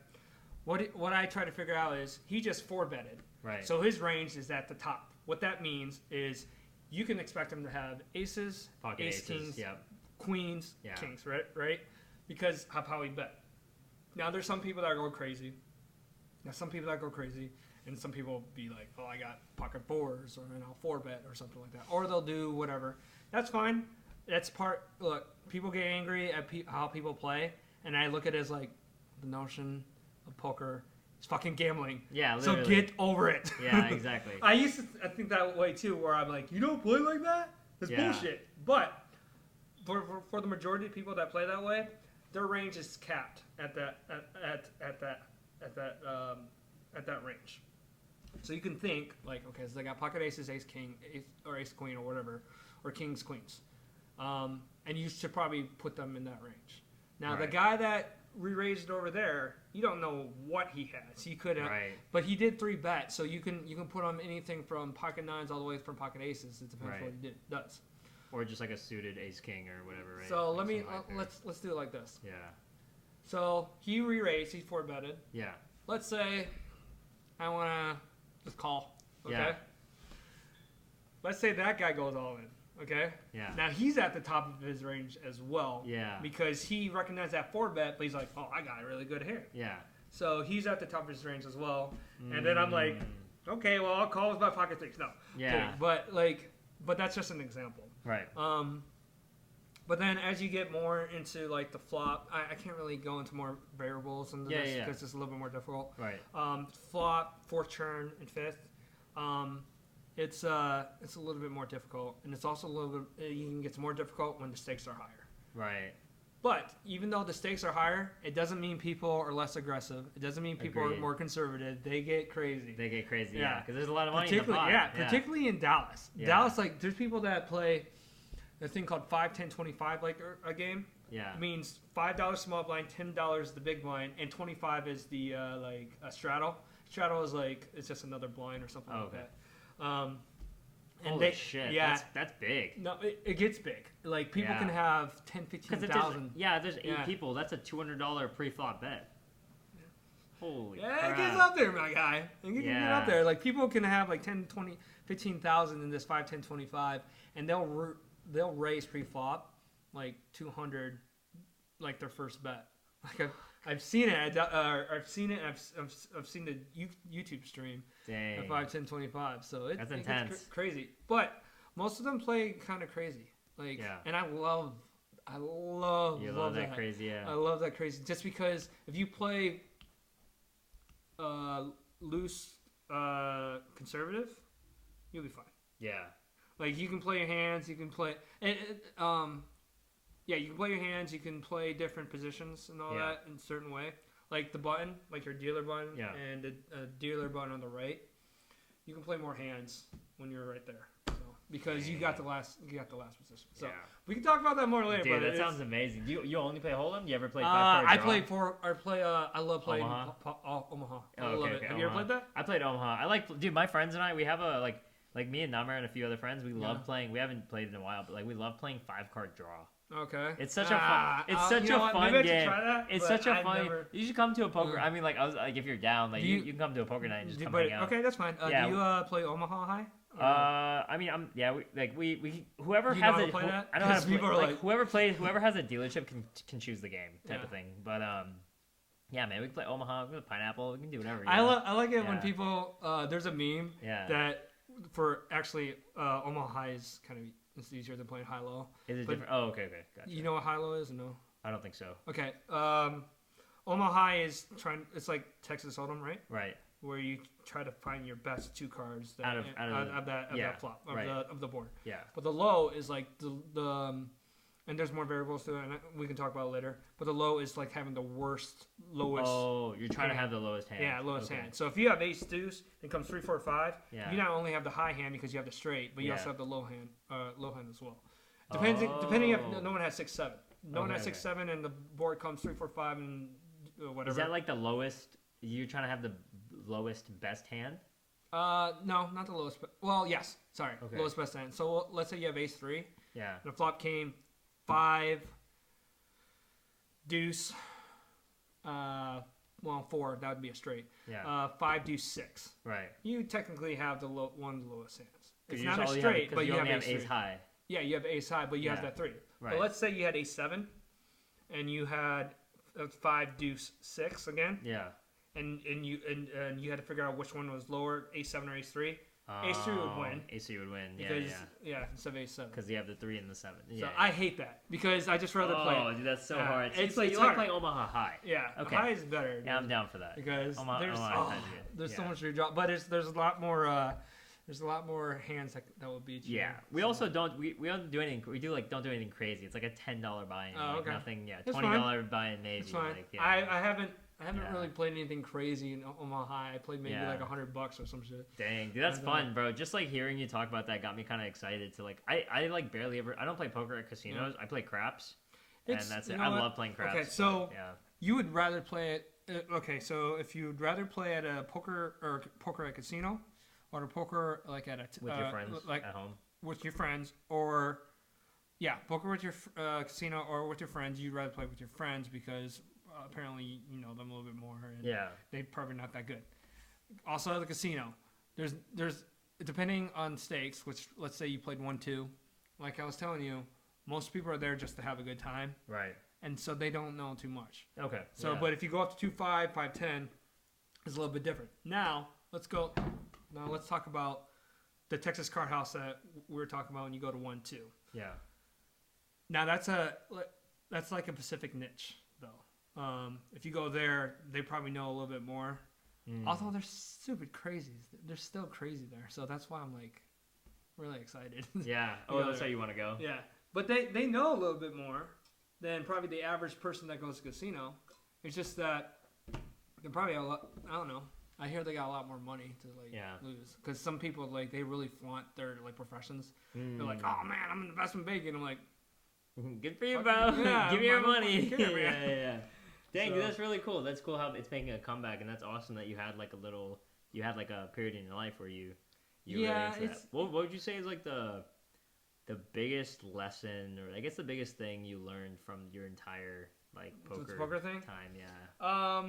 What I try to figure out is he just 4-betted. Right. So his range is at the top. What that means is you can expect him to have aces, Pocket ace aces. kings, Yep. queens, Yeah. kings, right? Because of how he bet. Now there's some people that go crazy. And some people will be like, oh, I got pocket 4s, or I'll 4-bet or something like that, or they'll do whatever. That's fine. that's part. Look, people get angry at how people play, and I look at it as like the notion of poker is fucking gambling. Yeah, So literally. get over it. Yeah, exactly. I used to think that way too, where I'm like, you don't play like that? That's Yeah. bullshit. But for the majority of people that play that way, their range is capped at that range. So you can think like, okay, so they got pocket aces, ace king, or ace queen, or whatever, or kings queens, and you should probably put them in that range. Now the Right. guy that re-raised over there, you don't know what he has. He could have, Right. but he did 3-bet, so you can put on anything from pocket nines all the way from pocket aces. It depends Right. what he does. Or just like a suited ace king or whatever, right? So Like something like that. let's do it like this. Yeah. So he re-raised, he 4-betted. Yeah. Let's say I want to just call. Okay. Yeah. Let's say that guy goes all in. Okay. Yeah. Now he's at the top of his range as well. Yeah. Because he recognized that 4-bet, but he's like, oh, I got a really good hand. Yeah. So he's at the top of his range as well. And then I'm like, Mm. okay, well I'll call with my pocket threes. No. Yeah. Kidding. But that's just an example. Right. But then as you get more into like the flop, I can't really go into more variables into Yeah, this yeah. because it's a little bit more difficult. Right. Flop, fourth turn, and fifth. It's a little bit more difficult, and it's also a little bit. It even gets more difficult when the stakes are higher. Right. But even though the stakes are higher, it doesn't mean people are less aggressive. It doesn't mean people Agreed. are more conservative. They get crazy. They get crazy. Yeah. Yeah. Because there's a lot of money in the Particularly, pot. particularly in Dallas. Yeah. Dallas, like, there's people that play a thing called 5, 10, 25, like a game. Yeah. It means $5 small blind, $10 the big blind, and 25 is the a straddle. Straddle is like it's just another blind or something Oh, like okay. that. And Holy they, shit. yeah, That's big. no, it gets big. Like people Yeah. can have 10, Because 15,000. there's 8 Yeah. people. That's a $200 pre-flop bet. Holy Yeah, crap. it gets up there, my guy. It can get Yeah. up there. Like people can have like 10, 20, 15,000 in this 5, 10, 25, and they'll raise pre-flop like 200, like their first bet. Like I've seen it. I've seen it. I've seen the YouTube stream Dang. at 5, 10, 25. So That's it gets intense. crazy. But most of them play kind of crazy. Like, Yeah. and I love You love that crazy, I yeah. love that crazy. Just because if you play loose conservative, you'll be fine. Yeah. Like you can play your hands, you can play, yeah, you can play your hands. You can play different positions and all Yeah. that in a certain way. Like the button, like your dealer button, Yeah. and a dealer button on the right. You can play more hands when you're right there, so, because you got the last position. So Yeah. we can talk about that more later. Dude, but that it's- sounds amazing. You only play Hold'em? You ever played five card I draw? I love playing Omaha? Omaha. I Oh, love okay, it. okay, Have you ever Omaha. played that? I played Omaha. I like, dude, my friends and I, we have a, like me and Namar and a few other friends, we love Yeah. playing, we haven't played in a while, but like we love playing 5 card draw. Okay. It's such a fun, it's such you know a what? fun Maybe I should game. try that, It's but such a I've fun, never- you should come to a poker, Mm. I mean, like, I was like, if you're down, like, Do you you- can come to a poker night and just come But, hang out. okay, that's fine. Yeah. Do you play Omaha High? Or- I mean, we whoever Do you know has how a to play that? I know how to 'Cause play. people are Like, whoever has a dealership can choose the game type Yeah. of thing. But yeah, man, we can play Omaha, we can play Pineapple, we can do whatever. you I know? like it when Yeah. people. There's a meme Yeah. that for actually Omaha High is kind of it's easier than playing high low. Is it but- different? Oh, okay, gotcha. You know what high low is or no? I don't think so. Okay. Omaha High is trying. It's like Texas Hold'em, right? Right. Where you try to find your best 2 cards that, Out of that yeah, flop right. of the board. Yeah. But the low is like the and there's more variables to it, and we can talk about it later. But the low is like having the lowest. Oh, you're trying to hand. have the lowest hand. Yeah, lowest Okay. hand. So if you have ace deuce, it comes 3, 4, 5. Yeah. You not only have the high hand because you have the straight, but you Yeah. also have the low hand as well. Depending if Oh. no one has 6, 7. No one Okay, has 6, okay. 7, and the board comes 3, 4, 5, and whatever. Is that like the lowest? You're trying to have the lowest best hand? No, not the lowest. Well, yes. Sorry, Okay. lowest best hand. So let's say you have ace 3. Yeah. The flop came 5, deuce, 4, that would be a straight. Yeah. 5, deuce, 6. Right. You technically have one of the lowest hands. It's You not just a only straight, but you you only have have ace three. high. Yeah, you have ace high, but you have Yeah. that 3. Right. But let's say you had ace 7, and you had 5, deuce, 6 again, Yeah. and you had to figure out which one was lower, ace 7 or ace 3. Ace 3 would win. Ace 3 would win. Yeah, Because, yeah. instead of Ace 7. Because you have the 3 and the 7. So Yeah. I hate that because I just rather play. Oh, dude, that's so Yeah, hard. it's- So you it's like hard. playing Omaha High. Yeah, Okay. high is better. Yeah, I'm dude, down for that. because Omaha there's High's good. there's so Yeah. much redraw, but there's a lot more hands that will beat you. Yeah, we So- also don't don't do anything. We do don't do anything crazy. It's like a $10 buy-in. Oh, like okay. nothing. Yeah, That's $20 buy-in maybe. It's fine. Like, yeah. I haven't Yeah. really played anything crazy in Omaha High. I played maybe Yeah. like $100 or some shit. Dang, dude, that's I don't fun, bro. Just like hearing you talk about that got me kind of excited to like. I like barely ever. I don't play poker at casinos. I play craps, and that's you it. know I what? love playing craps. Okay, so yeah, you would rather play it. Okay, so if you'd rather play at a poker at a casino, or a poker like at a with your friends like at home. with your friends, or poker with your casino or with your friends, you'd rather play with your friends because apparently you know them a little bit more, and Yeah, they're probably not that good. Also at the casino, there's depending on stakes, which let's say you played 1-2, like I was telling you, most people are there just to have a good time, right. and so they don't know too much. Okay. So, yeah. but if you go up to 2-5, 5-10, it's a little bit different. Now let's talk about the Texas Card House that we were talking about when you go to 1-2. yeah, Now that's like a Pacific niche though. If you go there, they probably know a little bit more. Although they're stupid crazies, they're still crazy there. So that's why I'm like really excited. yeah. Oh, that's how you want to go. Yeah, but they know a little bit more than probably the average person that goes to casino. It's just that they're probably a lot. I don't know. I hear they got a lot more money to lose because some people like they really flaunt their like professions. They're like, oh man, I'm in investment banking. I'm like, Good for you, Fucking- bro. yeah, Give me your I don't money. fucking care, man. yeah. Dang, So- dude, that's really cool. That's cool how it's making a comeback, and that's awesome that you had like a period in your life where you Yeah, really into that. it's- What would you say is like the biggest lesson, or I guess the biggest thing you learned from your entire like With the poker, poker thing? time? Yeah.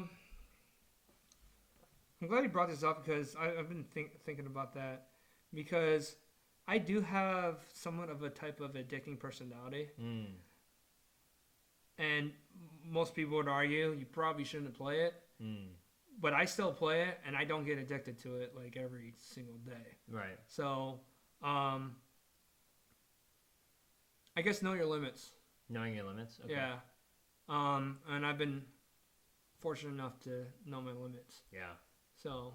I'm glad you brought this up because I've been thinking about that because I do have somewhat of a type of addicting personality. And most people would argue you probably shouldn't play it, but I still play it, and I don't get addicted to it like every single day. Right. So, I guess know your limits. Knowing your limits. Okay. Yeah. And I've been fortunate enough to know my limits. Yeah. So,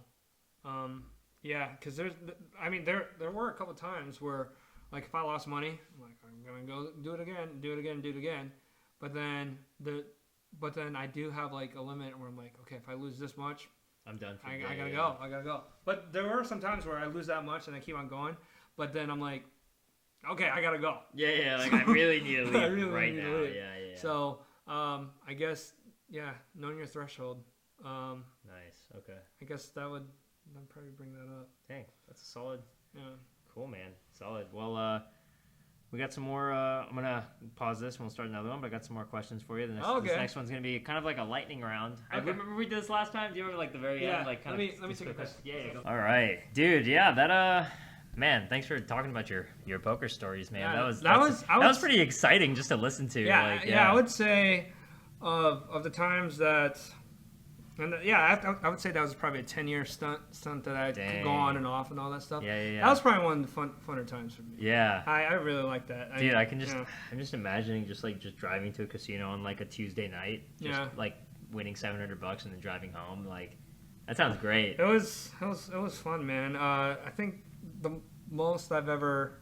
yeah, because there were a couple times where, like, if I lost money, I'm like, I'm gonna go do it again. But then I do have like a limit where I'm like, okay, if I lose this much, I'm done. For I the day, gotta yeah. go. I gotta go. But there were some times where I lose that much and I keep on going. But then I'm like, okay, I gotta go. Yeah. Like I really need to leave I really right need to now. leave. Yeah. So, I guess, knowing your threshold. Nice. Okay. I guess I'd probably bring that up. Dang, that's a solid. Yeah. Cool, man. Solid. Well, we got some more. I'm gonna pause this and we'll start another one. But I got some more questions for you. This next one's gonna be kind of like a lightning round. I Okay. remember we did this last time. Do you remember like the very Yeah. end, like kind Let of? me take a piss. Yeah. Go. All right, dude. Yeah, that man. Thanks for talking about your poker stories, man. Yeah, that I was was pretty exciting just to listen to. Yeah, like, I would say of the times that, I would say that was probably a 10-year stunt that I could go on and off and all that stuff. Yeah. That was probably one of the funner times for me. Yeah. I really like that. Dude, I'm just imagining just driving to a casino on like a Tuesday night, like winning $700 and then driving home. Like, that sounds great. It was fun, man. I think the most I've ever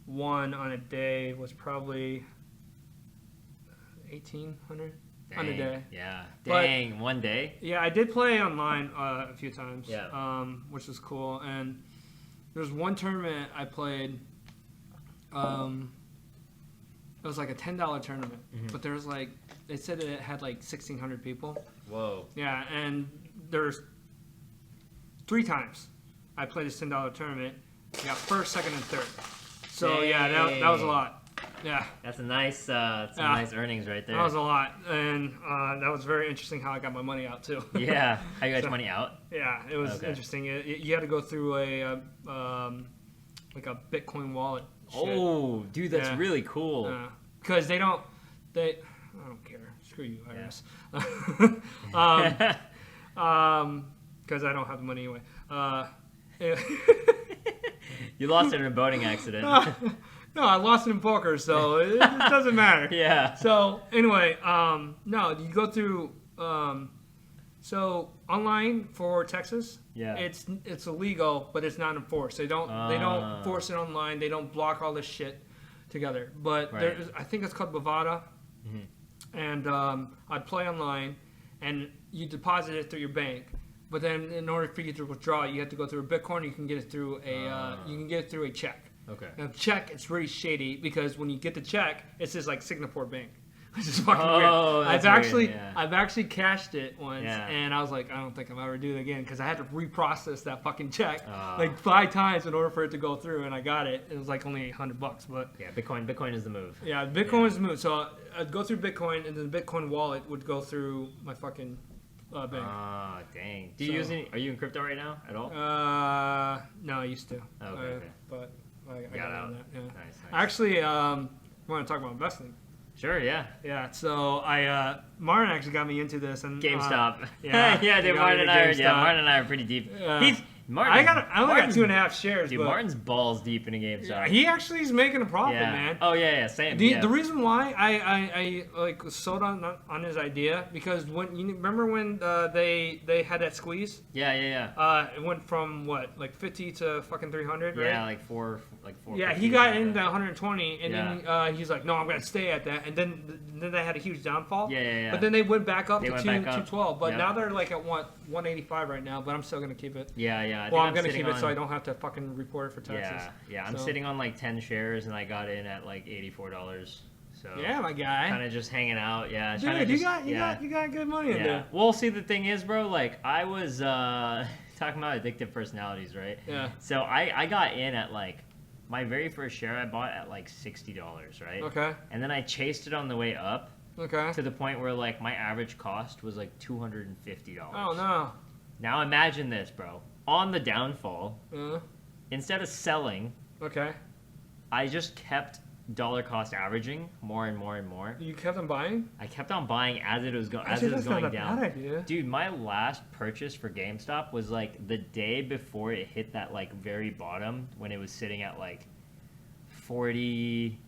won on a day was probably 1,800 on a day. Yeah. But- Dang, one day. Yeah, I did play online a few times. Yeah. Which was cool. And there's one tournament I played. It was like a $10 tournament, but there was like they said it had like 1,600 people. Whoa. Yeah, and there's 3 times I played this $10 tournament. I got first, second, and third. So yeah, that was a lot. Yeah. That's a nice, nice earnings right there. That was a lot, and that was very interesting how I got my money out too. Yeah. How you got your money out? Yeah, it was Okay. interesting. You had to go through a like a Bitcoin wallet. shit. Oh, dude, that's Yeah. really cool. Because I don't care. Screw you, Yeah. IRS. Because I don't have the money anyway. You lost it in a boating accident. No, I lost it in poker, so it doesn't matter. Yeah. So anyway, no, you go through. So online for Texas, Yeah. it's illegal, but it's not enforced. They don't force it online. They don't block all this shit together. But Right. there's, I think it's called Bovada, Mhm. and I'd play online, and you deposit it through your bank. But then in order for you to withdraw, you have to go through a Bitcoin. You can get it through a check. Okay. Now, check, it's really shady because when you get the check, it says like Singapore Bank, which is fucking Oh, weird. that's weird, yeah. I've actually cashed it once, Yeah. and I was like, I don't think I'll ever do it again because I had to reprocess that fucking check Oh. like 5 times in order for it to go through, and I got it. It was like only $100, but Yeah, Bitcoin is the move. yeah, Bitcoin was moved. So I'd go through Bitcoin, and then the Bitcoin wallet would go through my fucking bank. Ah, dang. Do you So- use any? Are you in crypto right now at all? No, I used to. Oh, okay. But I Got got out out. of that. Yeah. Nice. Actually, I want to talk about investing. Sure. Yeah. Yeah, so Martin actually got me into this, and GameStop. yeah, yeah, you dude. got Martin into and I. Yeah, GameStop. Martin and I are pretty deep. Yeah. Martin. I only got Martin's- 2.5 shares, Dude, but Martin's balls deep in a GameStop. he actually is making a profit, yeah. man. Oh yeah, same. The, yeah. the reason why I like sold on his idea because when you remember when they had that squeeze, yeah. it went from what like 50 to fucking 300, right? Yeah, like four. Yeah, he got into 120, and then he's like, "No, I'm gonna stay at that." And then they had a huge downfall. Yeah. But then they went back up They to went back up. 212. But Yep. now they're like at 185 right now. But I'm still gonna keep it. Yeah. I Well, think I'm gonna sitting keep it so on- I don't have to fucking report it for taxes. Yeah. I'm So- sitting on like 10 shares, and I got in at like $84. So Yeah, my guy. kind of just hanging out. Yeah. Dude, trying to you just- got good money in Yeah. there. Well, see, the thing is, bro, like, I was talking about addictive personalities, right? Yeah. So I got in at, like, my very first share I bought at, like, $60, right? Okay. And then I chased it on the way up Okay. to the point where, like, my average cost was, like, $250. Oh no. Now imagine this, bro. On the downfall, Uh, instead of selling, okay. I just kept dollar cost averaging more and more and more. You kept on buying? I kept on buying as it was going Actually, as it was that's not going a down. bad idea. Dude, my last purchase for GameStop was like the day before it hit that like very bottom when it was sitting at like 40.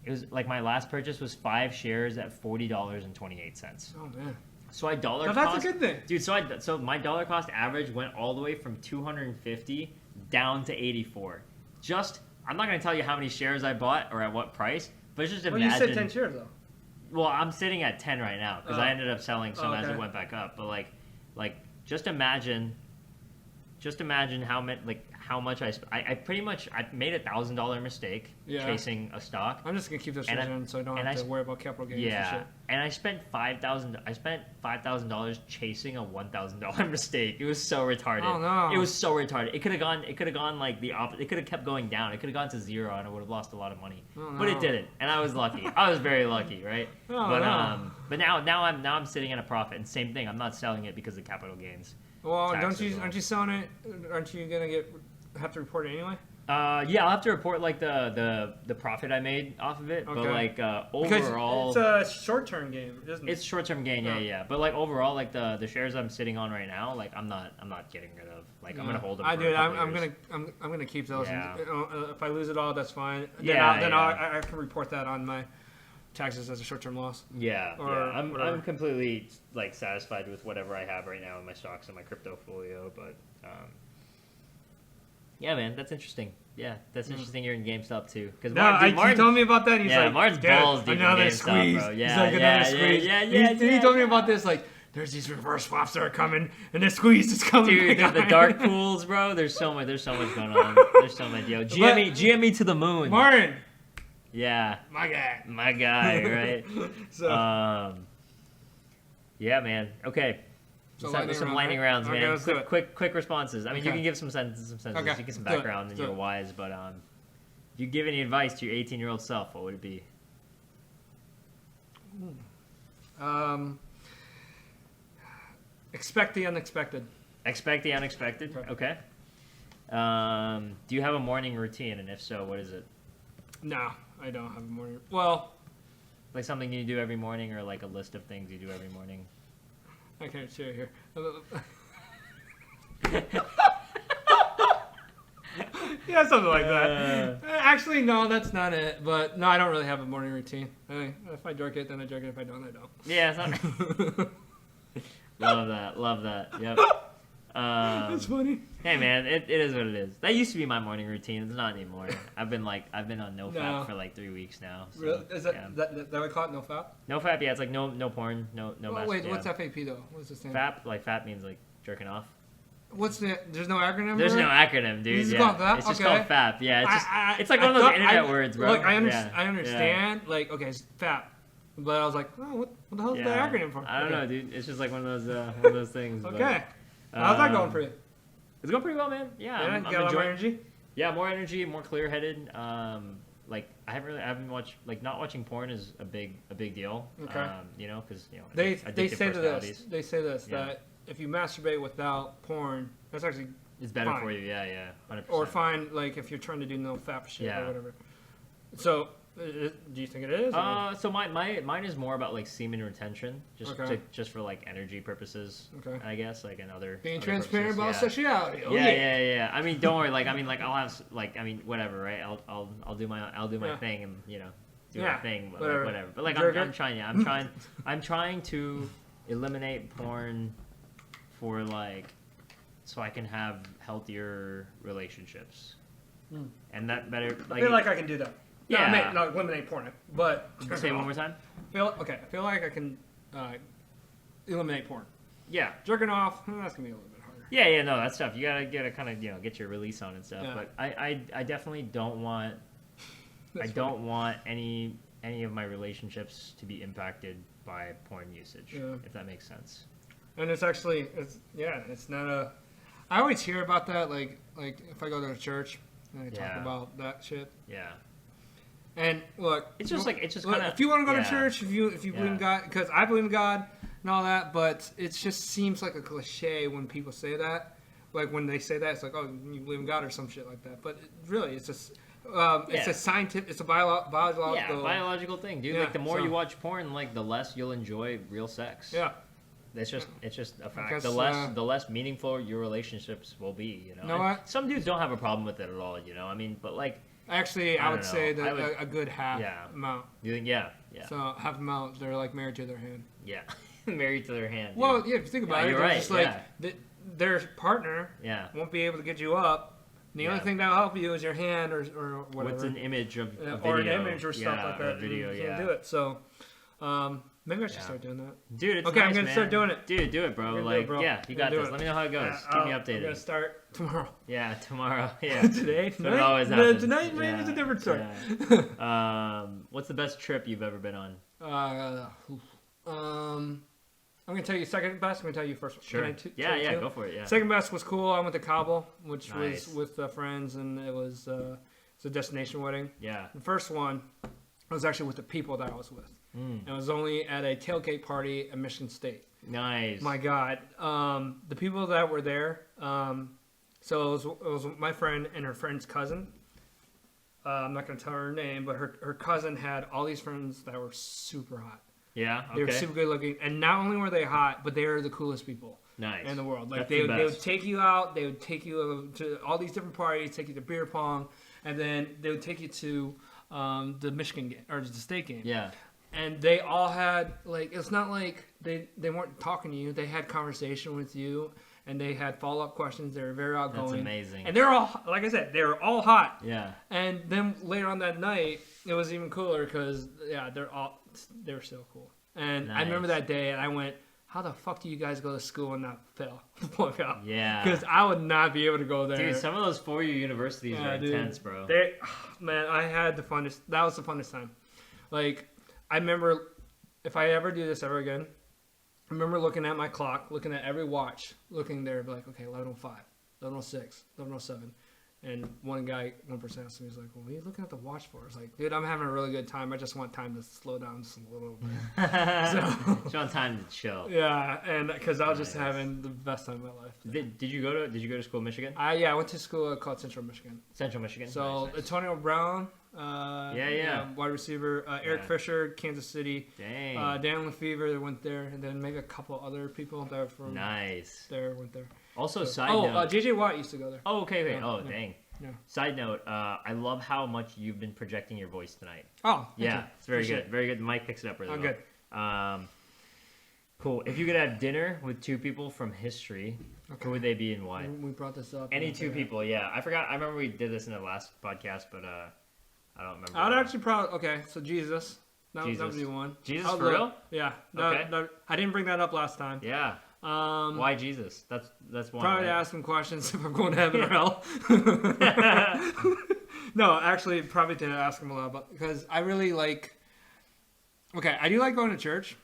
It was like my last purchase was 5 shares at $40.28. Oh man. So I dollar So cost. that's a good thing. Dude, so my dollar cost average went all the way from 250 down to 84. Just I'm not gonna tell you how many shares I bought or at what price, but just Well, imagine. you said 10 shares though. Well, I'm sitting at 10 right now because Oh. I ended up selling some as okay. it went back up. But like just imagine how much I pretty much I made $1,000 mistake Yeah. chasing a stock. I'm just gonna keep those And shares I- in so I don't and have I to s- worry about capital gains and Yeah, shit. and I spent $5,000 chasing a $1,000 mistake. It was so retarded. Oh, no. It was so retarded. It could have gone like the opposite. It could have kept going down. It could have gone to 0, and I would have lost a lot of money. Oh, But it no. didn't, and I was lucky. I was very lucky, right? Oh, but no. but now I'm sitting at a profit, and same thing. I'm not selling it because of capital gains. Well, taxes aren't you selling it? Aren't you gonna have to report it anyway? Yeah, I'll have to report like the profit I made off of it, but Okay. like Because overall, it's a short-term game, isn't it? it's short-term gain, Yeah. yeah. But like overall, like the shares I'm sitting on right now, like I'm not getting rid of. Like I'm gonna hold them. I for do. a couple I'm years. gonna keep those. Yeah. And, if I lose it all, that's fine. Then Yeah, I can report that on my taxes as a short-term loss. Yeah, or yeah. I'm whatever. completely like satisfied with whatever I have right now in my stocks and my crypto folio. But yeah, man, that's interesting. Yeah, that's interesting. You're in GameStop too, because He told me about that. He's Yeah, like, Martin's "Dude, balls deep in another GameStop, squeeze." bro. Yeah, He's like, yeah, another yeah, squeeze. yeah, He told me about this. Like, there's these reverse swaps that are coming, and the squeeze is coming. Dude, my the guy. dark pools, bro. There's so much going on. There's so much. Yo, GME to the moon. Martin, Yeah, my guy. my guy, right? So, Yeah, man. Okay. So Some lightning round, lightning right? rounds, Okay, man. let's do it. quick responses. I mean, you Okay. can give some sentences. Okay, You can give some let's do it. background, and Let's do you're it. wise. But if you give any advice to your 18-year-old self, what would it be? Expect the unexpected. Expect the unexpected. Okay. Okay. Do you have a morning routine, and if so, what is it? No, I don't have a morning. Well, Like something you do every morning, or like a list of things you do every morning? I can't share here. Yeah, something like that. Actually, no, that's not it. But no, I don't really have a morning routine. I mean, if I drink it, then I drink it. If I don't, I don't. Yeah, it's not. Love that. Yep. That's funny. Hey man, it is what it is. That used to be my morning routine. It's not anymore. I've been on no No. fap for like 3 weeks now. So, Really? Is that, yeah. that we call it no fap? No fap? Yeah, it's like no porn, no Oh, wait, yeah. what's FAP though? What's the stand? Fap? Like fap means like jerking off. What's the? There's no acronym. There's for no it? acronym, dude. This is Yeah. called fap? It's just Okay. called fap. Yeah, it's just it's like I one of those thought- internet words, bro. Look, I Yeah. understand. Like, okay, it's fap, but I was like, oh, what the hell is the Yeah. acronym for? I don't Okay. know, dude. It's just like one of those things. but, Okay. How's that going um, for you? It's going pretty well, man. Yeah, Yeah, I'm you got a lot more enjoying. energy. Yeah, more energy, more clear-headed. Like I haven't watched like not watching porn is a big deal. Okay. You know, because They addictive say this. personalities. They say this Yeah. that if you masturbate without porn, that's actually It's better fine. for you. Yeah, 100%. or fine. Like if you're trying to do no fap shit Yeah. or whatever. So, do you think it is? or- So mine is more about like semen retention, Okay. just for like energy purposes. Okay. I guess like and other Being other transparent about purposes, sexuality. Oh, yeah. I mean, don't worry. Like, I'll have whatever, right? I'll do my Yeah. thing and do Yeah, my thing, but whatever. like, whatever. But like, Jerk I'm it. trying. Yeah, I'm trying to eliminate porn for like, so I can have healthier relationships, Hmm. and that better. I feel like I can do that. No, Yeah. I mean, not eliminate porn, but Say it one more time. I feel like I can eliminate porn. Yeah. Jerking off, that's gonna be a little bit harder. Yeah, no, that stuff. You gotta kind of get your release on and stuff. Yeah. But I definitely don't want That's don't want any of my relationships to be impacted by porn usage. Yeah. If that makes sense. And it's actually, it's not a. I always hear about that, like if I go to a church and they talk Yeah. about that shit. Yeah. And look, It's just like it's just look, kind of. if you want to go yeah. to church, if you believe in Yeah. God, because I believe in God and all that, but it just seems like a cliche when people say that. Like when they say that, it's like, oh, you believe in God or some shit like that. But really, it's just. It's Yeah. a scientific. It's a biological. Yeah, biological thing, dude. Yeah, Like the more so- you watch porn, like the less you'll enjoy real sex. Yeah. It's just a fact. guess, The less meaningful your relationships will be, you know. Know And what? some dudes don't have a problem with it at all, you know. I mean, but like, Actually, I I would don't say know. that I would- a good half Yeah. amount. you think, yeah. So half amount, they're like married to their hand. Yeah, married to their hand. dude. Well, yeah, if you think about it, you're they're right, just like yeah. their partner yeah, won't be able to get you up. The only Yeah. thing that'll help you is your hand or whatever. with an image of Yeah, a or an video. image or stuff Yeah, like that. a video, and you yeah. can't do it. So maybe I should Yeah. start doing that. Dude, it's Okay, I'm nice, gonna man. start doing it. Dude, do it, bro. I'm gonna do Like, it, bro. yeah, I'm you gonna got do this. it. Let me know how it goes. Yeah, Keep me I'm updated. gonna start tomorrow. Yeah, tomorrow. Yeah. Today, So it always tonight, happens. tonight maybe it's a Yeah, different story. What's the best trip you've ever been on? I'm gonna tell you second best. I'm gonna tell you first. Can I Yeah, tell you yeah, two? go for it. Yeah. Second best was cool. I went to Kabul, which Nice. was with friends, and it was it's a destination wedding. Yeah. The first one was actually with the people that I was with. Mm, And it was only at a tailgate party at Michigan State. nice. My God, the people that were there. So it was my friend and her friend's cousin. I'm not gonna tell her name, but her cousin had all these friends that were super hot. Yeah. They were Okay. super good looking, and not only were they hot, but they were the coolest people Nice. in the world. Like That's they the would best. take you out, they would take you to all these different parties, take you to beer pong, and then they would take you to the Michigan game or the state game. Yeah. And they all had like it's not like they weren't talking to you. They had conversation with you, and they had follow up questions. They were very That's outgoing. amazing. And they're all like I said, they were all hot. Yeah. And then later on that night, it was even cooler because they were so cool. And I remember Nice. that day, and I went, "How the fuck do you guys go to school and not fail the fuck out?" Yeah. Because I would not be able to go there. Dude, some of those four-year universities Yeah, are dude. intense, bro. They, man, I had the funnest. That was the funnest time. Like, I remember, if I ever do this ever again, I remember looking at my clock, looking at every watch, looking there, be like, okay, 11:05, 11:06, 11:07. And one person asked me, he's like, well, what are you looking at the watch for? I was like, dude, I'm having a really good time. I just want time to slow down just a little bit. Just want time to chill. Yeah, and because I was just Nice. having the best time of my life. Did you go to school in Michigan? I went to school called Central Michigan. Central Michigan. So Nice, nice. Antonio Brown, Yeah. wide receiver, Eric Yeah. Fisher, Kansas City, Dang. Dan Lefevre, they went there, and then maybe a couple other people that were from Nice. there went there. Also, side Oh, note. JJ Watt used to go there. Oh, okay. Yeah, Oh, yeah. dang. Yeah. Side note, I love how much you've been projecting your voice tonight. Oh, thank Yeah, you. it's very Appreciate good. Very good. The mic picks it up really I'm well. good. Cool. If you could have dinner with two people from history, who would they be and why? We brought this up. Any two people, yeah. I forgot. I remember we did this in the last podcast, but I don't remember. I'd actually probably okay. So Jesus, that would Jesus. be one. Jesus I'd for love- real? Yeah. No, Okay. no, I didn't bring that up last time. Yeah. Why Jesus? That's one. Probably to right? ask him questions if I'm going to heaven or hell. No, actually, probably to ask him a lot about because I really like. Okay, I do like going to church.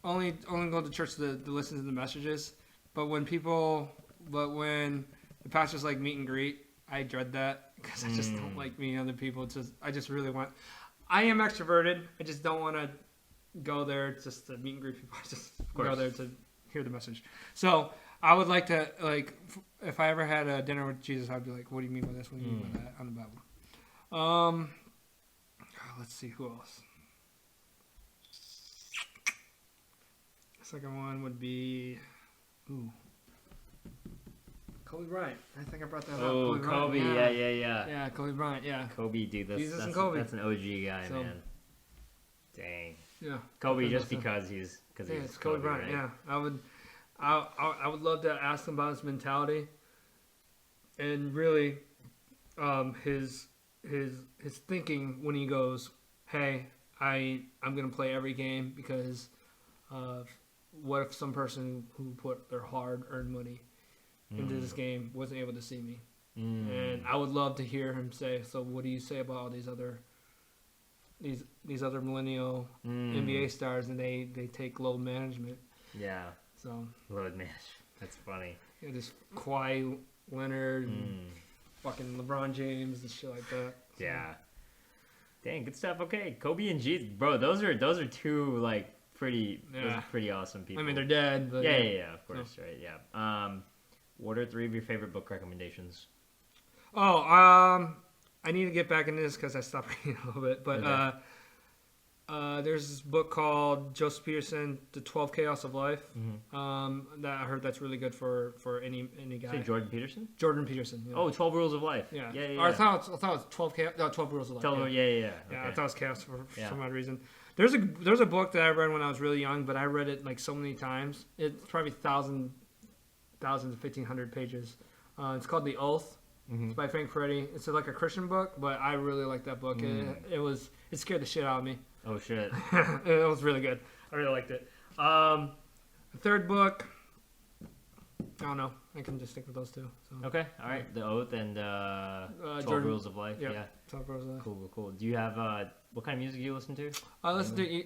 Only go to church to listen to the messages. But when the pastors like meet and greet, I dread that because I just don't like meeting other people. It's just I just really want. I am extroverted. I just don't want to go there just to meet and greet people. I just go course. there to hear the message. So I would like to if I ever had a dinner with Jesus, I'd be like, "What do you mean by this? What do you mean by that?" On the Bible. Let's see who else. The second one would be, Kobe Bryant. I think I brought that up. Oh, Kobe. Bryant, Yeah. Yeah, Kobe Bryant. Yeah. Kobe, dude. Jesus That's and Kobe. That's an OG guy, So- man. Dang. Yeah. Kobe Because just that's because he's Yeah, it's Kobe Bryant. right? Yeah, I would love to ask him about his mentality, and really, his thinking when he goes, "Hey, I'm gonna play every game because of what if some person who put their hard-earned money into this game wasn't able to see me?" And I would love to hear him say, "So what do you say about all these other millennial NBA stars, and they take load management?" Yeah. So Load man. That's funny. this Kawhi Leonard, and fucking LeBron James, and shit like that. So, Yeah. Dang, good stuff. Okay, Kobe and Jesus, bro. Those are two like pretty awesome people. I mean, they're dead, but yeah, of course, right? Yeah. What are 3 of your favorite book recommendations? Oh, I need to get back into this because I stopped reading a little bit. But Okay. there's this book called Joseph Peterson, The 12 Chaos of Life. That I heard that's really good for any guy. Say Jordan Peterson? Jordan Peterson. Yeah. Oh, 12 Rules of Life. yeah. Yeah. Or I thought it was 12 Chaos. No, 12 Rules of Life. Tell yeah. yeah. Yeah, Okay. I thought it was chaos for Yeah. some odd reason. There's a book that I read when I was really young, but I read it like so many times. It's probably thousands to 1,500 pages. It's called The Oath. It's by Frank Peretti. It's like a Christian book, but I really like that book. It scared the shit out of me. Oh shit. It was really good. I really liked it. The third book, I don't know. I can just stick with those two. So. Okay. All right. The Oath and 12 Jordan- Rules of Life. yeah. Yeah. Top Rose of Life. Cool. Do you have what kind of music do you listen to? I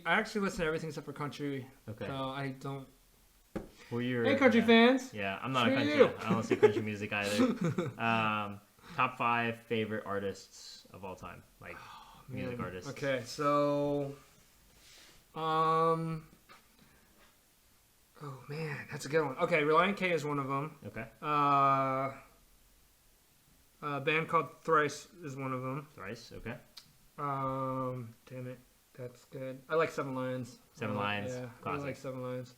actually listen to everything except for country. Okay. So I don't. Who are your Hey, country yeah. fans. Yeah, I'm not a Screw country. you. I don't listen to country music either. Top 5 favorite artists of all time, like music Man. artists. Okay, so, oh man, that's a good one. Okay, Reliant K is one of them. Okay. A band called Thrice is one of them. Thrice. Okay. Damn it, that's good. I like Seven Lions. Seven Lions, Yeah, I classic. like Seven Lions.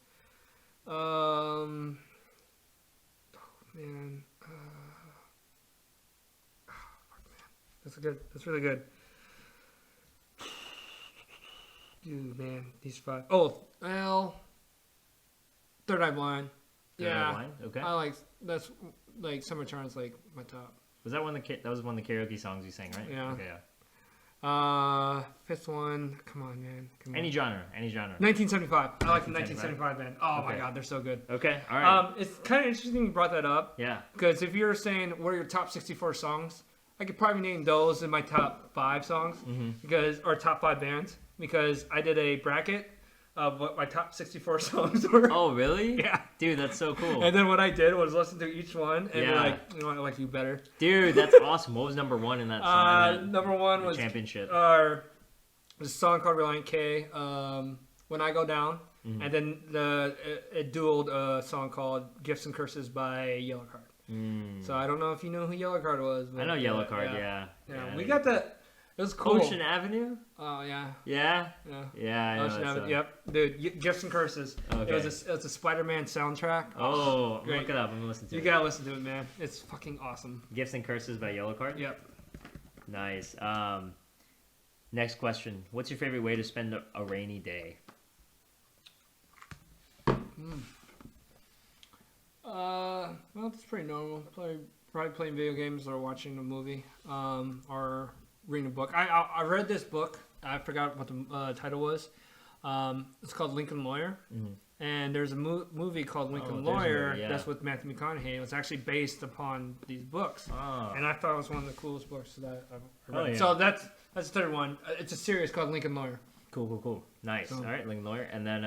Oh man. Fuck, man. That's really good. Dude, man, these 5. Oh, well, Third Eye Blind. Third Eye Blind? Okay. I like that's like Summer Charm's like my top. Was that that was one of the karaoke songs you sang, right? Yeah. Okay. Yeah. Fifth one. Come on, man. Come on. Any genre. 1975. I like the 1975 band. Oh my Okay. god, they're so good. Okay. All right. It's kind of interesting you brought that up. Yeah. Because if you're saying what are your top 64 songs, I could probably name those in my top 5 songs or top 5 bands because I did a bracket of what my top 64 songs were. Oh, really? Yeah. Dude, that's so cool. And then what I did was listen to each one and be Yeah. like, you know what, I like you better. Dude, that's awesome. What was number 1 in that song? Number 1 was Championship. this song called Reliant K, When I Go Down, and then it dueled a song called Gifts and Curses by Yellow Card. So I don't know if you know who Yellow Card was. But I know Yellow Card. Yeah. We got the It was cool. Ocean Avenue? Oh yeah. Yeah? Yeah. Yeah, I know Ocean that Avenue. song. Yep. Dude, Gifts and Curses. Okay. It was a Spider-Man soundtrack. Oh, great. look it up. I'm gonna listen to You it. gotta listen to it, man. It's fucking awesome. Gifts and Curses by Yellow Card? Yep. Nice. Next question. What's your favorite way to spend a rainy day? Well, it's pretty normal. Probably playing video games or watching a movie, or reading a book. I read this book. I forgot what the title was. It's called Lincoln Lawyer, and there's a movie called Lincoln there's a Lawyer movie, yeah. that's with Matthew McConaughey. It was actually based upon these books, Oh. and I thought it was one of the coolest books that I read. Oh, yeah. So that's the third one. It's a series called Lincoln Lawyer. Cool. Nice. So- All right, Lincoln Lawyer. And then,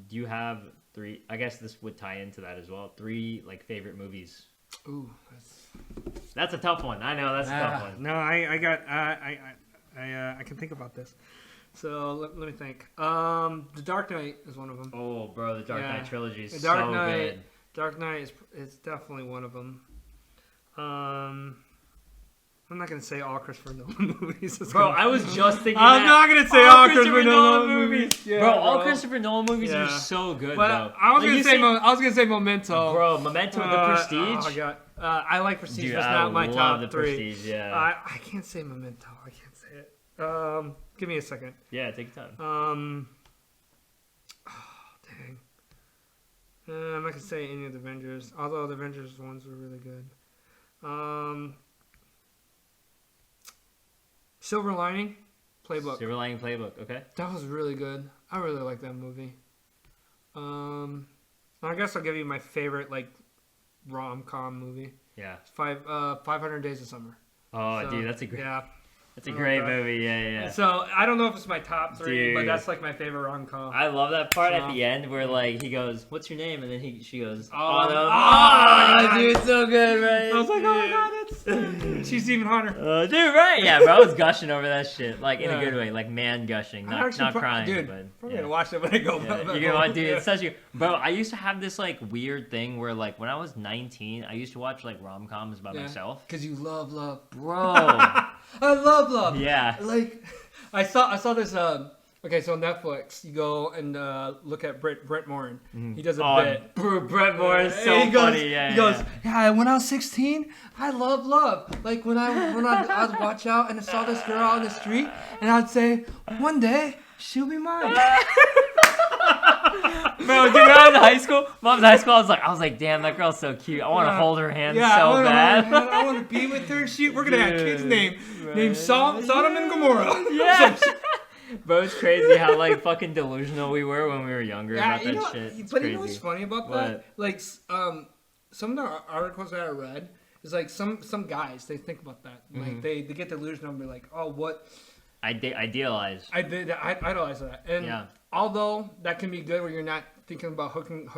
do you have three? I guess this would tie into that as well. Three like favorite movies. Ooh, That's a tough one. I know that's a tough one. No, I can think about this. So let me think. The Dark Knight is one of them. Oh, bro, the Dark Yeah. Knight trilogy is The Dark so Knight. good. Dark Knight is definitely one of them. I'm not gonna say all Christopher Nolan movies. It's Bro, gonna- I was just thinking I'm that. not gonna say all Christopher Nolan movies. Yeah, bro, all Christopher Nolan movies are Yeah. so good, But bro. I was Like, gonna you say I was gonna say Memento. bro, Memento, The Prestige. Oh my god. I like Prestige, Dude, but it's I not my love top The three. Prestige, yeah. I can't say Memento. I can't say it. Give me a second. Yeah, take your time. Dang. I'm not gonna say any of the Avengers, although the Avengers ones were really good. Silver Lining Playbook. Silver Lining Playbook, okay. That was really good. I really like that movie. I guess I'll give you my favorite like rom-com movie. Yeah. 500 Days of Summer. Oh, So, dude, that's a great, yeah. that's a I love great that. movie. Yeah. So I don't know if it's my top three, but Dude. that's like my favorite rom-com. I love that part at So- the end where like he goes, "What's your name?" and then she goes, Autumn. "Autumn." Oh, Oh, dude, so good, right? I was like, oh my god, that's she's even hotter. Dude, right? Yeah, bro, I was gushing over that shit, like in Yeah. a good way, like man gushing, I'm not actually crying, dude, but I'm yeah. gonna watch it when I go Yeah, back you're gonna home. want, dude. Yeah. It's such a bro. I used to have this like weird thing where like when I was 19, I used to watch like rom coms by Yeah. myself, Cause you love love. bro. I love love. Yeah. Like I saw this. Okay, so on Netflix, you go and look at Brett Morin. He does a bit. Brett Moore is so And he goes, funny. Yeah, he yeah, goes, yeah. When I was 16, I loved love. Like when I'd watch out and I saw this girl on the street, and I'd say, one day she'll be mine. Bro, dude, when I was in high school, mom's high school, I was like, damn, that girl's so cute. I want to Yeah. hold her hand Yeah, so bad. I want to be with her. We're gonna have kids Dude, named Sodom and Gomorrah. Yeah. Bro, it's crazy how like fucking delusional we were when we were younger about you that know, shit. It's but crazy. you know what's funny about What? that? Like, some of the articles that I read is like some guys they think about that. Like they get delusional and be like, oh, what Idealize. I idolize that. And Yeah. although that can be good, where you're not thinking about hooking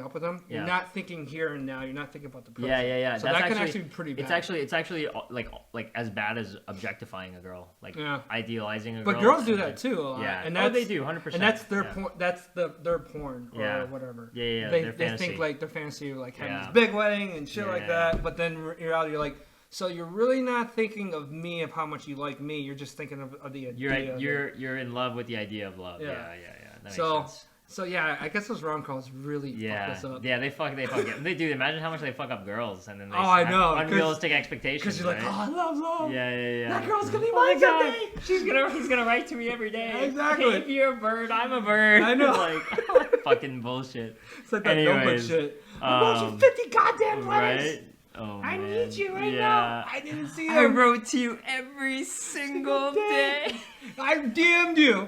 up with them, you're Yeah. not thinking here and now. You're not thinking about the person. Yeah. So That's that can actually be pretty bad. It's actually like as bad as objectifying a girl, like Yeah. idealizing a girl. But girls do that too a lot. Yeah. and Oh, that's, they do 100%. And that's their yeah. porn. That's their porn or Yeah. whatever. Yeah, They their they fantasy. think like their fantasy of like having Yeah. this big wedding and shit like Yeah. that. But then in reality, you're like, so you're really not thinking of me, of how much you like me. You're just thinking of the idea. You're in love with the idea of love. Yeah. Yeah. That makes So, sense. So yeah, I guess those rom-coms really Yeah, fuck us up. yeah, they fuck it. They do. Imagine how much they fuck up girls, and then they Oh, I have know, 'cause- unrealistic expectations. Because you're like, right? oh, I love love. Yeah. That girl's gonna be Oh my mine God. someday. He's gonna write to me every day. Exactly. Hey, if you're a bird, I'm a bird. I know. Like fucking bullshit. It's like that notebook Anyways, shit. I wrote you 50 goddamn letters. Right? Oh, I man. need you right yeah. now. I didn't see I him. wrote to you every single day. I DM'd you.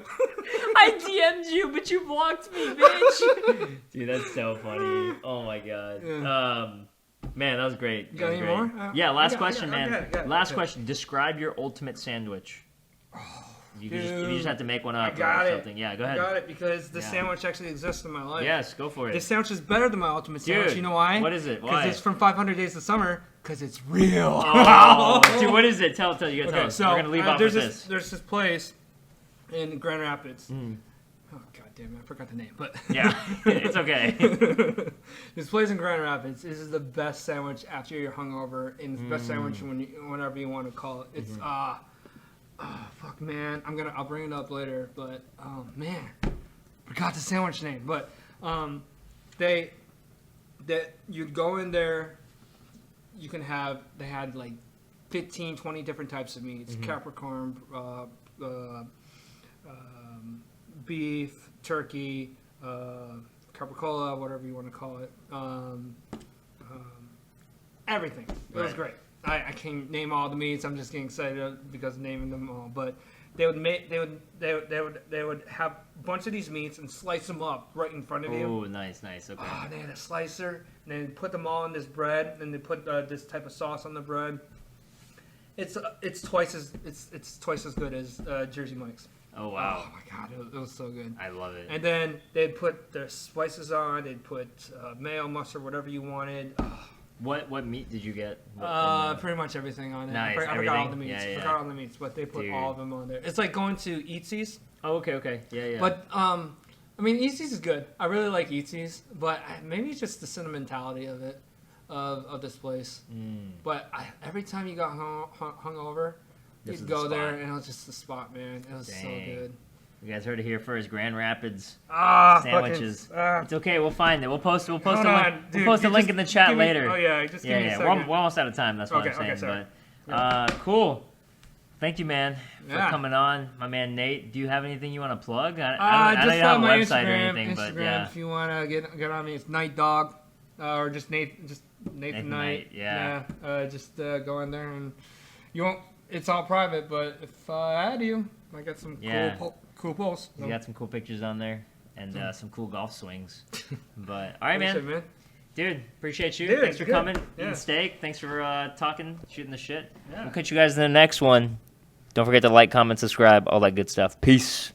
I DM'd you, but you blocked me, bitch. Dude, that's so funny. Oh my god. Yeah. Man, that was great. You got That was any great. more? Yeah, last I got- question, I man. got it. Last question. Describe your ultimate sandwich. If you just have to make one up I got or it. something. Yeah, go I ahead. got it because the Yeah. sandwich actually exists in my life. Yes, go for it. This sandwich is better than my ultimate sandwich. Dude, You know why? what is it? Because Why? it's from 500 Days of Summer. Because it's real. Oh, dude, what is it? Tell you gotta tell Okay, us. so We're gonna leave off with this. There's this place in Grand Rapids. Mm. Oh god damn it, I forgot the name. But Yeah, it's okay. this place in Grand Rapids. This is the best sandwich after you're hungover, and the best sandwich whenever you want to call it. It's Oh fuck, man! I'll bring it up later. But man, forgot the sandwich name. But you'd go in there. They had like 15, 20 different types of meats: Capricorn, beef, turkey, capricola, whatever you want to call it. Everything. It was Right. great. I can't name all the meats. I'm just getting excited because of naming them all. But they would have a bunch of these meats and slice them up right in front of you. Oh, nice. Okay. Oh, they had a slicer, and then put them all in this bread, and they put this type of sauce on the bread. It's twice as good as Jersey Mike's. Oh, wow. Oh my god, it was so good. I love it. And then they'd put their spices on. They'd put mayo, mustard, whatever you wanted. Oh, What meat did you get? What- pretty much everything on it. Nice, I forgot all the everything? meats. Yeah, yeah. Forgot all the meats, but they put Dude. all of them on there. It's like going to Eatsies. Oh, okay. Yeah. But I mean, Eatsies is good. I really like Eatsies, but maybe it's just the sentimentality of it, of this place. But every time you got hungover, This is you'd the go there, spot. and it was just the spot, man. It was so Dang. good. You guys heard it here first. Grand Rapids Sandwiches. sandwiches. It's okay. We'll find it. We'll post a Hold link. on, dude, We'll post a you link just in the chat give me- later. Oh yeah, just give me a Yeah. second. We're almost out of time. That's what Okay, I'm saying. sorry. But cool. Thank you, man, for Yeah. coming on. My man Nate. Do you have anything you want to plug? I Just don't have a my website Instagram, or anything, Instagram, but yeah. if you wanna get on me, it's Night Dog, or just Nathan Nathan Knight. Knight, yeah. Just go in there and you won't. It's all private, but if I add you, I got some Yeah. cool posts. You got some cool pictures on there and some cool golf swings. But all right, man. Dude, appreciate you. Dude, Thanks for good. coming, Yeah. eating steak. Thanks for talking, shooting the shit. Yeah. We'll catch you guys in the next one. Don't forget to like, comment, subscribe, all that good stuff. Peace.